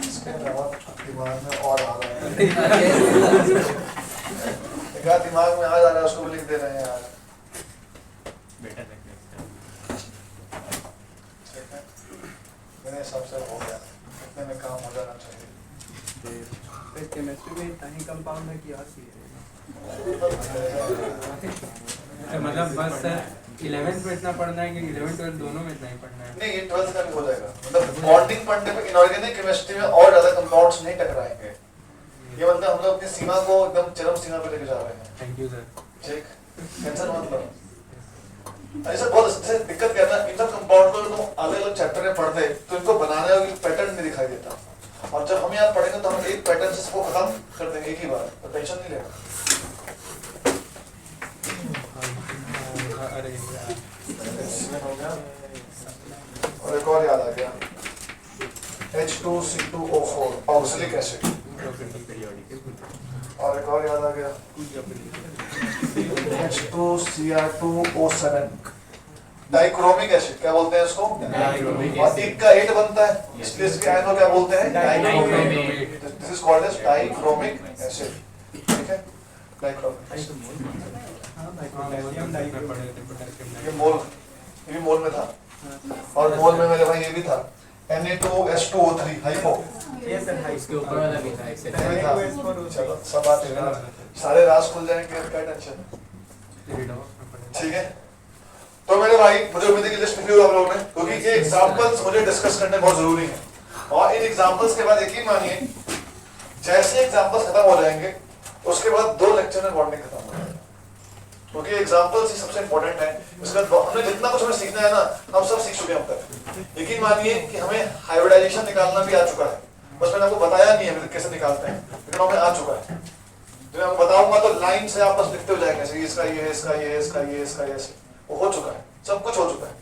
इसके अलावा दिमाग में और आ रहा है, दिमाग में आ जा रहा है, उसको भी लिख दे रहे हैं यार। बेटर लगता है। मेरे हिसाब से हो गया, इतने में काम हो जाना चाहिए। फिर केमिस्ट्री में इतना ही कंपाउंड है कि और सी मतलब बस सर 11th में इतना पढ़ना है कि 11 12 दोनों में इतना ही पढ़ना है। नहीं, ये 12th का भी हो जाएगा, मतलब बॉन्डिंग पढ़ने पे इनऑर्गेनिक केमिस्ट्री में और ज्यादा कंपाउंड्स नहीं टकराएंगे। ये मतलब हम लोग अपनी सीमा को एकदम चरम सीमा पे लेके जा रहे हैं। Thank you sir. ठीक, टेंशन मत लो। ऐसा बहुत इससे दिक्कत क्या था, इन सब कंपाउंड को तुम अलग अलग चैप्टर में पढ़ते तो इनको बनाने का पैटर्न नहीं दिखाई देता, और जब हम यहाँ पढ़ेंगे तो हम एक पैटर्न से इसको खत्म कर देंगे एक ही बार, तो टेंशन नहीं लेना। अरे और एक और याद आ गया, H2C2O4 ऑक्सैलिक एसिड, और एक और याद आ गया H2Cr2O7 डाइक्रोमिक एसिड, क्या बोलते हैं इसको? और एक का 8 बनता है, इसलिए इसके आयनों क्या बोलते हैं? Dichromic. This is called as dichromic acid. ठीक है, डाइक्रोमिक एसिड। ये मोल, ये भी मोल में था, और मोल में मेरे भाई ये भी था, Na2H2O3 हाइपो, इसके ऊपर वाला भी था, ये भी था। चलो सब बात है, सारे राज खुल जाएंगे, क्या टेंशन है। ठीक है, तो मेरे भाई मुझे उम्मीद है कि लिस्ट लिखी होगी आप लोगों ने, क्योंकि ये एग्जांपल्स मुझे डिस्कस करने बहुत जरूरी है, और इन एग्जांपल्स के बाद यकीन मानिए जैसे एग्जांपल्स खत्म हो जाएंगे उसके बाद 2 लेक्चर में बॉन्डिंग खत्म हो जाएगा, क्योंकि एग्जांपल्स ही सबसे इंपॉर्टेंट है। इसका हमने जितना कुछ हमें सीखना है ना, हम सब सीख चुके हैं अब तक। यकीन मानिए कि हमें हाइब्रिडाइजेशन निकालना भी आ चुका है, बस मैंने आपको बताया नहीं है कैसे निकालते हैं, लेकिन हमें आ चुका है। जब मैं बताऊंगा तो लाइन से आप बस लिखते हो जाएंगे, इसका ये, इसका ये, इसका ये, इसका ये, वो हो चुका है, सब कुछ हो चुका है,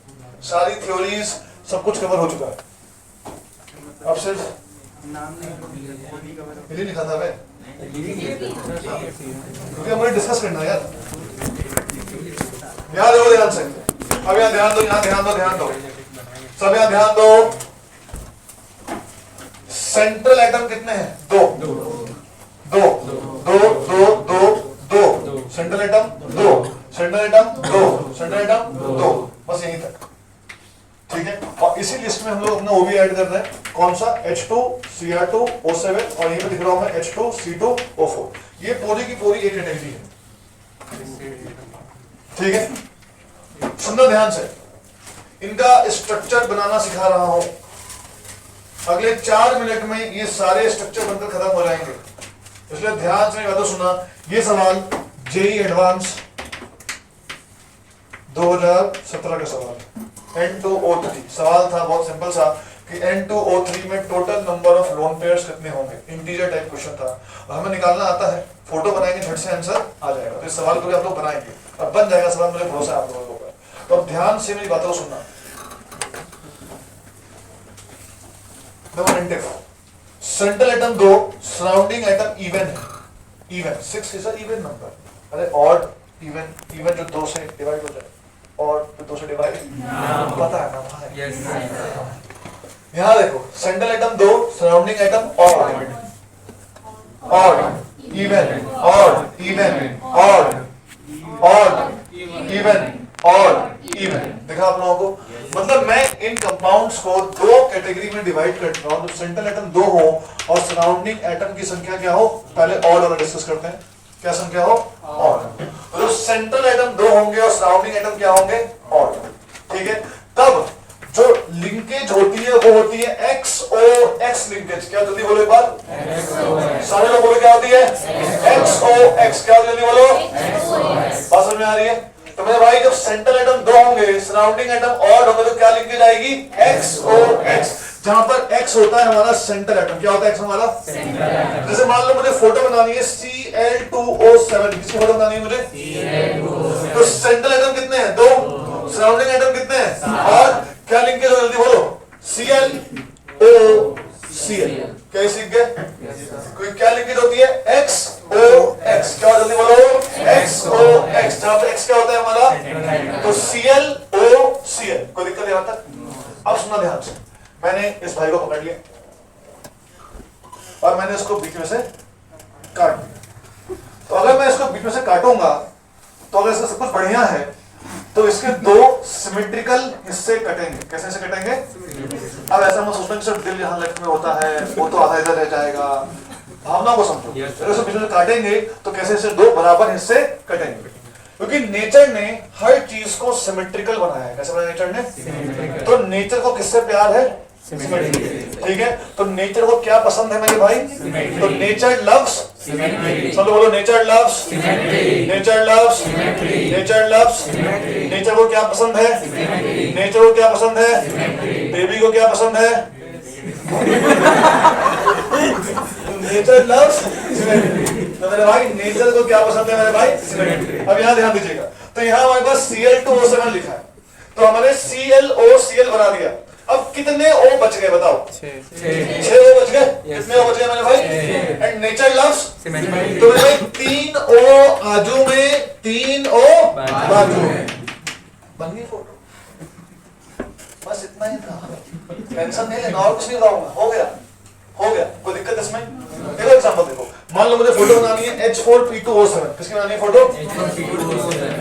सारी थ्योरीज सब कुछ कवर हो चुका है। अब सिर्फ नाम नहीं लिखा था मैं, क्योंकि हमें डिस्कस करना है यार। यहाँ देखो ध्यान से, अब यहाँ ध्यान दो, यहाँ ध्यान दो, ध्यान दो, सब यहाँ ध्यान दो। सेंट्रल एटम कितने हैं? 2 2 2 2 2 2 central atom 2, central atom 2, central atom 2, बस यहीं तक। ठीक है, और इसी लिस्ट में हम लोग अपना वो भी ऐड कर रहे हैं, कौन सा? H2Cr2O7, और ये भी दिख रहा हूं मैं H2C2O4। ये पूरी की पूरी एक कैटेगरी है। ठीक है, सुनना ध्यान से, इनका स्ट्रक्चर बनाना सिखा रहा हूं, अगले 4 मिनट में ये सारे स्ट्रक्चर बनकर खत्म हो जाएंगे, इसलिए ध्यान से बातों सुना। ये सवाल जेई एडवांस 2017 का सवाल, N2O3 सवाल था, बहुत सिंपल सा कि N2O3 में total number of lone pairs कितने होंगे, इंटीजर टाइप क्वेश्चन था, और हमें निकालना आता है, फोटो बनाएंगे झट से आंसर आ जाएगा। तो इस सवाल को भी आप लोग बनाएंगे, अब बन जाएगा सवाल, मुझे भरोसा है आप लोगों को। तो अब ध्यान से मेरी बातों को सुनना। Central atom 2, surrounding atom even है, even 6 is a even number. अरे ऑड इवन, इवन जो 2 से डिवाइड हो जाए, और 2 से डिवाइड पता है ना भाई। यस यहाँ देखो, central atom 2, surrounding atom odd, odd even, odd even, odd odd even, odd even. देखा आप लोगों को, मतलब मैं इन कंपाउंड्स को 2 कैटेगरी में डिवाइड करता हूं। तो सेंट्रल एटम 2 हो और सराउंडिंग एटम की संख्या क्या हो, पहले ऑड वाला डिस्कस करते हैं, क्या संख्या हो? ऑड। तो सेंट्रल एटम 2 होंगे और सराउंडिंग एटम क्या होंगे? ऑड। ठीक है, तब जो लिंकेज होती है वो होती है XOX लिंकेज। क्या जल्दी बोलो एक बार, सारे लोग बोलो क्या होती है? XOX। क्या जल्दी बोलो, बात समझ में आ रही है? तो मेरे भाई जब सेंट्रल एटम 2 होंगे, सराउंडिंग एटम ऑड होंगे, तो क्या लिंकेज आएगी? XOX। जहां पर x होता है हमारा सेंट्रल एटम। क्या होता है x हमारा? जैसे मान लो मुझे फोटो बनानी है Cl2O7, किसकी फोटो बनानी है मुझे? Cl2O7। तो सेंट्रल एटम कितने हैं? 2। सराउंडिंग एटम कितने हैं? और क्या लिंकेज हो, जल्दी बोलो। ClOCl। क्या सीख गए? कोई क्या लिंकेज होती है? XOX। क्या जल्दी बोलो? XOX। जहां पे x क्या होता है हमारा? तो ClOCl। कोई दिक्कत यहां तक? अब सुनना ध्यान से, मैंने इस भाई को पकड़ लिया और मैंने इसको बीच में से काट दिया। तो अगर मैं इसको बीच में से काटूंगा तो अगर इसका सब कुछ बढ़िया है तो इसके 2 सिमेट्रिकल हिस्से कटेंगे। कैसे से कटेंगे? अब ऐसा मत सोचना कि सिर्फ दिल यहाँ लेफ्ट में होता है, वो तो आधा इधर रह जाएगा। भावना को समझो। अगर इसे बीच में से काटेंगे तो कैसे से 2 बराबर हिस्से कटेंगे, क्योंकि नेचर ने हर चीज को सिमेट्रिकल बनाया है। कैसे बनाया नेचर ने? तो नेचर को किससे प्यार है? सिमेट्री। ठीक है, तो नेचर को क्या पसंद है मेरे भाई? तो नेचर लव्स सिमेट्री। सब लोग बोलो nature loves symmetry. Nature loves symmetry. Nature loves symmetry. Nature को क्या पसंद है? सिमेट्री। नेचर को क्या पसंद है? सिमेट्री। बेबी को क्या पसंद है? Nature loves symmetry. तो मेरे भाई नेचर को क्या पसंद है मेरे भाई? सिमेट्री। अब यहाँ ध्यान दीजिएगा, तो यहाँ हमारे पास Cl2O7 लिखा है, तो हमने ClOCl बना दिया। अब कितने O बच गए बताओ? 6 O बच गए। कितने O बच गए मेरे भाई? And nature loves symmetry. तो मेरे भाई 3 O आजू में, 3 O बाजू में। बन गई फोटो। बस इतना ही था, टेंशन नहीं लेना, और कुछ नहीं बताऊंगा। हो गया, हो गया। कोई दिक्कत इसमें? देखो एग्जांपल देखो, मान लो मुझे फोटो बनानी है H4P2O7। किसकी बनानी है फोटो?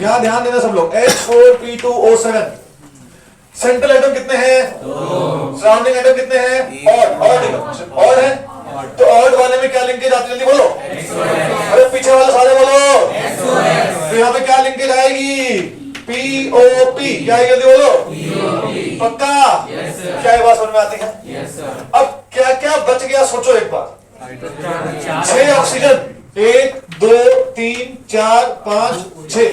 यहाँ ध्यान देना सब लोग। H4P2O7। सेंट्रल एटम कितने हैं? 2। सराउंडिंग एटम कितने हैं? ऑड है। तो ऑड वाले में क्या लिंकेज आती है? जल्दी बोलो। अरे पीछे वाले सारे बोलो। तो यहाँ पे क्या लिंकेज आएगी? POP। क्या है? जल्दी बोलो। पक्का? क्या ये बात समझ में आती है? अब क्या क्या बच गया सोचो एक बार। 6 ऑक्सीजन, 1 2 3 4 5 6।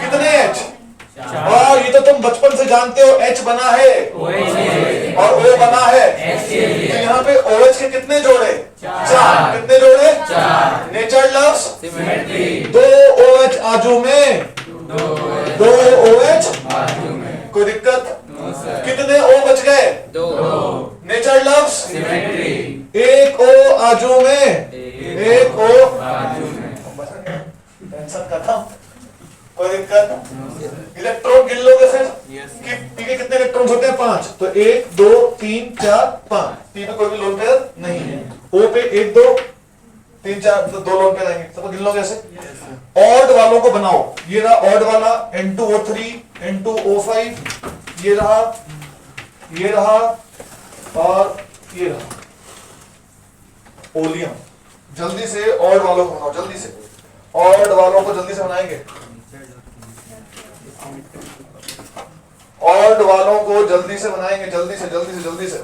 कितने H? और ये तो तुम बचपन से जानते हो, H बना है और O बना है। तो यहाँ पे OH के कितने जोड़े? 4। कितने जोड़े? 4। Nature loves symmetry. 2 OH आजू में, 2 OH आजू में। कोई दिक्कत? कितने O बच गए? 2। Nature loves symmetry. 1 O आजू में, 1 O आजू में। टेंशन खत्म। कोई दिक्कत? इलेक्ट्रॉन गिन लोगे फिर कि पी के कितने इलेक्ट्रॉन होते हैं? 5। तो 1 2 3 4 5। पी पे कोई भी लोन पेयर नहीं है। ओ पे 1 2 3 4 तो 2 लोन पेयर आएंगे। सबको गिन लोगे ऐसे। ऑड वालों को बनाओ। ये रहा ऑड वाला N2O3, N2O5, ये रहा और ये रहा ओलियम। जल्दी से ऑड वालों को बनाओ, जल्दी से ऑड वालों को जल्दी से बनाएंगे। ऑड वालों को जल्दी से बनाएंगे, जल्दी से जल्दी से जल्दी से।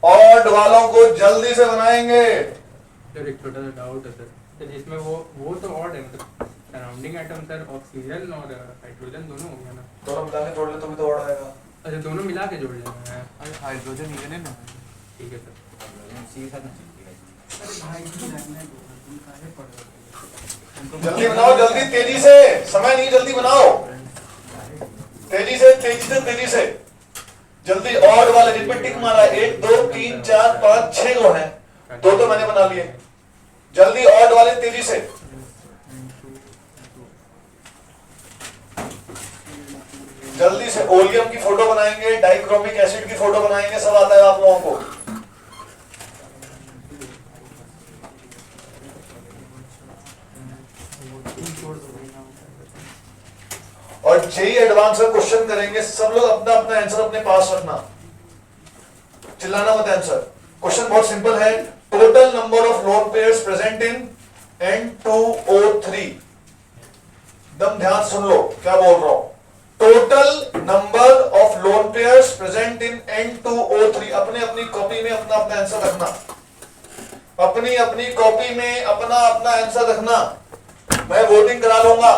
ऑड वालों को जल्दी से बनाएंगे। सर एक छोटा सा डाउट है सर, इसमें वो तो ऑड है, मतलब सराउंडिंग एटम सर ऑक्सीजन और हाइड्रोजन दोनों हो गया ना? दोनों मिला के जोड़ ले तो भी तो ऑड आएगा। अच्छा दोनों मिला के जोड़ लेना है। अरे हाइड्रोजन इवन है ना? ठीक है सर। जल्दी बनाओ, जल्दी तेजी से, समय नहीं, जल्दी बनाओ, तेजी से तेजी से तेजी से जल्दी। ऑड वाले जिन पे टिक मारा 1 2 3 4 5 6 को है, 2 तो मैंने बना लिए। जल्दी ऑड वाले तेजी से। जल्दी से ओलियम की फोटो बनाएंगे, डाइक्रोमिक एसिड की फोटो बनाएंगे, सब आता है आप लोगों को। और जेई एडवांस का क्वेश्चन करेंगे, सब लोग अपना अपना आंसर अपने पास रखना, चिल्लाना मत आंसर। क्वेश्चन बहुत सिंपल है। Total number of lone pairs present in N2O3। दम ध्यान सुन लो क्या बोल रहा हूं। Total number of lone pairs present in N2O3। अपने अपनी कॉपी में अपना अपना आंसर रखना, अपनी अपनी कॉपी में अपना अपना आंसर रखना। मैं वोटिंग करा लूंगा।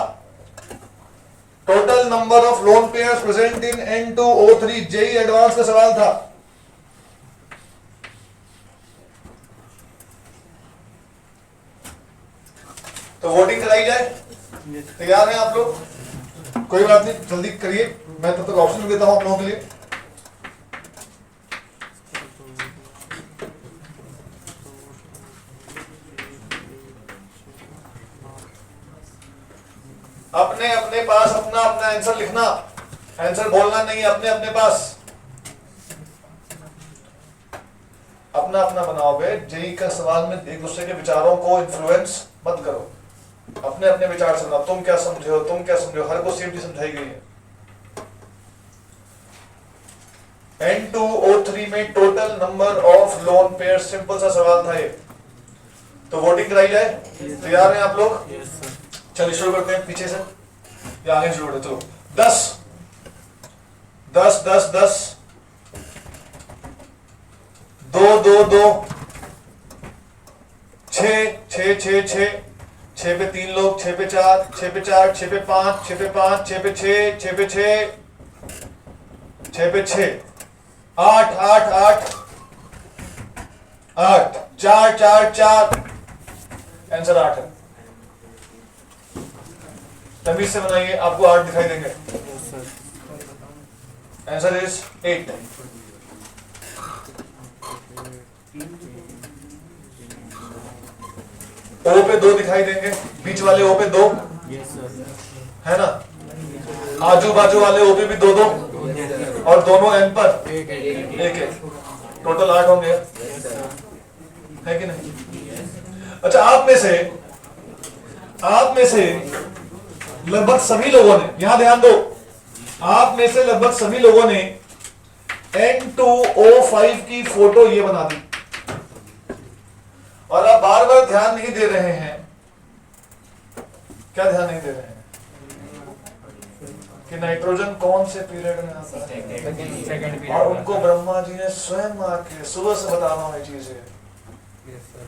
Total number of lone pairs present in N2O3 JEE advance का सवाल था। तो वोटिंग कराई जाए, तैयार हैं आप लोग? कोई बात नहीं, जल्दी करिए, मैं तब तक ऑप्शन देता हूं आप लोगों के लिए। अपने अपने पास अपना अपना आंसर लिखना, आंसर बोलना नहीं, अपने अपने पास अपना अपना बनाओगे। जेई का सवाल में एक दूसरे के विचारों को इन्फ्लुएंस मत करो, अपने अपने विचार से बनाओ। तुम क्या समझे हो, तुम क्या समझे हो, हर को सेम चीज समझाई गई है। N2O3 में total number of lone pair, simple सा सवाल था ये। तो वोटिंग कराई जाए, तैयार हैं आप लोग? चलिए शुरू करते हैं पीछे से या आगे शुरू करते। चलो 10 10 10 10 2 2 2 6 6 6 6 6 पे 3 लोग, 6 पे 4 6 पे 4 6 पे 5 6 पे 5 6 पे 6 6 पे 6 6 पे 6 8 8 8 8 4 4 4 आंसर 8 है। तमीज से बनाइए, आपको 8 दिखाई देंगे। Answer is 8। ओ पे 2 दिखाई देंगे, बीच वाले ओ पे 2 है ना, आजू बाजू वाले ओ पे भी 2 2 और दोनों एन पर 1 टोटल 8 होंगे, है कि नहीं? अच्छा, आप में से लगभग सभी लोगों ने, यहां ध्यान दो, आप में से लगभग सभी लोगों ने N2O5 की फोटो ये बना दी और आप बार बार ध्यान नहीं दे रहे हैं। क्या ध्यान नहीं दे रहे हैं कि नाइट्रोजन कौन से पीरियड में आता है? सेकंड और उनको ब्रह्मा जी ने स्वयं आके, सुबह से बता रहा हूं ये चीजें,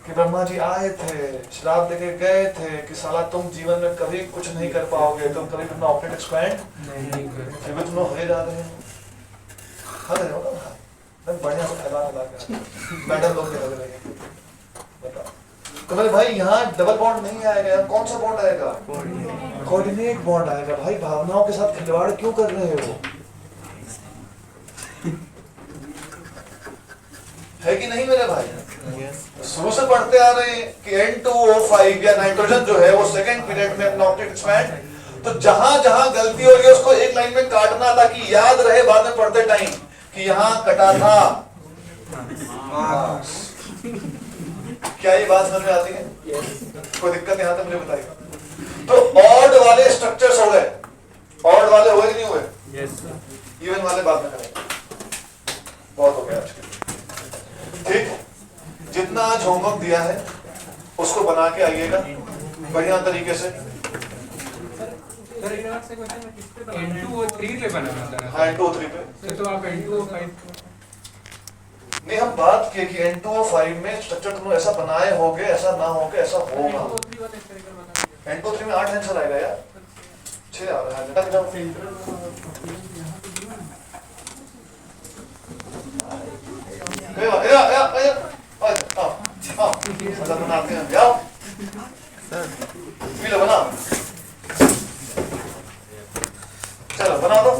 कि ब्रह्मा जी आए थे, श्राप देके गए थे कि साला तुम जीवन में कभी कुछ नहीं कर पाओगे, तुम कभी अपना ऑपरेट एक्सपैंड नहीं कर, फिर भी तुम लोग हो जा रहे हो। हद है ना, बढ़िया से फैला के मैडम लोग लग रहे हैं। बताओ तो मेरे भाई, यहाँ डबल बॉन्ड नहीं आएगा, कौन सा बॉन्ड आएगा? कोऑर्डिनेट बॉन्ड आएगा। भाई भावनाओं के साथ खिलवाड़ क्यों कर रहे हो? है कि नहीं मेरे भाई? शुरू से पढ़ते आ रहे हैं कि N2O5 या नाइट्रोजन जो है वो सेकंड पीरियड में अपना ऑप्टिक एक्सपैंड, तो जहां जहां गलती हो रही है उसको एक लाइन में काटना ताकि याद रहे बाद में पढ़ते टाइम कि यहां कटा था। क्या ये बात समझ में आती है? कोई दिक्कत यहां तक मुझे बताइए। तो ऑड वाले स्ट्रक्चर्स हो गए, ऑड वाले हुए कि नहीं हुए? इवन वाले बाद में करेंगे। बहुत हो गया आज के, ठीक। जितना आज होमवर्क दिया है उसको बना के आइएगा बढ़िया तरीके से। N2O3 पे बनाना था। हाँ, N2O3 पे। तो आप N2O5 नहीं, हम बात किए कि N2O5 में स्ट्रक्चर तुम लोग ऐसा बनाए होगे, ऐसा ना होगे, ऐसा होगा। N2O3 में 8 आंसर आएगा यार, 6 आ रहा है। बनाते हैं, जाओ बना, चलो बना दो,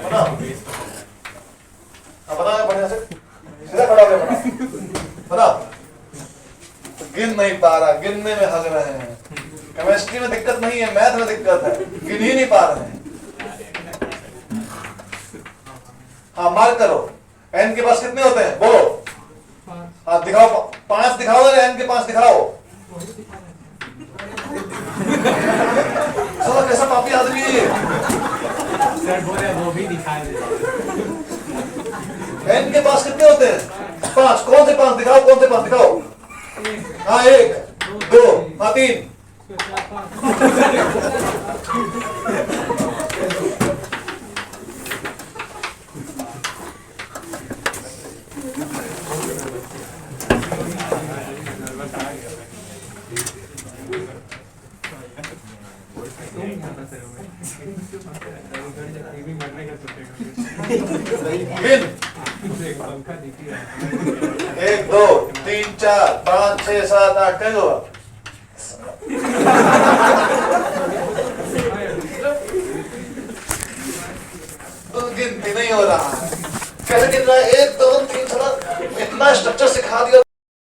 बनाओ, बनाओ बढ़िया से, सीधा खड़ा होकर बनाओ। तो गिन नहीं पा रहा, गिनने में हग रहे हैं। केमिस्ट्री में दिक्कत नहीं है, मैथ में दिक्कत है, गिन ही नहीं पा रहे हैं। हाँ, मार्क करो। एन के पास कितने होते हैं बोलो? हाँ दिखाओ, 5 दिखाओ ना, एन के 5 दिखाओ। साला कैसा पापी आदमी है ये? सर बोले वो भी दिखा दे। एन के पास कितने होते हैं? 5। कौन से 5 दिखाओ, कौन से 5 दिखाओ? हाँ 1 2 हाँ 3। उधर जाके भी मरने का सोचेगा बिन पंखा दिख ही रहा है 1 2 3 4 5 6 7 8 10 होगा